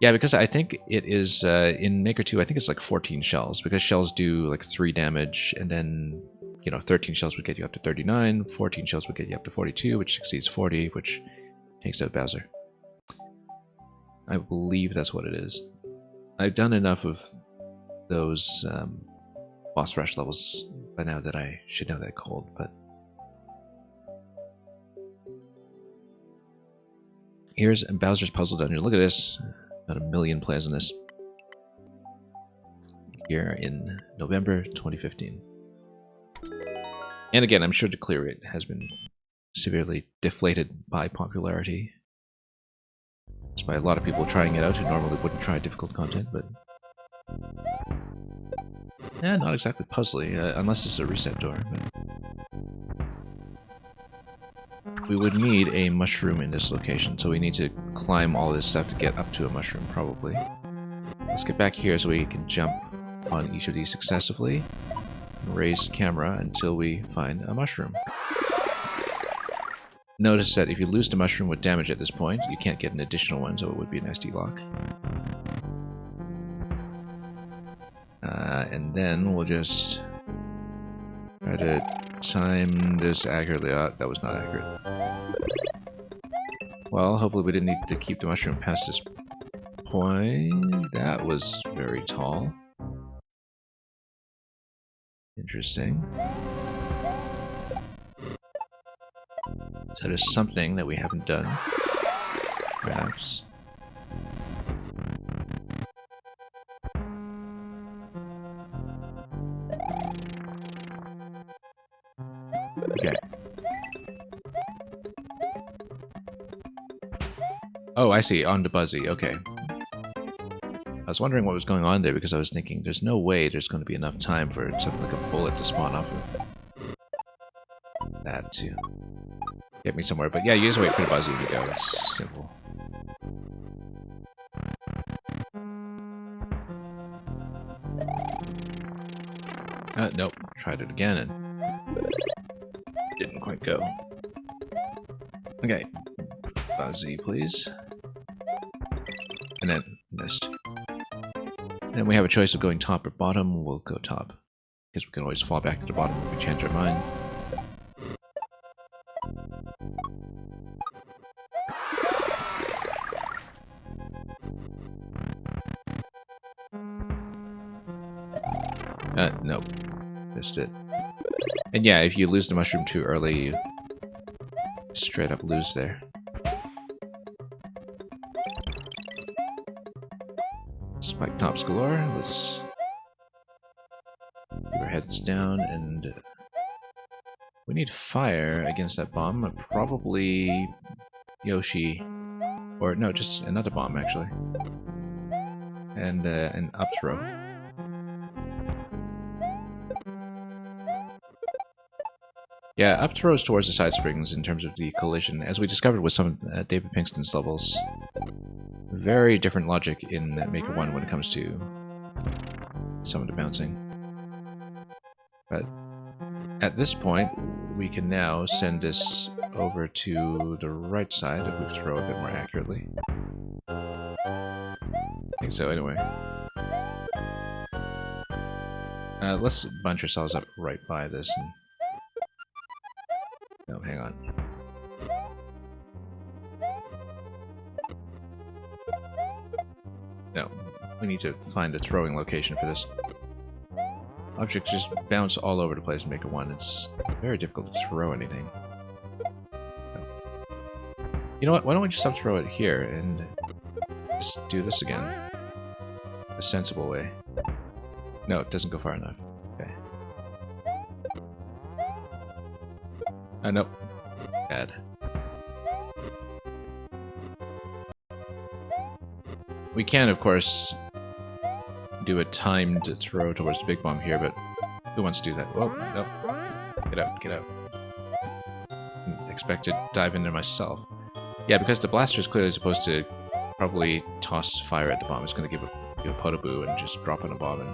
Yeah, because I think it is, in Maker 2, I think it's like 14 shells, because shells do like 3 damage, and then, you know, 13 shells would get you up to 39, 14 shells would get you up to 42, which exceeds 40, which takes out Bowser. I believe that's what it is. I've done enough of those boss rush levels by now that I should know that cold, but... Here's Bowser's Puzzle Dungeon. Look at this. About 1 million plays on this here in November 2015. And again, I'm sure the clear rate has been severely deflated by popularity. Just by a lot of people trying it out who normally wouldn't try difficult content, but... yeah, not exactly puzzly, unless it's a reset door. But... we would need a mushroom in this location, so we need to climb all this stuff to get up to a mushroom, probably. Let's get back here so we can jump on each of these successively. Raise the camera until we find a mushroom. Notice that if you lose the mushroom with damage at this point, you can't get an additional one, so it would be an SD lock. And then we'll just try to time this accurately. That was not accurate. Well, hopefully we didn't need to keep the mushroom past this point. That was very tall. Interesting. So there's something that we haven't done. Perhaps. Okay. Oh, I see. On to Buzzy. Okay. I was wondering what was going on there because I was thinking there's no way there's going to be enough time for something like a bullet to spawn off of that to get me somewhere. But yeah, you just wait for the Buzzy to go. It's simple. Nope. Tried it again and didn't quite go. Okay. Buzzy, please. And then missed. And we have a choice of going top or bottom. We'll go top. Because we can always fall back to the bottom if we change our mind. Nope. Missed it. And yeah, if you lose the mushroom too early, you straight up lose there. Spike tops galore. Let's keep our heads down, and we need fire against that bomb. Probably Yoshi, or no, just another bomb actually, and an up throw. Yeah, up throws towards the side springs in terms of the collision, as we discovered with some of David Pinkston's levels. Very different logic in Maker 1 when it comes to some of the bouncing. But at this point, we can now send this over to the right side if we throw a bit more accurately. I think so, anyway. Let's bunch ourselves up right by this. And... no, hang on. No, we need to find a throwing location for this. Objects just bounce all over the place in Maker 1. It's very difficult to throw anything. You know what? Why don't we just throw it here and just do this again? A sensible way. No, it doesn't go far enough. Okay. Nope. Bad. We can, of course, do a timed throw towards the big bomb here, but who wants to do that? Whoa, nope. Get out, get out. Didn't expect to dive in there myself. Yeah, because the blaster is clearly supposed to probably toss fire at the bomb. It's going to give a potaboo and just drop on a bomb and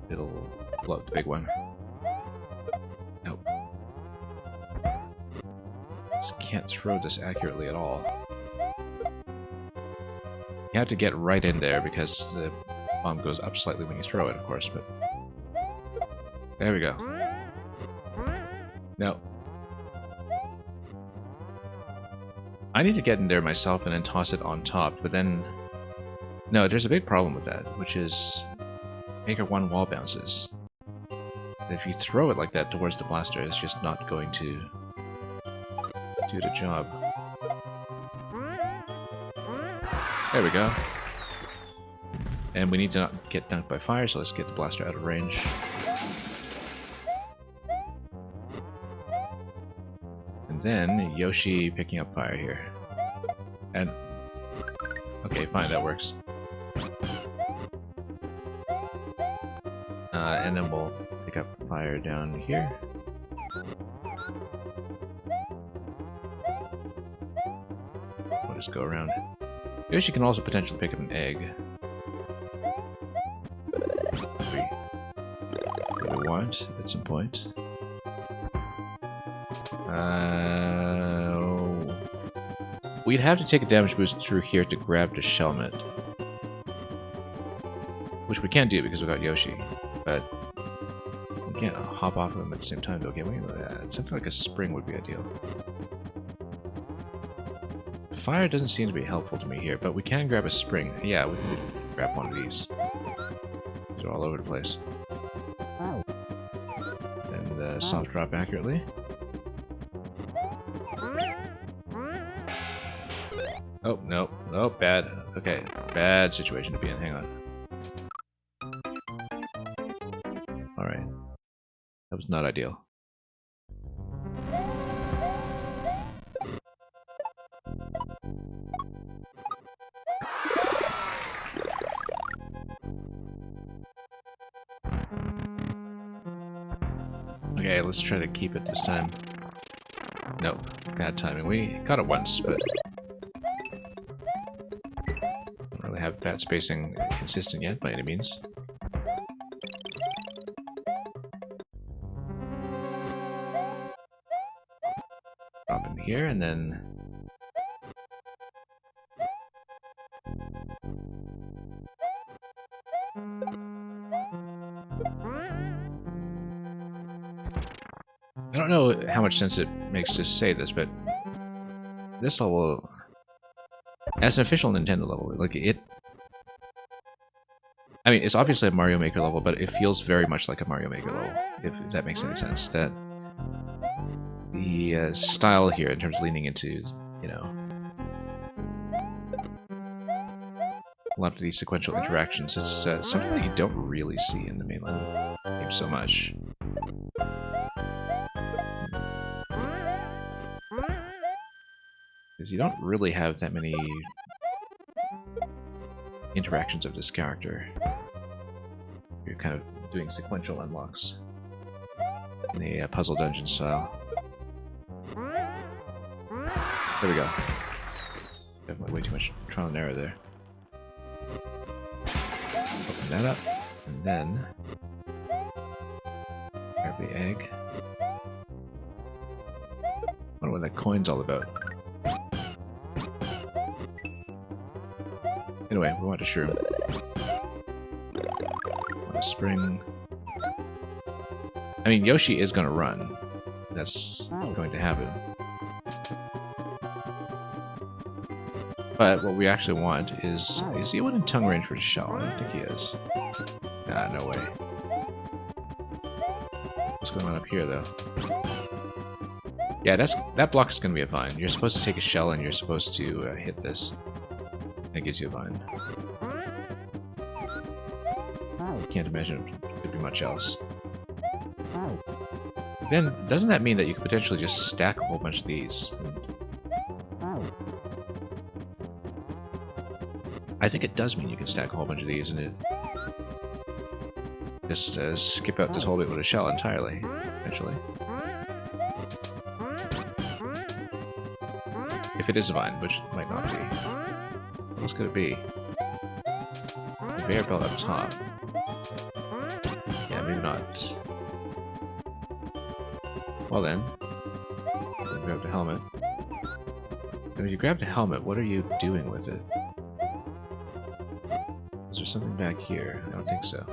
it'll blow up the big one. Nope. Just can't throw this accurately at all. You have to get right in there because the bomb goes up slightly when you throw it, of course, but... there we go. No. I need to get in there myself and then toss it on top, but then... no, there's a big problem with that, which is... Maker 1 wall bounces. If you throw it like that towards the blaster, it's just not going to do the job. There we go. And we need to not get dunked by fire, so let's get the blaster out of range. And then Yoshi picking up fire here. And... okay, fine, that works. And then we'll pick up fire down here. We'll just go around. Yoshi can also potentially pick up an egg. If we want at some point. We'd have to take a damage boost through here to grab the Shelmet. Which we can't do because we got Yoshi. But we can't hop off of him at the same time though, can we? Something like a spring would be ideal. Fire doesn't seem to be helpful to me here, but we can grab a spring. Yeah, we can grab one of these. These are all over the place. And soft drop accurately. Oh, no. Oh, bad. Okay, bad situation to be in. Hang on. Alright. That was not ideal. Okay, let's try to keep it this time. Nope, bad timing. We got it once, but don't really have that spacing consistent yet by any means. Drop in here and then I don't know how much sense it makes to say this, but this level, as an official Nintendo level, like it... I mean, it's obviously a Mario Maker level, but it feels very much like a Mario Maker level, if that makes any sense. That the style here, in terms of leaning into, you know, lot of these sequential interactions. It's something that you don't really see in the mainland game so much. Because you don't really have that many interactions of this character. You're kind of doing sequential unlocks in a puzzle dungeon style. There we go. Got way too much trial and error there. Open that up, and then grab the egg. Wonder what that coin's all about. Anyway, we want a shroom. Want a spring. I mean, Yoshi is going to run. That's going to happen. But what we actually want is he within tongue range for the shell? I don't think he is. Ah, no way. What's going on up here, though? Yeah, that block is going to be a vine. You're supposed to take a shell and you're supposed to hit this. That gives you a vine. Can't imagine it could be much else. Then, doesn't that mean that you could potentially just stack a whole bunch of these? I think it does mean you can stack a whole bunch of these and it just skip out this whole bit with a shell entirely, eventually. If it is a vine, which it might not be. What else could it be? Conveyor belt up top. Yeah, maybe not. Well then, grab the helmet. And if you grab the helmet, what are you doing with it? Is there something back here? I don't think so.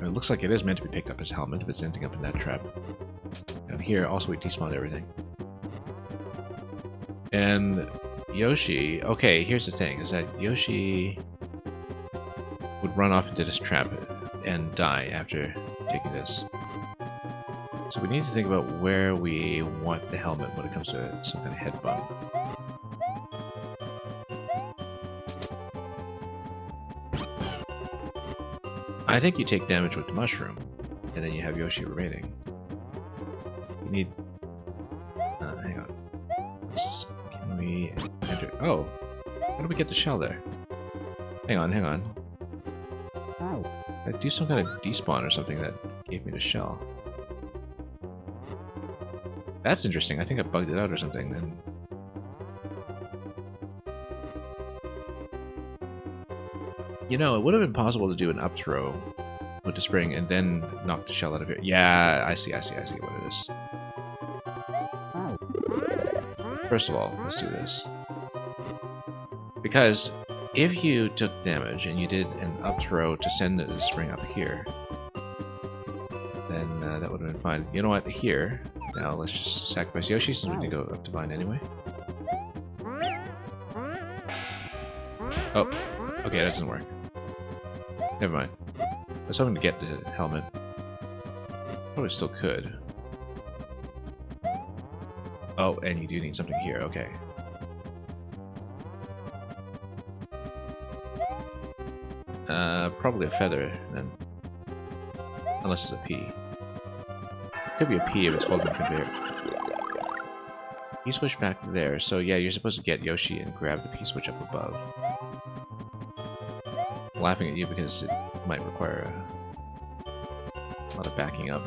It looks like it is meant to be picked up as helmet if it's ending up in that trap. Down here, also we despawned everything. And Yoshi... Okay, here's the thing, is that Yoshi would run off into this trap and die after taking this. So we need to think about where we want the helmet when it comes to some kind of head bump. I think you take damage with the mushroom, and then you have Yoshi remaining. You need... hang on. Can we enter... Oh! How do we get the shell there? Hang on, hang on. I do some kind of despawn or something that gave me the shell. That's interesting. I think I bugged it out or something then. You know, it would have been possible to do an up throw with the spring and then knock the shell out of here. Yeah, I see what it is. First of all, let's do this. Because if you took damage and you did an up throw to send the spring up here, then that would have been fine. You know what? Here, now let's just sacrifice Yoshi since we need to go up to Vine anyway. Oh, okay, that doesn't work. Never mind. I was hoping to get the helmet. Probably still could. Oh, and you do need something here, okay. Probably a feather, then. Unless it's a P. Could be a P if it's holding the conveyor. P-switch back there, so yeah, you're supposed to get Yoshi and grab the P-switch up above. I'm laughing at you because it might require a lot of backing up.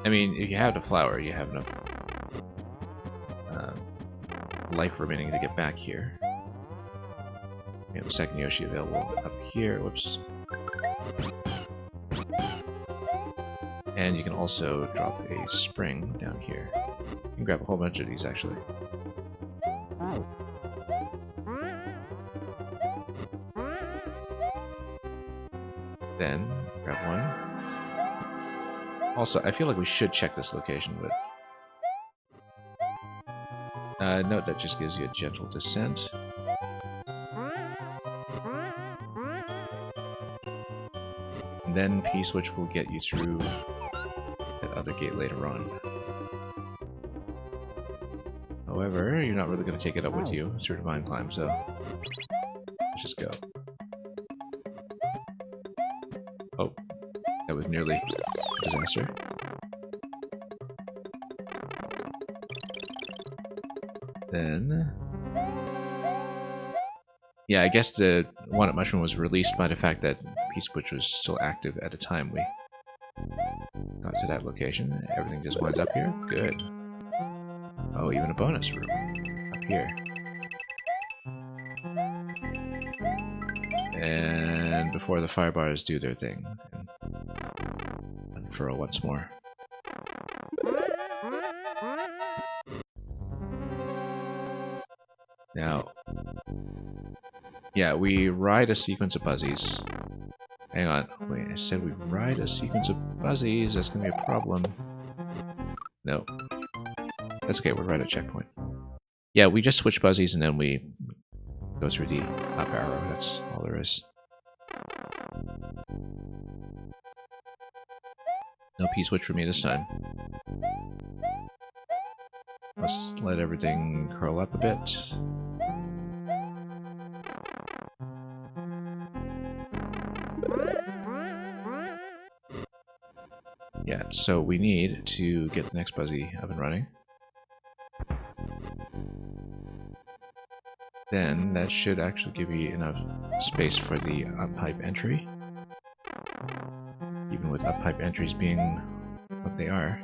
I mean, if you have the flower, you have enough life remaining to get back here. We have the second Yoshi available up here. Whoops. And you can also drop a spring down here. You can grab a whole bunch of these, actually. Then, grab one. Also, I feel like we should check this location, but... note that just gives you a gentle descent. And then P-switch will get you through that other gate later on. However, you're not really going to take it up with you through Divine Climb, so let's just go. Oh, that was nearly a disaster. Then... yeah, I guess the One-Up Mushroom was released by the fact that P-Switch was still active at the time we got to that location. Everything just winds up here. Good. Oh, even a bonus room up here. And before the fire bars do their thing, and unfurl once more. Now, yeah, we ride a sequence of buzzies. Hang on, wait, I said we ride a sequence of buzzies. That's gonna be a problem. No. That's okay, we're right at checkpoint. Yeah, we just switch buzzies and then we go through the up arrow. That's all there is. No P-switch for me this time. Let's let everything curl up a bit. Yeah, so we need to get the next buzzy up and running. Then that should actually give you enough space for the up-pipe entry. Even with up-pipe entries being what they are.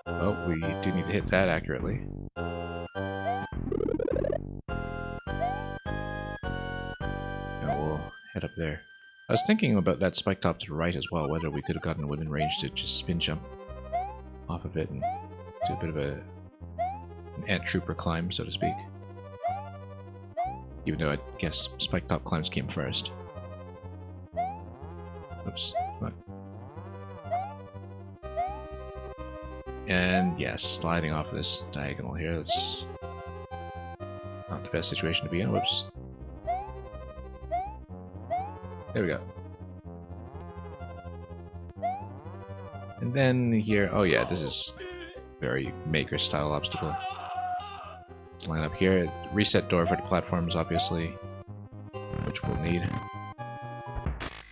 Oh, we do need to hit that accurately. Now we'll head up there. I was thinking about that spike top to the right as well, whether we could have gotten within range to just spin jump off of it and do a bit of an ant trooper climb, so to speak. Even though I guess spike top climbs came first. Oops, come on. And yes, sliding off of this diagonal here, that's not the best situation to be in. Whoops. There we go. And then here, oh yeah, this is very Maker style obstacle. Let's line up here, reset door for the platforms obviously, which we'll need.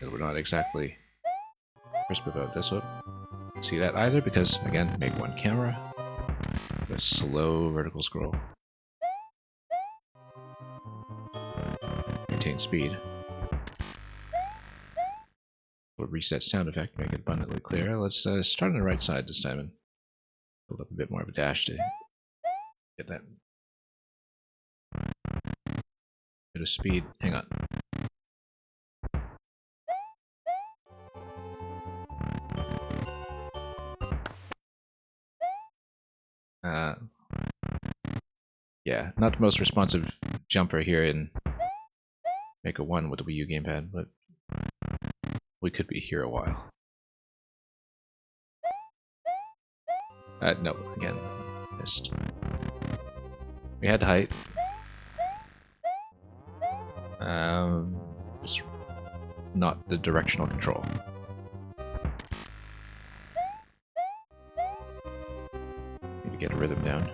But we're not exactly crisp about this one. See that either because, again, make one camera. A slow vertical scroll. Maintain speed. We'll reset sound effect, make it abundantly clear. Let's start on the right side this time and build up a bit more of a dash to get that bit of speed. Hang on. Yeah, not the most responsive jumper here in Maker 1 with the Wii U gamepad, but we could be here a while. No, again, missed. We had the height. Just not the directional control. Need to get a rhythm down.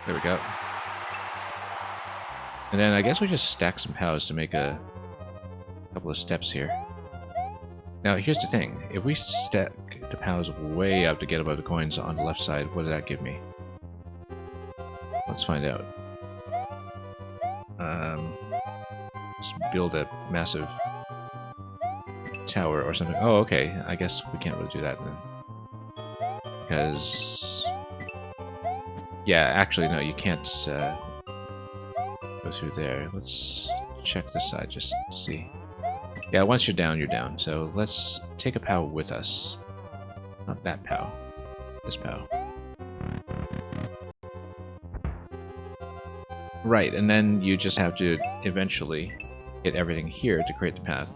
There we go. And then I guess we just stack some POWs to make a couple of steps here. Now here's the thing, if we stack the POWs way up to get above the coins on the left side, what did that give me? Let's find out. Let's build a massive tower or something. Oh, okay, I guess we can't really do that then. Because... yeah, actually no, you can't go through there. Let's check this side just to see. Yeah, once you're down, you're down. So let's take a POW with us. Not that POW. This POW. Right, and then you just have to eventually hit everything here to create the path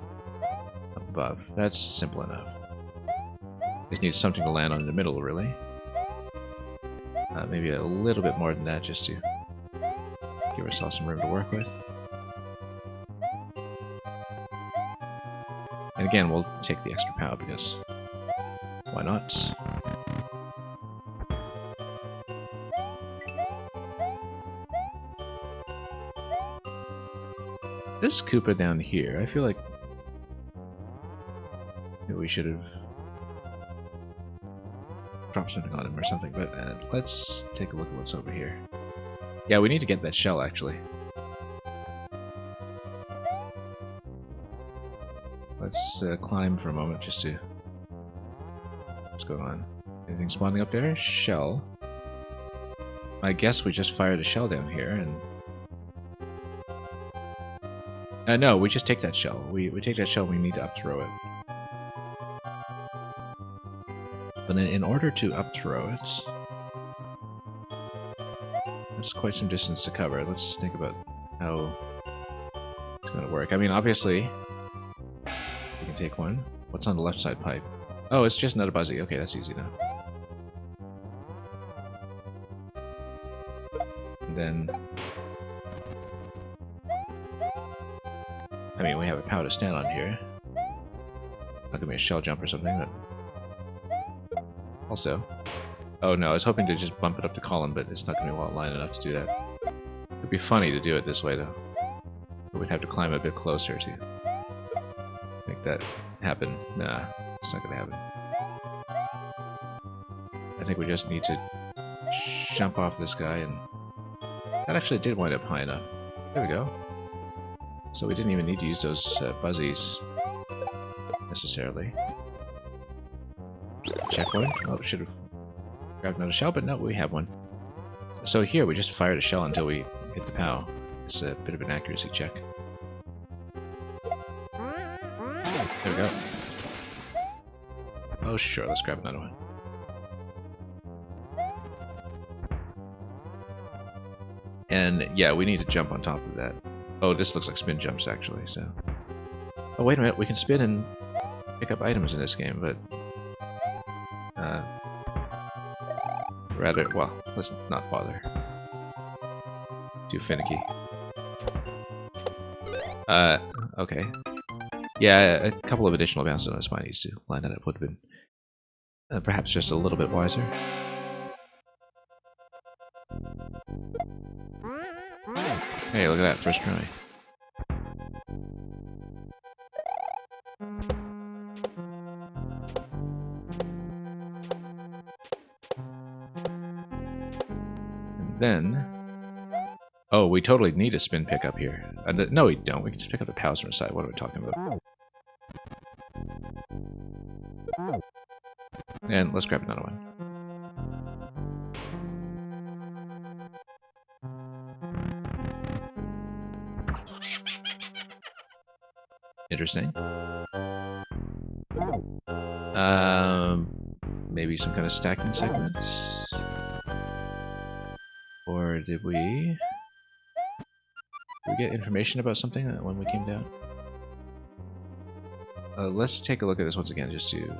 up above. That's simple enough. Just need something to land on in the middle, really. Maybe a little bit more than that just to give ourselves some room to work with. And again, we'll take the extra POW because why not? This Koopa down here, I feel like we should have dropped something on him or something, but let's take a look at what's over here. Yeah, we need to get that shell, actually. Let's climb for a moment just to... What's going on? Anything spawning up there? Shell. I guess we just fired a shell down here, and... no, we just take that shell. We take that shell and we need to upthrow it. But in order to upthrow it... That's quite some distance to cover. Let's think about how it's going to work. I mean, obviously... We can take one. What's on the left side pipe? Oh, it's just another buzzy. Okay, that's easy now. And then... I mean, we have a power to stand on here. Not gonna be a shell jump or something, but... Also... Oh no, I was hoping to just bump it up the column, but it's not gonna be well aligned enough to do that. It'd be funny to do it this way, though. But we'd have to climb a bit closer to make that happen. Nah, it's not gonna happen. I think we just need to jump off this guy, and that actually did wind up high enough. There we go. So we didn't even need to use those buzzies necessarily. Checkpoint. Oh, should have grabbed another shell, but no, we have one. So here we just fired a shell until we hit the POW. It's a bit of an accuracy check. There we go. Oh sure, let's grab another one. And yeah, we need to jump on top of that. Oh, this looks like spin jumps actually, so... Oh wait a minute, we can spin and pick up items in this game, but... rather, well, let's not bother. Too finicky. Okay. Yeah, a couple of additional bounces on his spine needs to line that up would have been perhaps just a little bit wiser. Hey, look at that, first try. And then... Oh, we totally need a spin pickup here. No, we don't. We can just pick up the POWs from the side. What are we talking about? And let's grab another one. Interesting. Maybe some kind of stacking segments? Or did we get information about something when we came down? Let's take a look at this once again, just to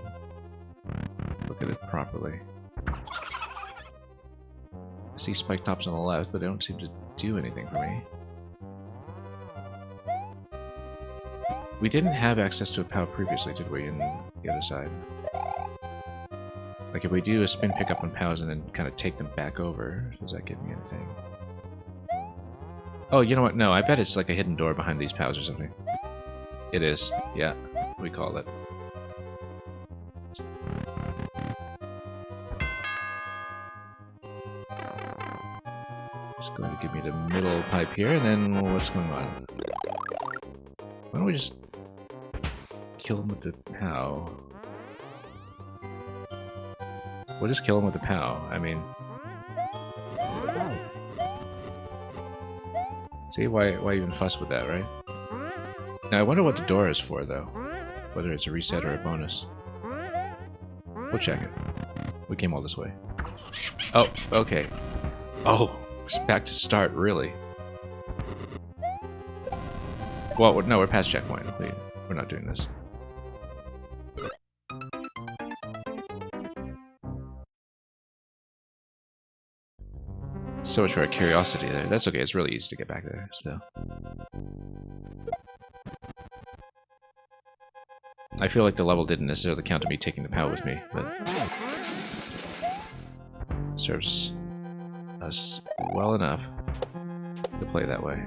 look at it properly. I see spike tops on the left, but they don't seem to do anything for me. We didn't have access to a POW previously, did we, in the other side? Like, if we do a spin pickup on POWs and then kind of take them back over, does that give me anything? Oh, you know what? No, I bet it's like a hidden door behind these POWs or something. It is. Yeah, we call it. It's going to give me the middle pipe here, and then what's going on? Why don't we just kill him with the POW? We'll just kill him with the POW. I mean... See, why even fuss with that, right? Now, I wonder what the door is for, though. Whether it's a reset or a bonus. We'll check it. We came all this way. Oh, okay. Oh, it's back to start, really. Well, no, we're past checkpoint. We're not doing this. So much for our curiosity there. That's okay, it's really easy to get back there, so... I feel like the level didn't necessarily count to me taking the POW with me, but... serves us well enough to play that way.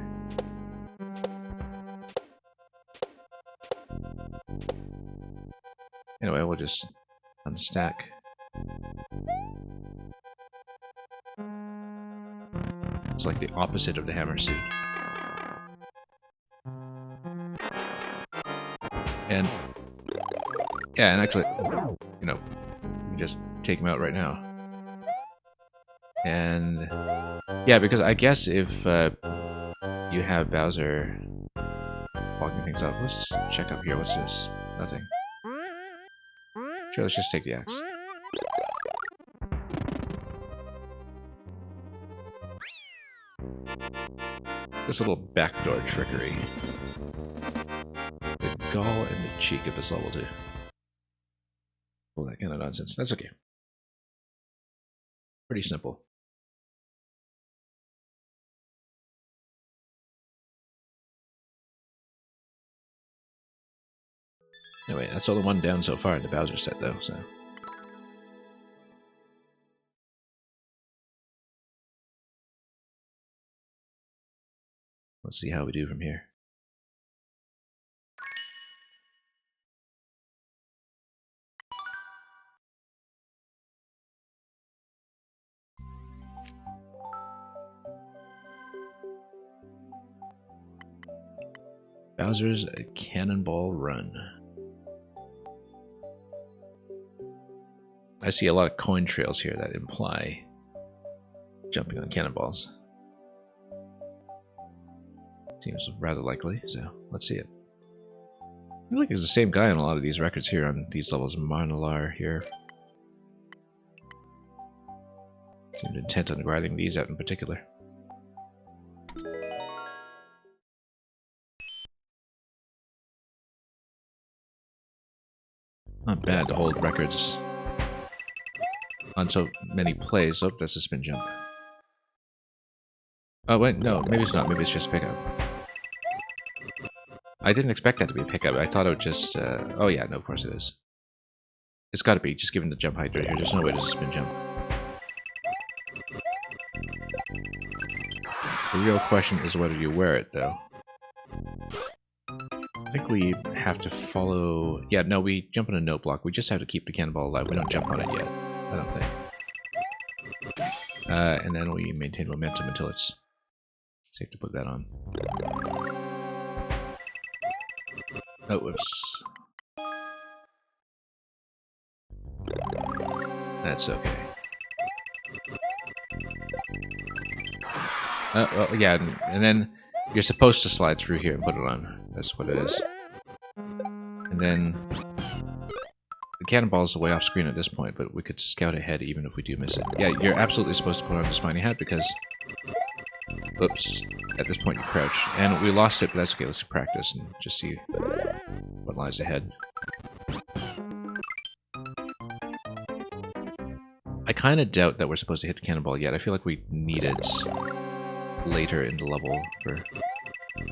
Anyway, we'll just unstack. It's like the opposite of the hammer suit. And yeah, and actually, you know, we can just take him out right now. And yeah, because I guess if you have Bowser blocking things up, let's check up here. What's this? Nothing. Sure, let's just take the axe. This little backdoor trickery. The gall and the cheek of this level to pull that kind of nonsense. That's okay. Pretty simple. Anyway, that's all the one down so far in the Bowser set, though, so... Let's see how we do from here. Bowser's Cannonball Run. I see a lot of coin trails here that imply jumping on cannonballs. Seems rather likely, so let's see it. I feel like it's the same guy on a lot of these records here on these levels. Marnalar here. Seemed intent on grinding these out in particular. Not bad to hold records on so many plays. Oh, that's a spin jump. Oh wait, no, maybe it's not. Maybe it's just a pickup. I didn't expect that to be a pickup. I thought it would just... oh yeah, no, of course it is. It's got to be, just given the jump height right here. There's no way there's a spin jump. The real question is whether you wear it, though. I think we have to follow... Yeah, no, we jump on a note block. We just have to keep the cannonball alive. We don't jump on it yet, I don't think. And then we maintain momentum until it's safe to put that on. Oh, whoops. That's okay. Well, yeah, and then you're supposed to slide through here and put it on. That's what it is. And then the cannonball is way off screen at this point, but we could scout ahead even if we do miss it. Yeah, you're absolutely supposed to put on the spiny hat because... Oops. At this point you crouch. And we lost it, but that's okay. Let's practice and just see what lies ahead. I kind of doubt that we're supposed to hit the cannonball yet. I feel like we need it later in the level for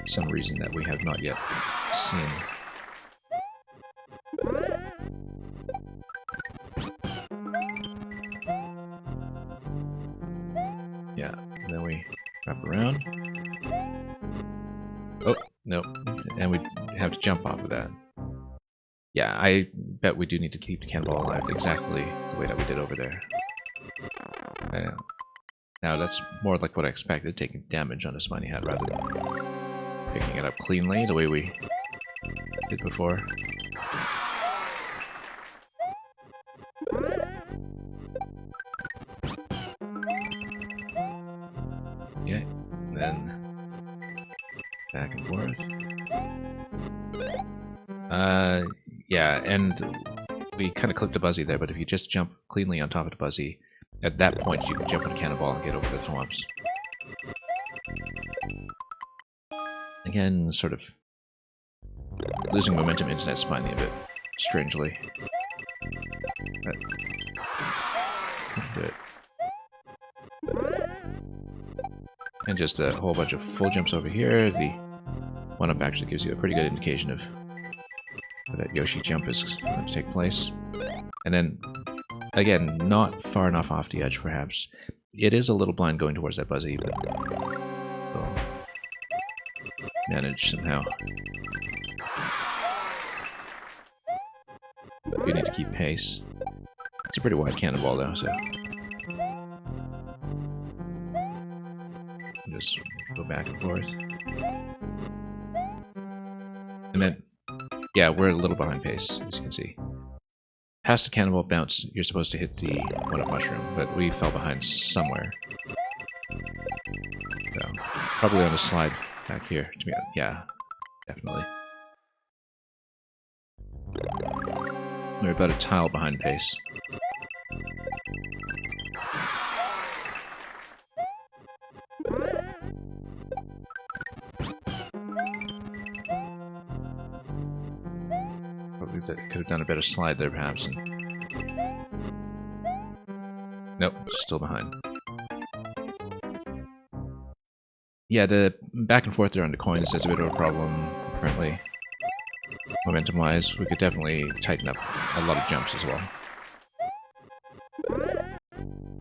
some reason that we have not yet seen. Yeah, and then we wrap around. Oh, no. And we have to jump off of that. Yeah, I bet we do need to keep the cannonball alive exactly the way that we did over there. Now that's more like what I expected, taking damage on a spiny hat rather than picking it up cleanly the way we did before. Okay, and then back and forth. Yeah, and we kind of clipped the Buzzy there, but if you just jump cleanly on top of the Buzzy, at that point you can jump on a cannonball and get over the swamps. Again, sort of losing momentum into that spiny a bit strangely. But good. And just a whole bunch of full jumps over here. The one-up actually gives you a pretty good indication of where that Yoshi jump is going to take place. And then, again, not far enough off the edge, perhaps. It is a little blind going towards that Buzzy, but we'll manage somehow. We need to keep pace. It's a pretty wide cannonball though, so just go back and forth. And then, yeah, we're a little behind pace, as you can see. Past the cannonball bounce, you're supposed to hit the one-up mushroom, but we fell behind somewhere. So, probably on the slide back here. To be honest. Yeah, definitely. We're about a tile behind pace. Probably could have done a better slide there, perhaps. Nope, still behind. Yeah, the back and forth there on the coins is a bit of a problem, apparently. Momentum-wise, we could definitely tighten up a lot of jumps as well.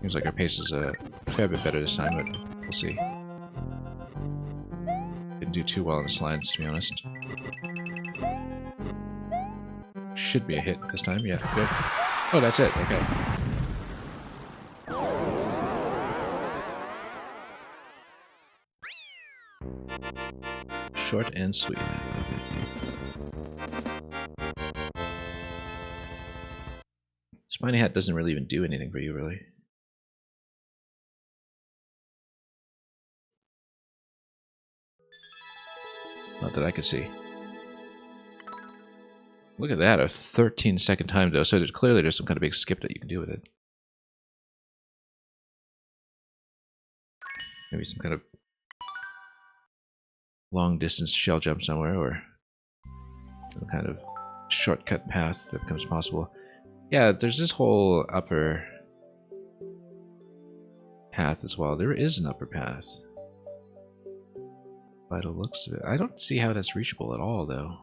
Seems like our pace is a fair bit better this time, but we'll see. Didn't do too well on the slides, to be honest. Should be a hit this time, yeah, good. Oh, that's it, okay. Short and sweet. Spiny Hat doesn't really even do anything for you, really. Not that I could see. Look at that, a 13-second time though, so clearly there's some kind of big skip that you can do with it. Maybe some kind of long-distance shell jump somewhere, or some kind of shortcut path that becomes possible. Yeah, there's this whole upper path as well. There is an upper path. By the looks of it. I don't see how that's reachable at all, though.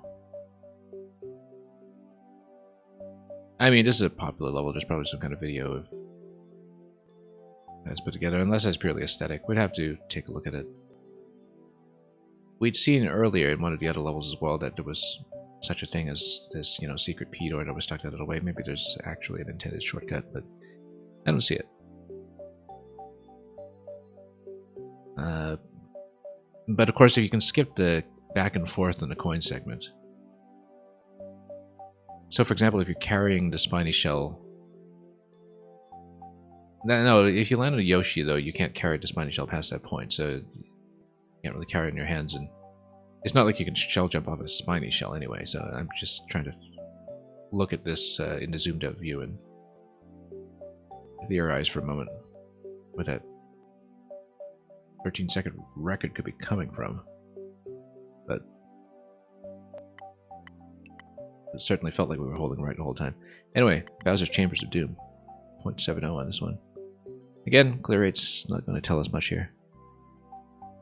I mean, this is a popular level. There's probably some kind of video of that's put together, unless that's purely aesthetic. We'd have to take a look at it. We'd seen earlier in one of the other levels as well that there was such a thing as this, you know, secret P door that was stuck out of the way. Maybe there's actually an intended shortcut, but I don't see it. But of course, if you can skip the back and forth in the coin segment. So, for example, if you're carrying the spiny shell. No, if you land on a Yoshi, though, you can't carry the spiny shell past that point, so you can't really carry it in your hands. And it's not like you can shell jump off a spiny shell anyway, so I'm just trying to look at this in the zoomed out view and theorize for a moment where that 13-second record could be coming from. But it certainly felt like we were holding right the whole time. Anyway, Bowser's Chambers of Doom. 0.70 on this one. Again, clear rate's not going to tell us much here.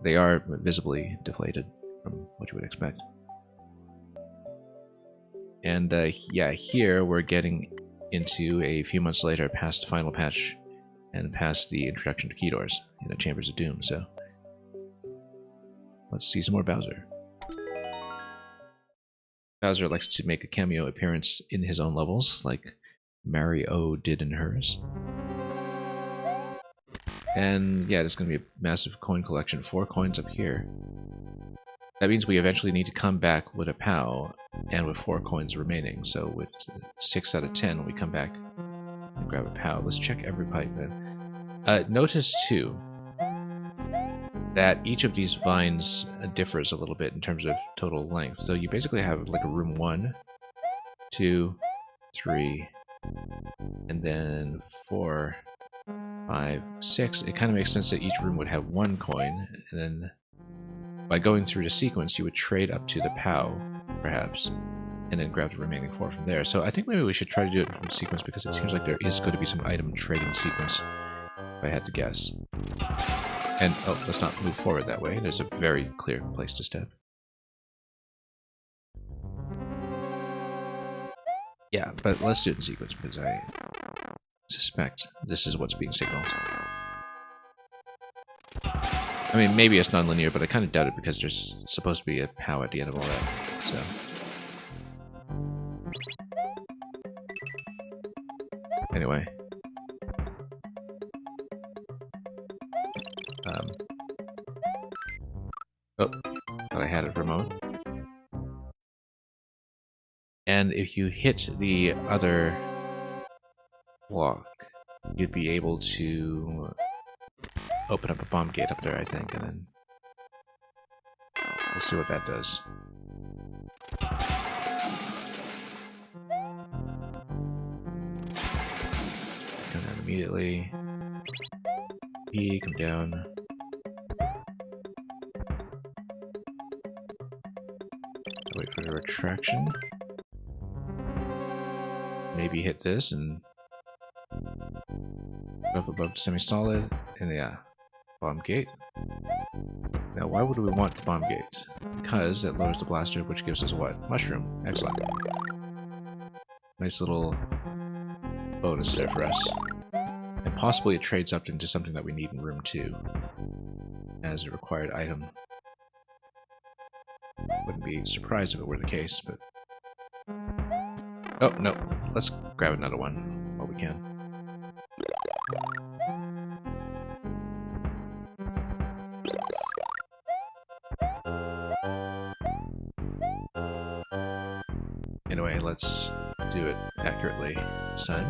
They are visibly deflated from what you would expect. And yeah, here we're getting into a few months later past the final patch and past the introduction to key doors in the Chambers of Doom, so let's see some more Bowser. Bowser likes to make a cameo appearance in his own levels, like Mario did in hers. And yeah, there's going to be a massive coin collection, 4 coins up here. That means we eventually need to come back with a POW and with 4 coins remaining. So with 6 out of 10, we come back and grab a POW. Let's check every pipe then. Notice too that each of these vines differs a little bit in terms of total length. So you basically have like a room 1, 2, 3, and then 4, 5, 6. It kind of makes sense that each room would have 1 coin, and then by going through the sequence, you would trade up to the POW, perhaps, and then grab the remaining 4 from there. So I think maybe we should try to do it from sequence, because it seems like there is going to be some item trading sequence, if I had to guess. And, oh, let's not move forward that way. There's a very clear place to step. Yeah, but let's do it in sequence, because I suspect this is what's being signaled. I mean, maybe it's non-linear, but I kind of doubt it because there's supposed to be a POW at the end of all that, so. anyway. Oh, thought I had it for a moment. And if you hit the other block, you'd be able to open up a bomb gate up there, I think, and then we'll see what that does. Come down immediately. E, come down. Wait for the retraction. Maybe hit this and go up above the semi-solid, and yeah, bomb gate. Now, why would we want the bomb gate? Because it lowers the blaster, which gives us what? Mushroom. Excellent. Nice little bonus there for us. And possibly it trades up into something that we need in room 2 as a required item. Wouldn't be surprised if it were the case, but... Oh, no. Let's grab another one while we can. Anyway, let's do it accurately this time.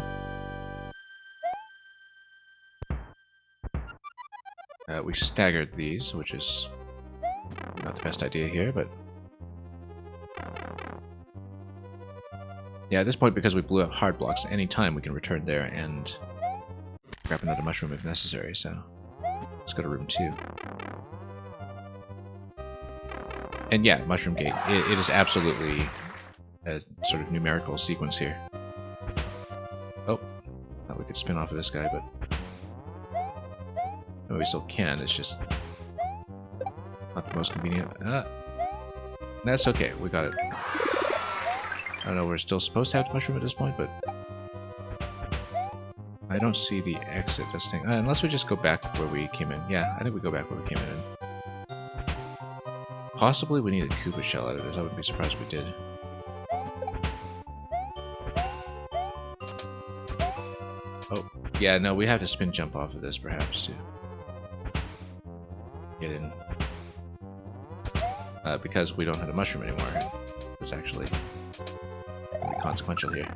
We staggered these, which is not the best idea here, but... Yeah, at this point, because we blew up hard blocks, anytime we can return there and grab another mushroom if necessary, so... Let's go to room 2. And yeah, mushroom gate. It is absolutely a sort of numerical sequence here. Oh, thought we could spin off of this guy, but... No, we still can, it's just not the most convenient. That's okay, we got it. I don't know, we're still supposed to have the mushroom at this point, but... I don't see the exit, this thing. Unless we just go back where we came in. Yeah, I think we go back where we came in. Possibly we need a Koopa shell out of this, I wouldn't be surprised if we did. Oh, yeah, no, we have to spin jump off of this perhaps too. Get in. Because we don't have a mushroom anymore. It's actually gonna be consequential here.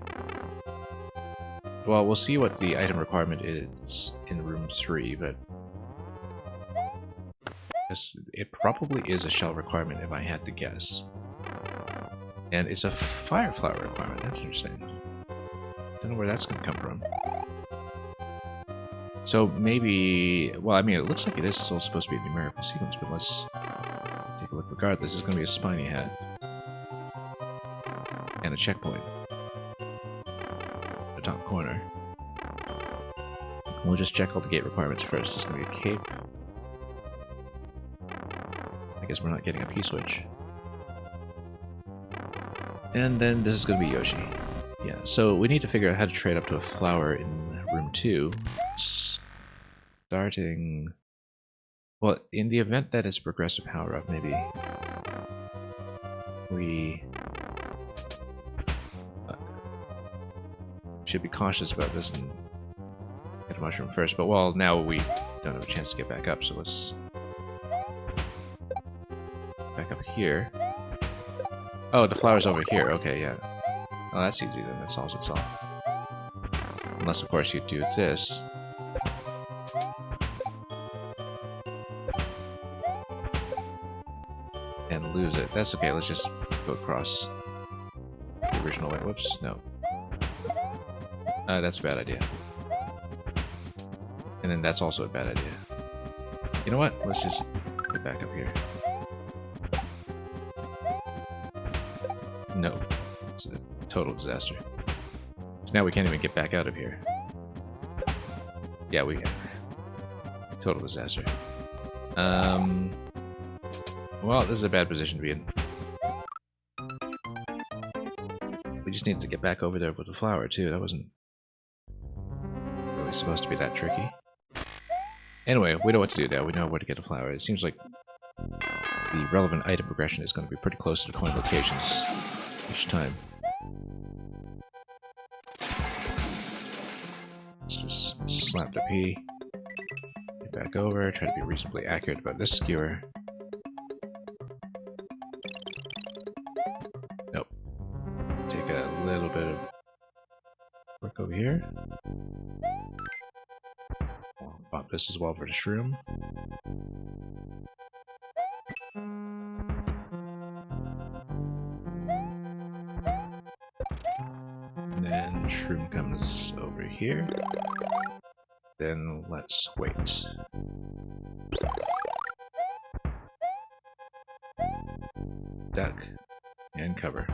Well, we'll see what the item requirement is in room 3, but it probably is a shell requirement if I had to guess. And it's a fire flower requirement, that's interesting. Don't know where that's gonna come from. So maybe, well, I mean, it looks like it is still supposed to be a numerical sequence, but let's take a look. Regardless, this is going to be a spiny hat. And a checkpoint. The top corner. We'll just check all the gate requirements first. There's going to be a cape. I guess we're not getting a P-switch. And then this is going to be Yoshi. Yeah, so we need to figure out how to trade up to a flower in room 2. Starting... Well, in the event that it's a progressive power-up, maybe we should be cautious about this and get a mushroom first. But well, now we don't have a chance to get back up, so let's back up here. Oh, the flower's over here. Okay, yeah. Oh, that's easy then. That solves itself. Unless, of course, you do this. And lose it. That's okay, let's just go across the original way. Whoops, no. That's a bad idea. And then that's also a bad idea. You know what? Let's just get back up here. No. It's a total disaster. So now we can't even get back out of here. Yeah, we can. Total disaster. Well, this is a bad position to be in. We just needed to get back over there with the flower, too. That wasn't really supposed to be that tricky. Anyway, we know what to do now. We know where to get a flower. It seems like the relevant item progression is going to be pretty close to the coin locations each time. Let's just slap the P. Get back over, try to be reasonably accurate about this skewer. Nope. Take a little bit of work over here. I'll bump this as well for the shroom. And then shroom comes over here. Then let's wait. Duck and cover.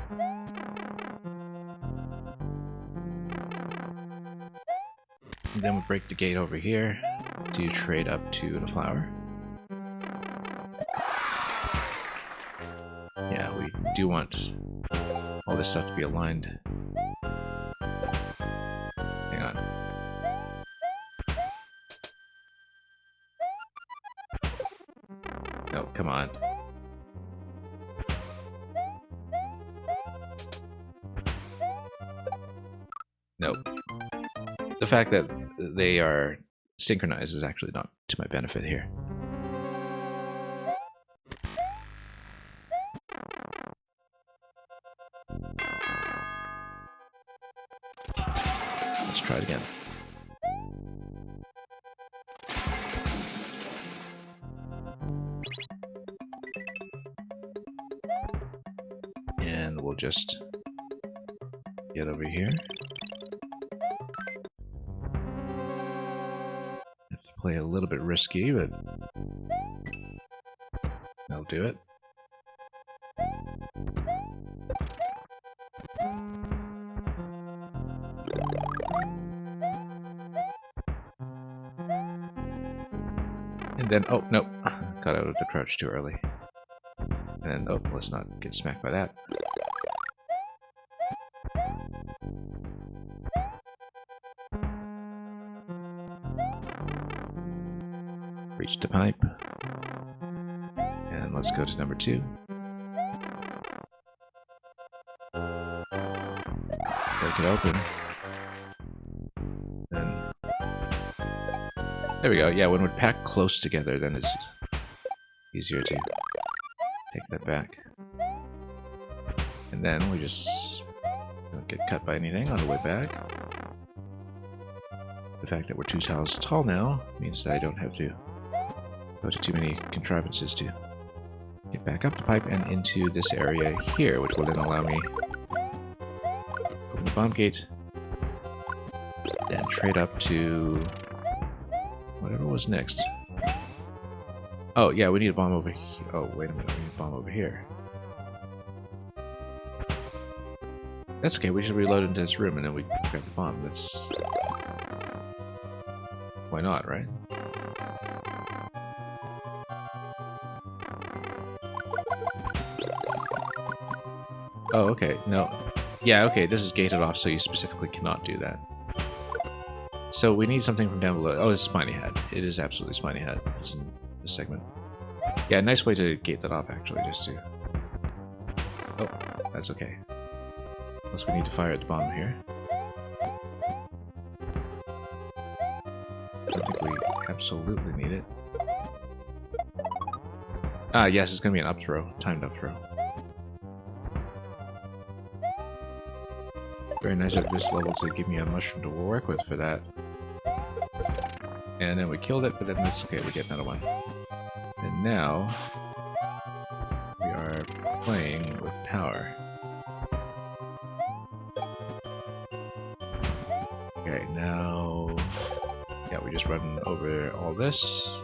And then we'll break the gate over here to trade up to the flower. Yeah, we do want all this stuff to be aligned. Hang on. No, come on. Nope. The fact that they are synchronized is actually not to my benefit here. Let's try it again. And we'll just get over here. Have to play a little bit risky, but that'll do it. And then, oh, nope. Got out of the crouch too early. And then, oh, let's not get smacked by that. Reach the pipe. And let's go to number 2. Break it open. Then there we go. Yeah, when we're packed close together, then it's easier to take that back. And then we just don't get cut by anything on the way back. The fact that we're 2 tiles tall now means that I don't have to go to too many contrivances to get back up the pipe and into this area here, which will then allow me open the bomb gate, then trade up to whatever was next. Oh, yeah, we need a bomb over here. Oh, wait a minute, we need a bomb over here. That's okay, we just reload into this room and then we grab the bomb. That's... why not, right? Oh, okay, no. Yeah, okay, this is gated off, so you specifically cannot do that. So we need something from down below. Oh, it's Spiny Head. It is absolutely Spiny Head. It's in this segment. Yeah, nice way to gate that off, actually, just to... Oh, that's okay. Unless we need to fire at the bomb here. I don't think we absolutely need it. Ah, yes, it's going to be an up throw. Timed up throw. Very nice of this level to give me a mushroom to work with for that. And then we killed it, but then it's okay, we get another one. And now we are playing with power. Okay, now yeah, we just run over all this.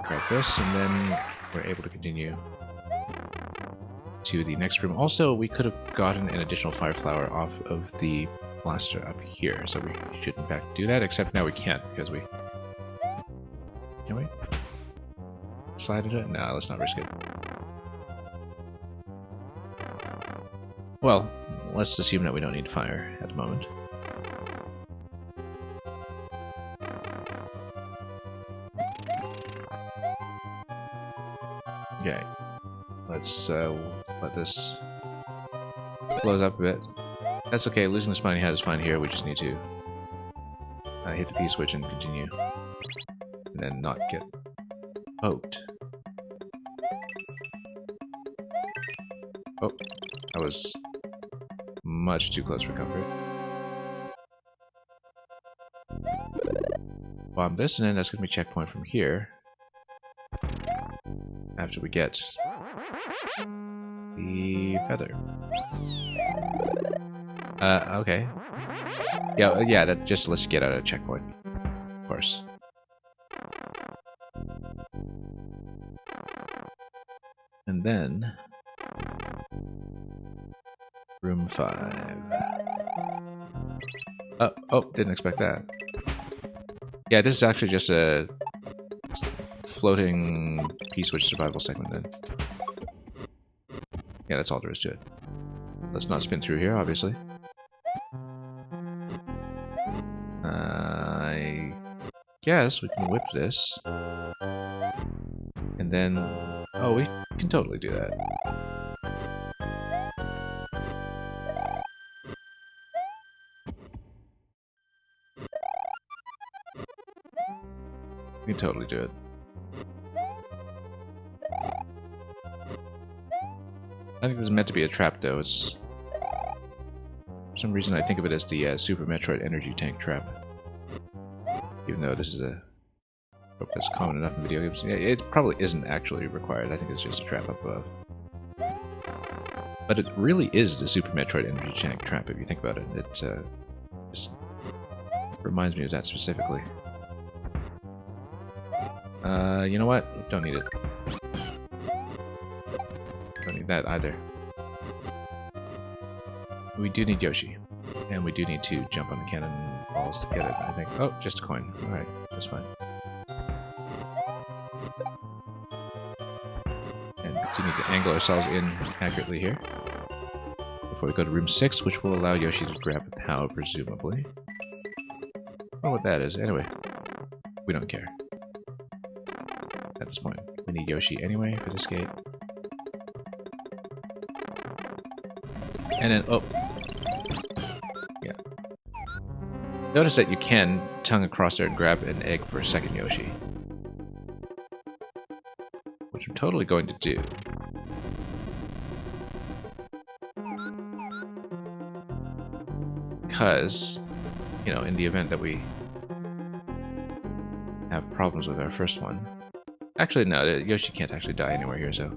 Grab this, and then we're able to continue to the next room. Also, we could have gotten an additional fire flower off of the blaster up here, so we should in fact do that, except now we can't because we... Can we? Slide it? No, let's not risk it. Well, let's assume that we don't need fire at the moment. Okay. Let's let this close up a bit. That's okay, losing the spiny hat is fine here, we just need to hit the P switch and continue. And then not get poked. Oh, that was much too close for comfort. Bomb this, and then that's going to be checkpoint from here. After we get the feather. Okay. Yeah, that just lets you get out of a checkpoint. Of course. And then... Room 5. Oh, didn't expect that. Yeah, this is actually just a floating P-switch survival segment then. Yeah, that's all there is to it. Let's not spin through here, obviously. I guess we can whip this. And then... Oh, we can totally do that. We can totally do it. I think this is meant to be a trap, though. It's... For some reason, I think of it as the Super Metroid energy tank trap. Even though this is a trope that's common enough in video games. Yeah, it probably isn't actually required. I think it's just a trap up above. But it really is the Super Metroid energy tank trap, if you think about it. It just reminds me of that specifically. You know what? Don't need it. Don't need that either. We do need Yoshi. And we do need to jump on the cannonballs to get it, I think. Oh, just a coin. Alright, that's fine. And we do need to angle ourselves in accurately here. Before we go to room 6, which will allow Yoshi to grab the POW, presumably. I don't know what that is. Anyway, we don't care. At this point. We need Yoshi anyway for this gate. And then, oh. Yeah. Notice that you can tongue across there and grab an egg for a second Yoshi. Which I'm totally going to do. Because, you know, in the event that we have problems with our first one. Actually, no, Yoshi can't actually die anywhere here, so...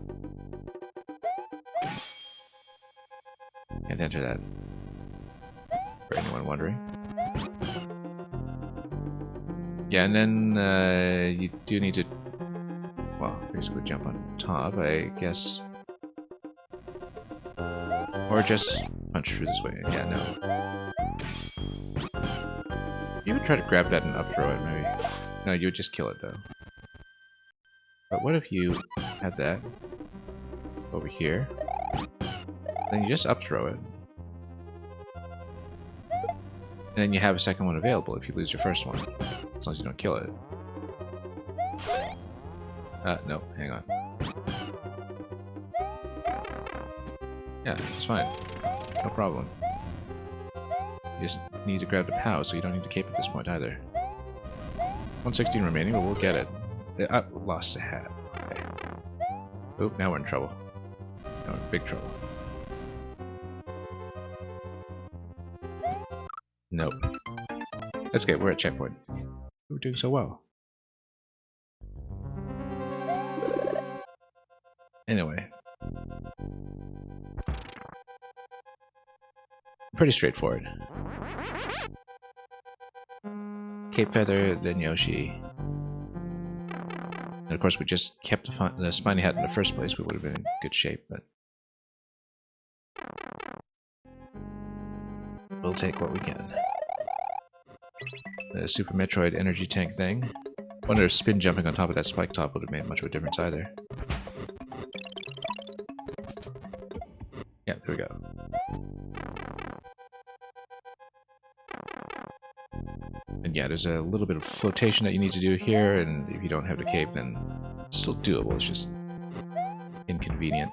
Can't enter that. For anyone wondering. Yeah, and then you do need to, well, basically jump on top, I guess. Or just punch through this way. Yeah, no. You would try to grab that and up throw it, maybe. No, you would just kill it, though. But what if you had that over here? Then you just up throw it. And then you have a second one available if you lose your first one. As long as you don't kill it. No, hang on. Yeah, it's fine. No problem. You just need to grab the POW, so you don't need to cape at this point either. 116 remaining, but we'll get it. I lost the hat. Okay. Oop, now we're in trouble. Now we're in big trouble. Nope. That's okay, we're at checkpoint. We're doing so well. Anyway. Pretty straightforward. Cape Feather, then Yoshi. And of course, we just kept the spiny hat in the first place. We would have been in good shape, but we'll take what we can. The Super Metroid energy tank thing. Wonder if spin jumping on top of that spike top would have made much of a difference either. Yeah, there we go. And yeah, there's a little bit of flotation that you need to do here, and if you don't have the cape, then it's still doable, it's just inconvenient.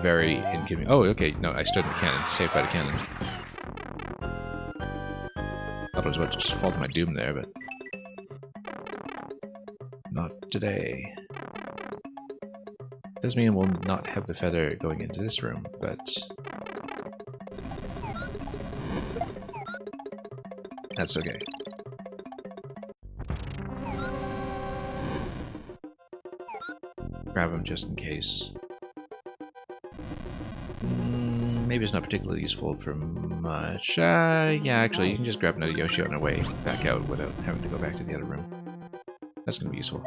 very inconvenient. Oh, okay. No, I stood in the cannon. Saved by the cannon. Thought I was about to just fall to my doom there, but not today. Does mean we'll not have the feather going into this room, but that's okay. Grab him just in case. Maybe it's not particularly useful for much. Yeah, actually, you can just grab another Yoshi on our way back out without having to go back to the other room. That's going to be useful.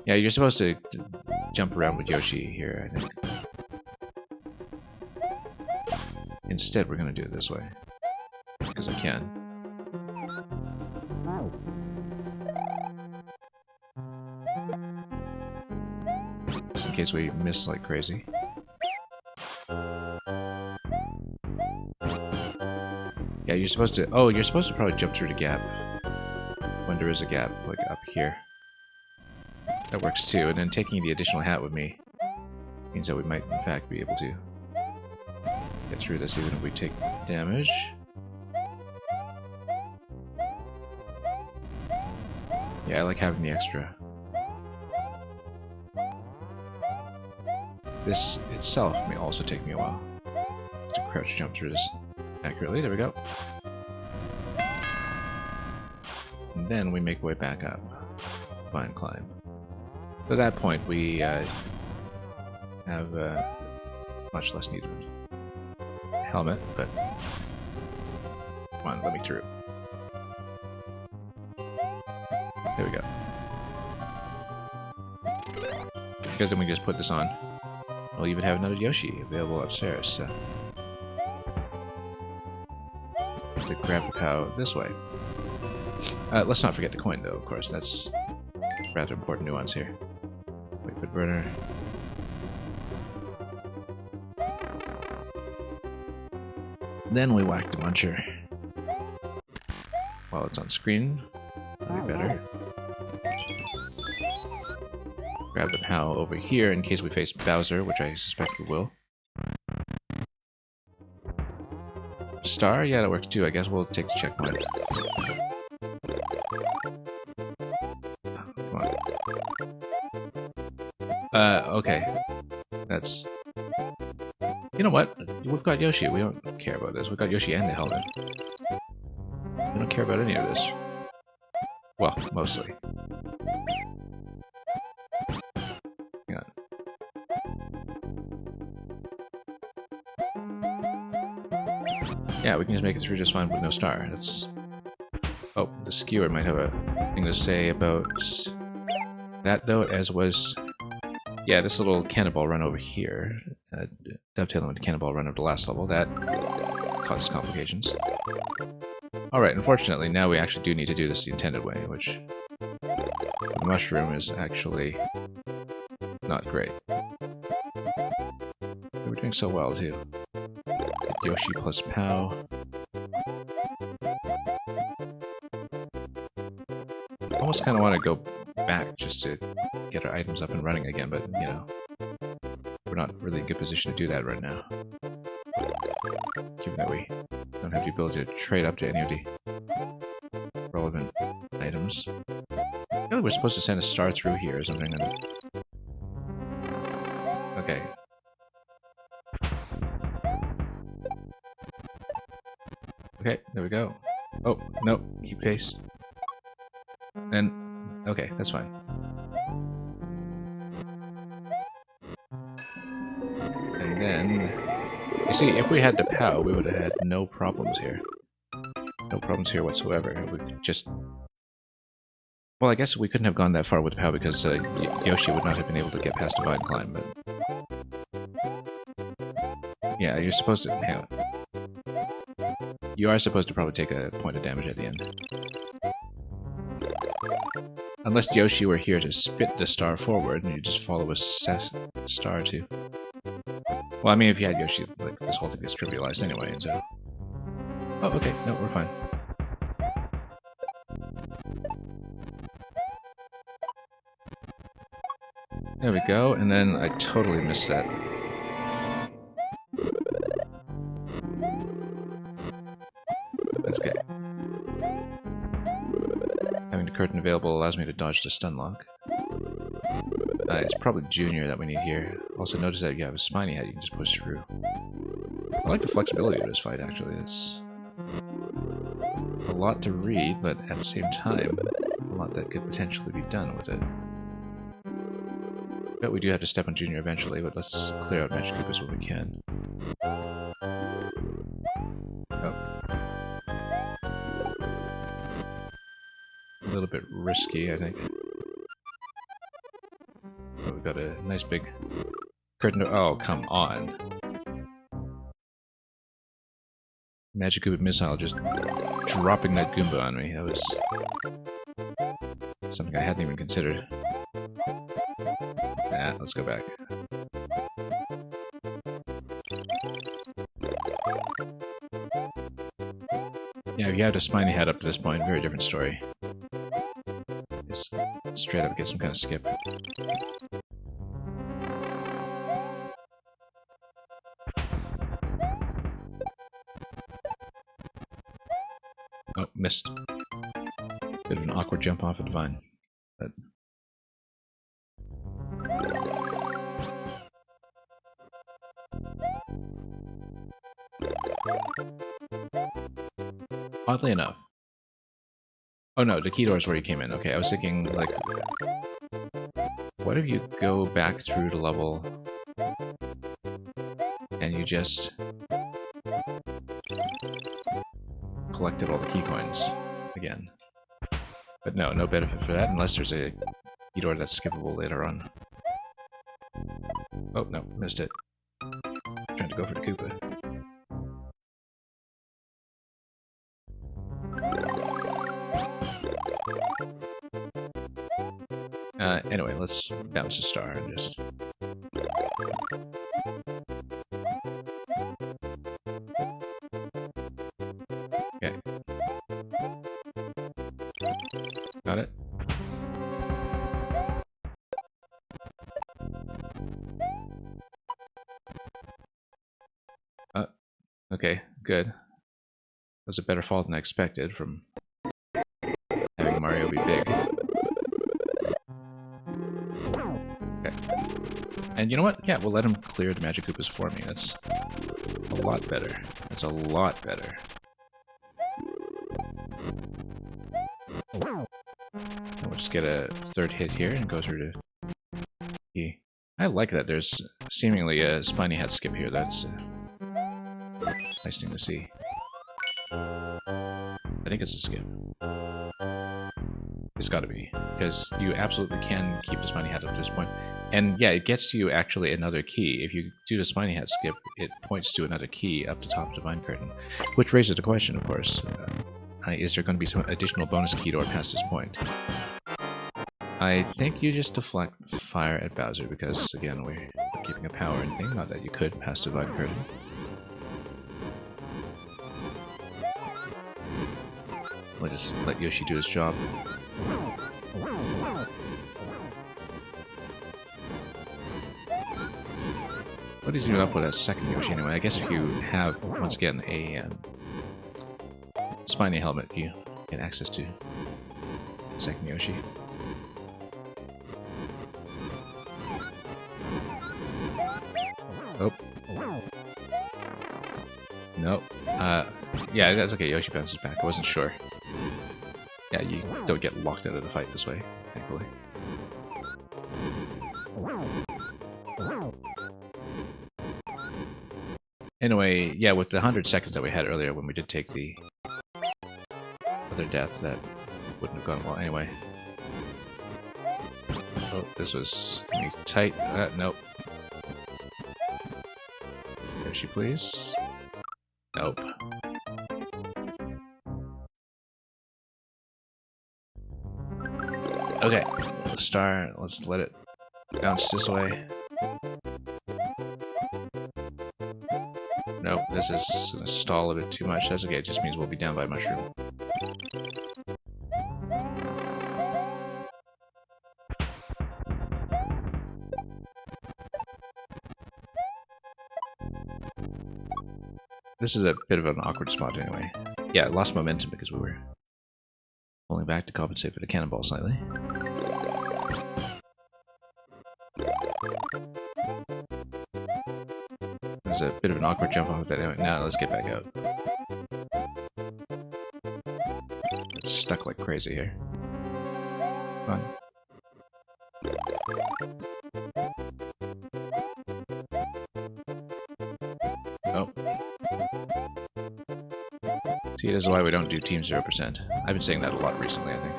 Yeah, you're supposed to jump around with Yoshi here, I think. Instead, we're going to do it this way. Because I can. Just in case we miss like crazy. Yeah, you're supposed to... Oh, you're supposed to probably jump through the gap. When there is a gap, like up here. That works too, and then taking the additional hat with me means that we might in fact be able to get through this even if we take damage. Yeah, I like having the extra. This itself may also take me a while to crouch jump through this accurately. There we go. And then we make our way back up. Fine climb. So at that point, we have much less need of helmet, but come on, let me through. There we go. Because then we just put this on. We'll even have another Yoshi available upstairs, so... to grab the cow this way. Let's not forget the coin, though, of course. That's a rather important nuance here. Liquid burner. Then we whack the muncher. While it's on screen. That'd be better. Grab the POW over here in case we face Bowser, which I suspect we will. Star? Yeah, that works too. I guess we'll take the checkpoint. Come on. Okay. That's... You know what? We've got Yoshi. We don't care about this. We've got Yoshi and the helmet. We don't care about any of this. Well, mostly. Hang on. Yeah, we can just make it through just fine with no star. That's... Oh, the skewer might have a thing to say about that, though, as was... Yeah, this little cannonball run over here, dovetailing with the cannonball run of the last level, that causes complications. Alright, unfortunately, now we actually do need to do this the intended way, which... the mushroom is actually... not great. We're doing so well, too. Yoshi plus POW. Almost kind of want to go back just to get our items up and running again, but, you know, we're not really in a good position to do that right now. Given that we don't have the ability to trade up to any of the relevant items. I feel like we're supposed to send a star through here or something. Okay. Okay, there we go. Oh, no, keep pace. And, okay, that's fine. And then, you see, if we had the POW, we would have had no problems here. No problems here whatsoever. It would just... Well, I guess we couldn't have gone that far with the POW because Yoshi would not have been able to get past Divine Climb, but... Yeah, you're supposed to... Hang on. You are supposed to probably take a point of damage at the end. Unless Yoshi were here to spit the star forward and you just follow a star too. Well, I mean, if you had Yoshi, like, this whole thing gets trivialized anyway, and so... Oh, okay. No, we're fine. There we go, and then I totally missed that. That's okay. Having the curtain available allows me to dodge the stun lock. It's probably Junior that we need here. Also notice that you have a spiny head you can just push through. I like the flexibility of this fight, actually. It's a lot to read, but at the same time, a lot that could potentially be done with it. But we do have to step on Junior eventually, but let's clear out Magic Koopas when we can. Oh. A little bit risky, I think. Oh, we've got a nice big curtain. Oh, come on. Magic Koopa missile just dropping that Goomba on me. That was something I hadn't even considered. Nah, let's go back. Yeah, if you had a spiny head up to this point, very different story. Just straight up get some kind of skip. Oh, missed. Bit of an awkward jump off of the vine. But oddly enough. Oh no, the key door is where you came in. Okay, I was thinking, like, what if you go back through the level and you just collected all the key coins again? But no, no benefit for that unless there's a key door that's skippable later on. Oh no, missed it. Trying to go for the Koopa. Anyway, let's bounce a star and just... Okay. Got it. Okay, good. That was a better fall than I expected from having Mario be big. Okay. And you know what? Yeah, we'll let him clear the Magic Koopas for me. That's a lot better. That's a lot better. And we'll just get a third hit here and go through to E. I like that there's seemingly a spiny head skip here. That's a nice thing to see. I think it's a skip. It's gotta be, because you absolutely can keep the spiny head up to this point. And yeah, it gets you actually another key. If you do the spiny head skip, it points to another key up the top of the vine curtain. Which raises the question, of course, is there going to be some additional bonus key door past this point? I think you just deflect fire at Bowser, because again, we're keeping a power and thing, not that you could pass the vine curtain. We'll just let Yoshi do his job. What is he up with as second Yoshi anyway? I guess if you have, once again, a spiny helmet, you get access to second Yoshi. Oh. Nope. Yeah, that's okay. Yoshi bounces back. I wasn't sure. Yeah, you don't get locked out of the fight this way, thankfully. Anyway, yeah, with the 100 seconds that we had earlier when we did take the other death, that wouldn't have gone well anyway. Oh, this was gonna be tight. Nope. Yoshi, please. Nope. Okay, let's start. Let's let it bounce this way. Nope, this is gonna stall a bit too much. That's okay, it just means we'll be down by mushroom. This is a bit of an awkward spot anyway. Yeah, I lost momentum because we were pulling back to compensate for the cannonball slightly. There's a bit of an awkward jump off that. Anyway. Now let's get back out. It's stuck like crazy here. Come on. Oh. See, this is why we don't do Team 0%. I've been saying that a lot recently, I think.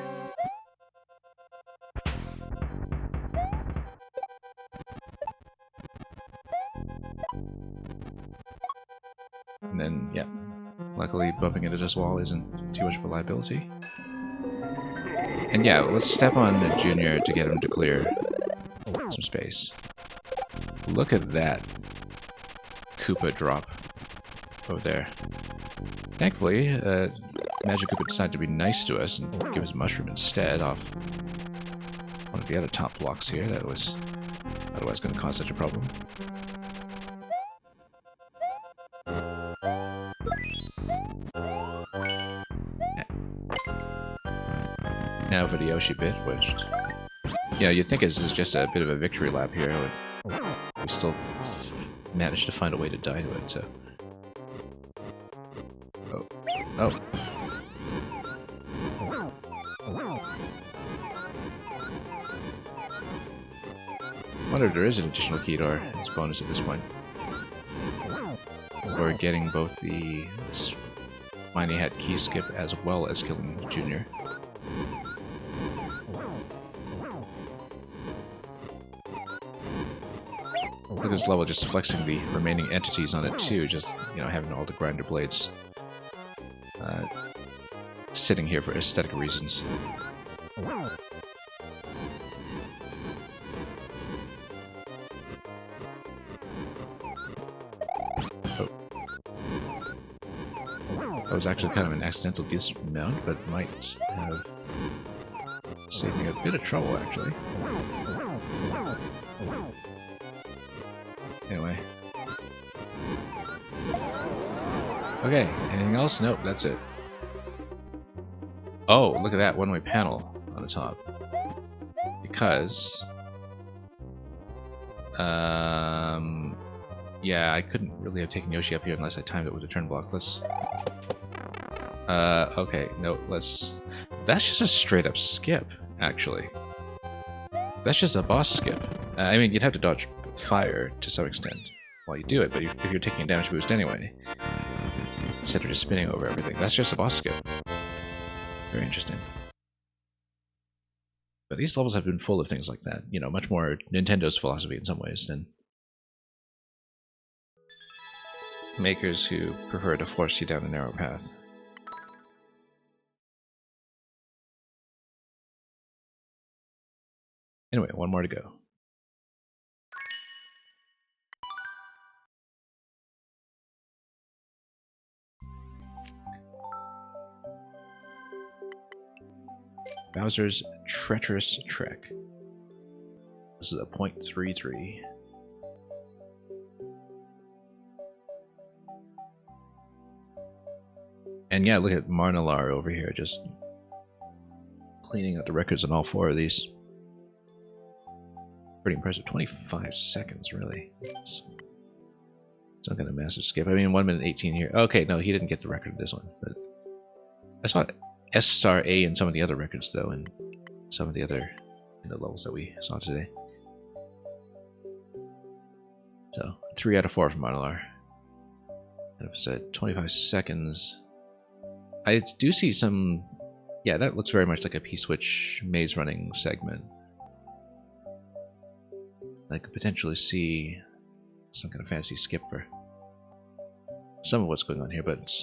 And then, yeah. Luckily, bumping into this wall isn't too much of a liability. And yeah, let's step on Junior to get him to clear some space. Look at that Koopa drop over there. Thankfully, Magic Koopa decided to be nice to us and give us a mushroom instead off one of the other top blocks here that was otherwise going to cause such a problem. Now for the Yoshi bit, which, yeah, you'd think is just a bit of a victory lap here. We still managed to find a way to die to it, so. Oh. Oh. I wonder if there is an additional key to our bonus at this point. Or getting both the Spiny Hat key skip as well as killing Junior. Look at this level, just flexing the remaining entities on it too, just, you know, having all the grinder blades sitting here for aesthetic reasons. Oh. That was actually kind of an accidental dismount, but might have saved me a bit of trouble, actually. Anyway. Okay, anything else? Nope, that's it. Oh, look at that one-way panel on the top. Because... yeah, I couldn't really have taken Yoshi up here unless I timed it with a turn block. Let's... okay, no, let's... That's just a straight-up skip, actually. That's just a boss skip. I mean, you'd have to dodge fire to some extent while you do it, but if you're taking a damage boost anyway, instead of just spinning over everything, that's just a boss skip. Very interesting. But these levels have been full of things like that, you know, much more Nintendo's philosophy in some ways than makers who prefer to force you down a narrow path. Anyway, one more to go. Bowser's Treacherous Trek. This is a .33. And yeah, look at Marnalar over here, just cleaning out the records on all four of these. Pretty impressive. 25 seconds, really. It's some kind of massive skip. I mean, 1 minute 18 here. Okay, no, he didn't get the record of this one, but I saw SRA in some of the other records, though, and some of the other levels that we saw today. So, 3 out of 4 from Marnalar. And if it's at 25 seconds, I do see some... Yeah, that looks very much like a P-Switch maze running segment. I could potentially see some kind of fancy skip for some of what's going on here, but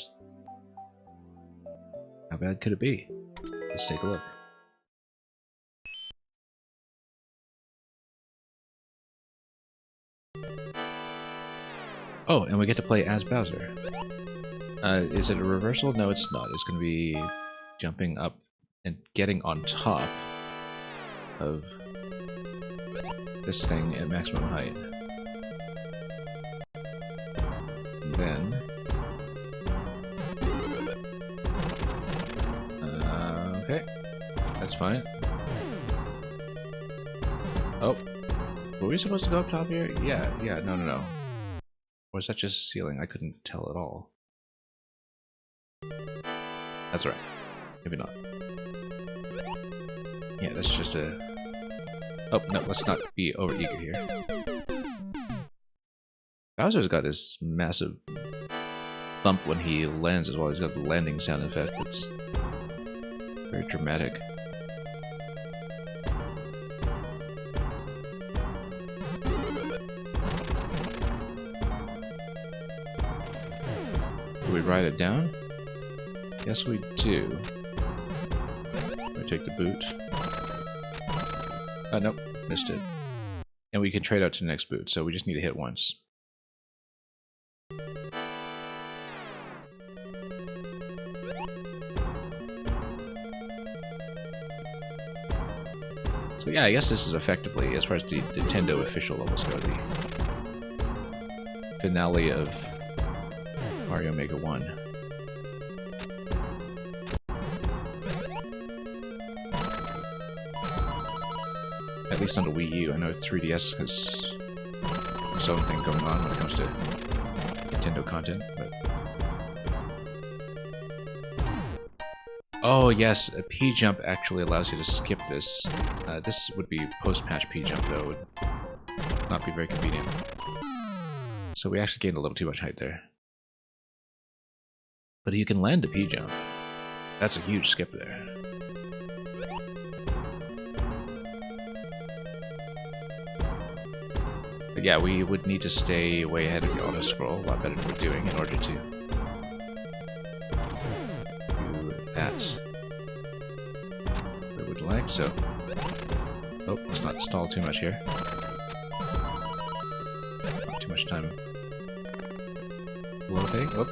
how bad could it be? Let's take a look. Oh, and we get to play as Bowser. Is it a reversal? No, it's not. It's going to be jumping up and getting on top of this thing at maximum height. And then Okay, that's fine. Oh, were we supposed to go up top here? Yeah, no. Or is that just a ceiling? I couldn't tell at all. That's right. Maybe not. Yeah, that's just a... Oh, no, let's not be overeager here. Bowser's got this massive thump when he lands as well. He's got the landing sound effect that's very dramatic. Do we ride it down? Yes, we do. We take the boot. Oh, nope, missed it. And we can trade out to the next boot, so we just need to hit once. So yeah, I guess this is effectively, as far as the Nintendo official levels go, the finale of Mario Maker 1. At least on the Wii U. I know 3DS has its own thing going on when it comes to Nintendo content, but... Oh yes, a P-jump actually allows you to skip this. This would be post-patch P-jump though, would not be very convenient. So we actually gained a little too much height there. But you can land a P-jump. That's a huge skip there. But yeah, we would need to stay way ahead of the auto-scroll, a lot better than we're doing, in order to do that. We would like, so... Oh, let's not stall too much here. Not too much time loading. Oh.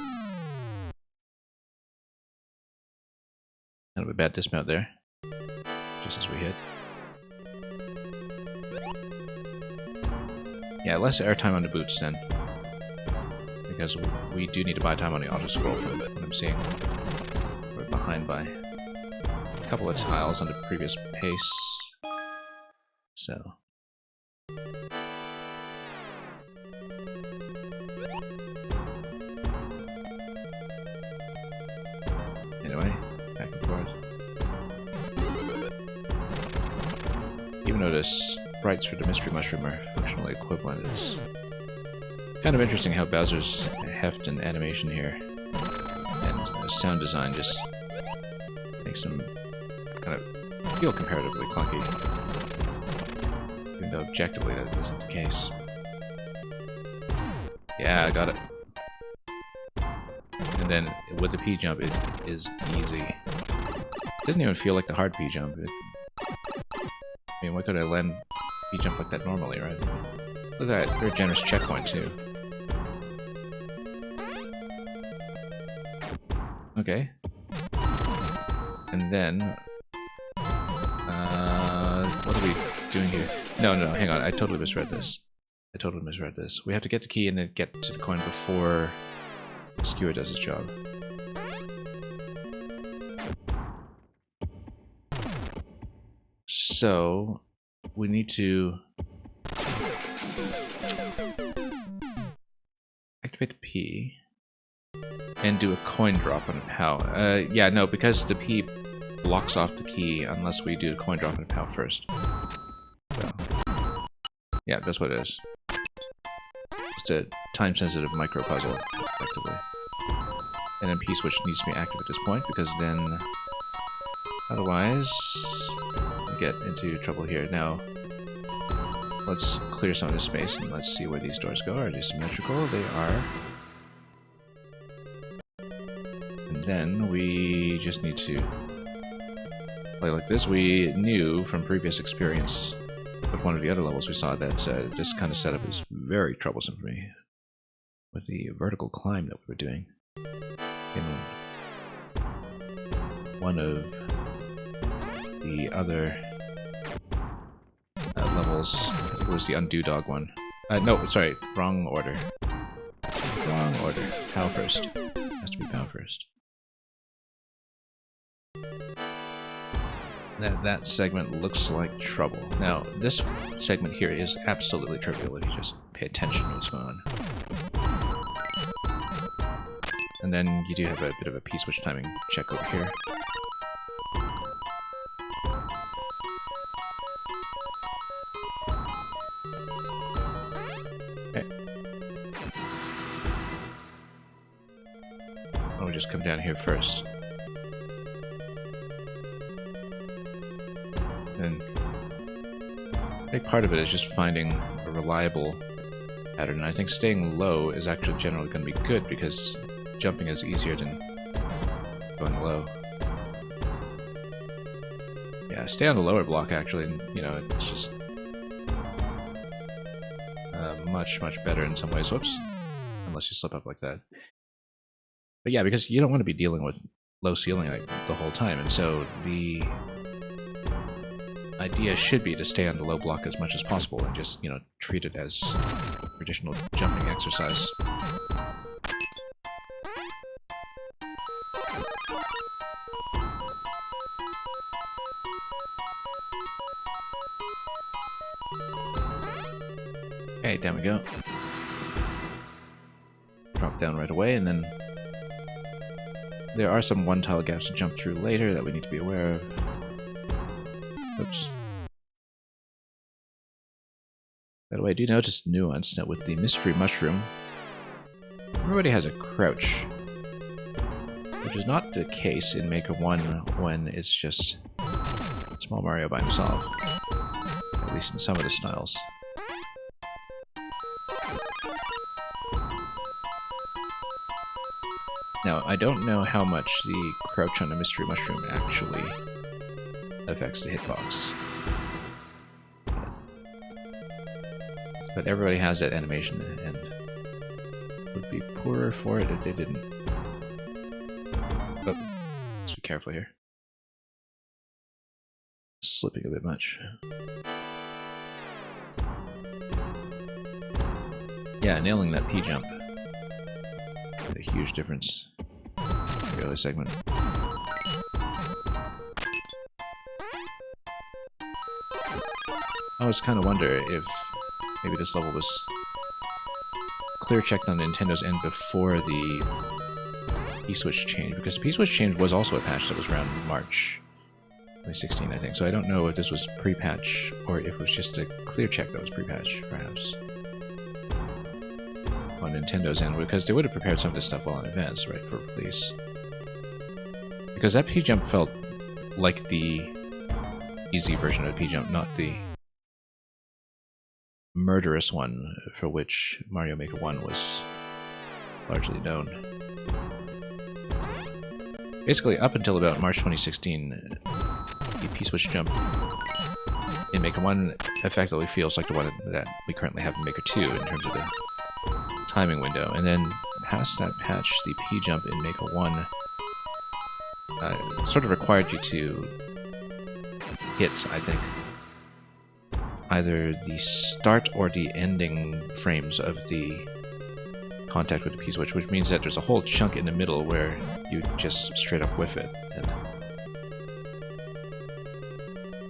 Kind of a bad dismount there. Just as we hit. Yeah, less airtime on the boots then. Because we do need to buy time on the auto-scroll from what I'm seeing. We're behind by a couple of tiles on the previous pace. So... Anyway, back and forth. Even though the sprites for the Mystery Mushroom are functionally equivalent, it's kind of interesting how Bowser's heft and animation here and sound design just makes them kind of feel comparatively clunky. Even though objectively that isn't the case. Yeah, I got it. And then with the P-jump, it is easy. It doesn't even feel like the hard P-jump. I mean, why could I land P-jump like that normally, right? Look at that, very generous checkpoint too. Okay. And then... what are we doing here? No, hang on, I totally misread this. We have to get the key and then get to the coin before the skewer does its job. So, we need to activate the P and do a coin drop on a POW. Yeah, no, because the P blocks off the key unless we do a coin drop on a POW first. So, yeah, that's what it is. Just a time-sensitive micro-puzzle, effectively. And then P-switch needs to be active at this point, because then... Otherwise... we get into trouble here. Now, let's clear some of this space, and let's see where these doors go. Are they symmetrical? They are. And then we just need to play like this. We knew from previous experience with one of the other levels we saw that this kind of setup is very troublesome for me. With the vertical climb that we were doing in one of the other levels. I think it was the Undo Dog one. No, sorry, wrong order. Wrong order. POW first. Has to be POW first. That segment looks like trouble. Now, this segment here is absolutely trivial if you just pay attention to what's going on. And then you do have a bit of a P-switch timing check over here. Okay. I'll just come down here first. And a big part of it is just finding a reliable pattern. And I think staying low is actually generally going to be good because jumping is easier than going low. Yeah, stay on the lower block actually, and, you know, it's just much better in some ways. Whoops. Unless you slip up like that. But yeah, because you don't want to be dealing with low ceiling like the whole time, and so the idea should be to stay on the low block as much as possible and just, you know, treat it as traditional jumping exercise. Okay, down we go. Drop down right away, and then there are some one-tile gaps to jump through later that we need to be aware of. Oops. By the way, I do notice a nuance that with the mystery mushroom, everybody has a crouch, which is not the case in Maker 1 when it's just Small Mario by himself, at least in some of the styles. Now, I don't know how much the crouch on the mystery mushroom actually affects the hitbox. But everybody has that animation, and would be poorer for it if they didn't. Oh, let's be careful here. Slipping a bit much. Yeah, nailing that P jump made a huge difference in the early segment. I always kind of wonder if maybe this level was clear checked on Nintendo's end before the P-switch change, because the P-switch change was also a patch that was around March 2016, I think. So I don't know if this was pre-patch or if it was just a clear check that was pre-patch, perhaps, on Nintendo's end, because they would have prepared some of this stuff well in advance, right, for release. Because that P-jump felt like the easy version of the P-jump, not the murderous one for which Mario Maker 1 was largely known. Basically, up until about March 2016, the P-switch jump in Maker 1 effectively feels like the one that we currently have in Maker 2 in terms of the timing window. And then past that patch, the P-jump in Maker 1 sort of required you to hit, I think, either the start or the ending frames of the contact with the P-switch, which means that there's a whole chunk in the middle where you just straight up whiff it. And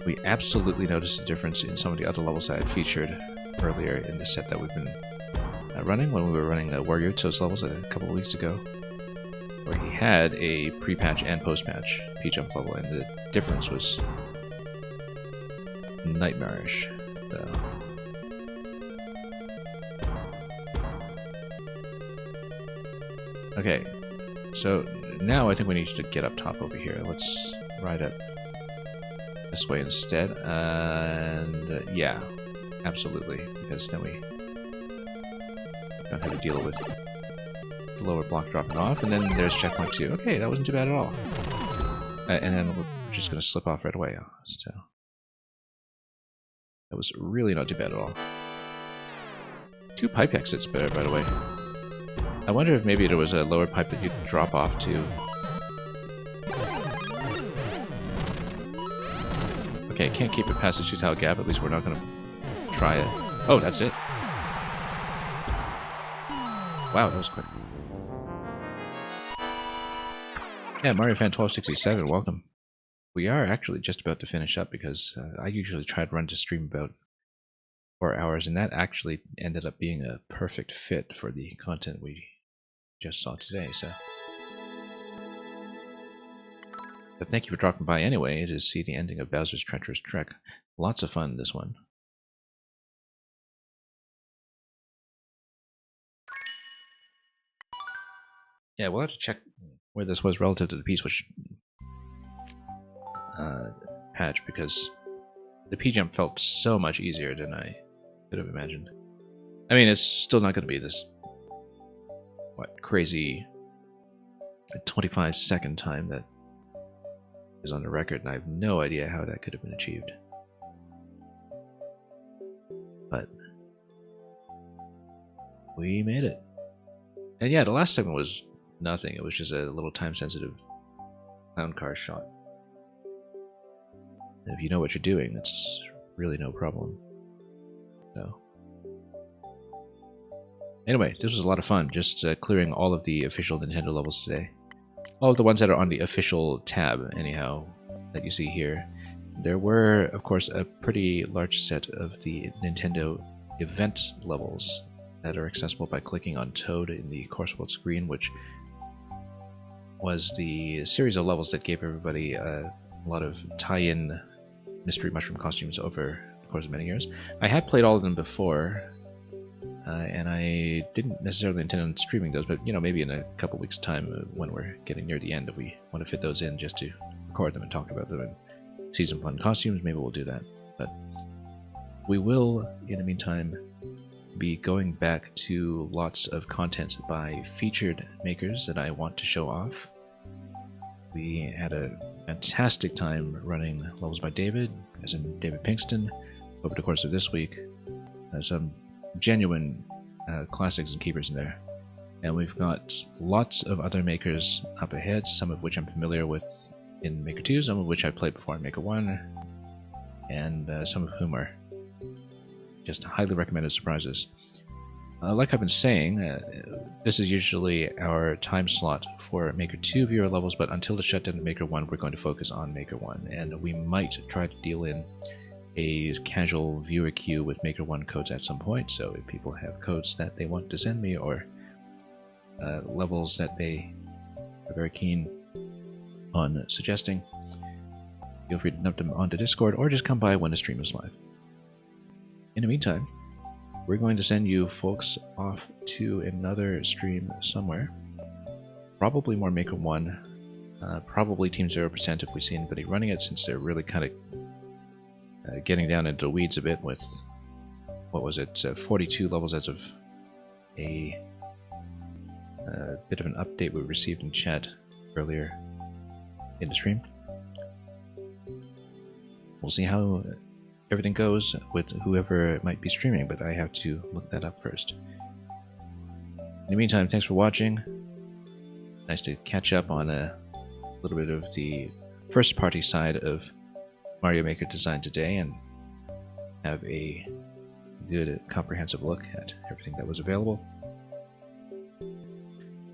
we absolutely noticed a difference in some of the other levels that I had featured earlier in the set that we've been running, when we were running Waryuto's levels a couple of weeks ago, where he had a pre-patch and post-patch P-jump level, and the difference was nightmarish. Okay, so now I think we need to get up top over here. Let's ride up this way instead, and yeah, absolutely, because then we don't have to deal with the lower block dropping off, and then there's checkpoint 2. Okay, that wasn't too bad at all. And then we're just going to slip off right away. So that was really not too bad at all. 2 pipe exits, by the way. I wonder if maybe there was a lower pipe that you'd drop off to. Okay, can't keep it past the 2-tile gap. At least we're not going to try it. Oh, that's it. Wow, that was quick. Yeah, Mario Fan 1267, welcome. We are actually just about to finish up because I usually try to run to stream about 4 hours, and that actually ended up being a perfect fit for the content we just saw today. So, but thank you for dropping by anyway to see the ending of Bowser's Treacherous Trek. Lots of fun, this one. Yeah, we'll have to check where this was relative to the P-Switch patch, because the P-Jump felt so much easier than I could have imagined. I mean, it's still not going to be this, what, crazy 25-second time that is on the record, and I have no idea how that could have been achieved. But we made it. And yeah, the last segment was nothing. It was just a little time-sensitive clown car shot. And if you know what you're doing, it's really no problem. So, anyway, this was a lot of fun, just clearing all of the official Nintendo levels today. All of the ones that are on the official tab, anyhow, that you see here. There were, of course, a pretty large set of the Nintendo event levels that are accessible by clicking on Toad in the Course World screen, which was the series of levels that gave everybody a lot of tie-in Mystery Mushroom costumes over the course of many years. I had played all of them before, and I didn't necessarily intend on streaming those, but maybe in a couple weeks' time, when we're getting near the end, if we want to fit those in just to record them and talk about them and see some fun costumes, maybe we'll do that. But we will, in the meantime, be going back to lots of content by featured makers that I want to show off. We had a fantastic time running levels by David, as in David Pinkston, over the course of this week. Some genuine classics and keepers in there. And we've got lots of other makers up ahead, some of which I'm familiar with in Maker 2, some of which I've played before in Maker 1, and some of whom are just highly recommended surprises. Like I've been saying, this is usually our time slot for Maker 2 viewer levels, but until the shutdown of Maker 1, we're going to focus on Maker 1, and we might try to deal in a casual viewer queue with Maker 1 codes at some point, so if people have codes that they want to send me, or levels that they are very keen on suggesting, feel free to dump them onto Discord, or just come by when the stream is live. In the meantime, we're going to send you folks off to another stream somewhere. Probably more Maker 1, probably Team 0% if we see anybody running it, since they're really kind of getting down into the weeds a bit with, what was it, 42 levels as of a bit of an update we received in chat earlier in the stream. We'll see how everything goes with whoever might be streaming, but I have to look that up first. In the meantime, thanks for watching. Nice to catch up on a little bit of the first party side of Mario Maker design today and have a good comprehensive look at everything that was available.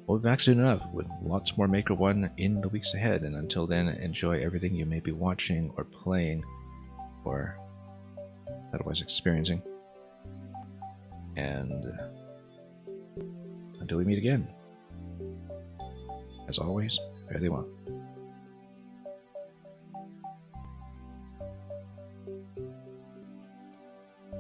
We'll be back soon enough with lots more Maker 1 in the weeks ahead, and until then, enjoy everything you may be watching or playing or otherwise experiencing. And until we meet again, as always, fare thee well.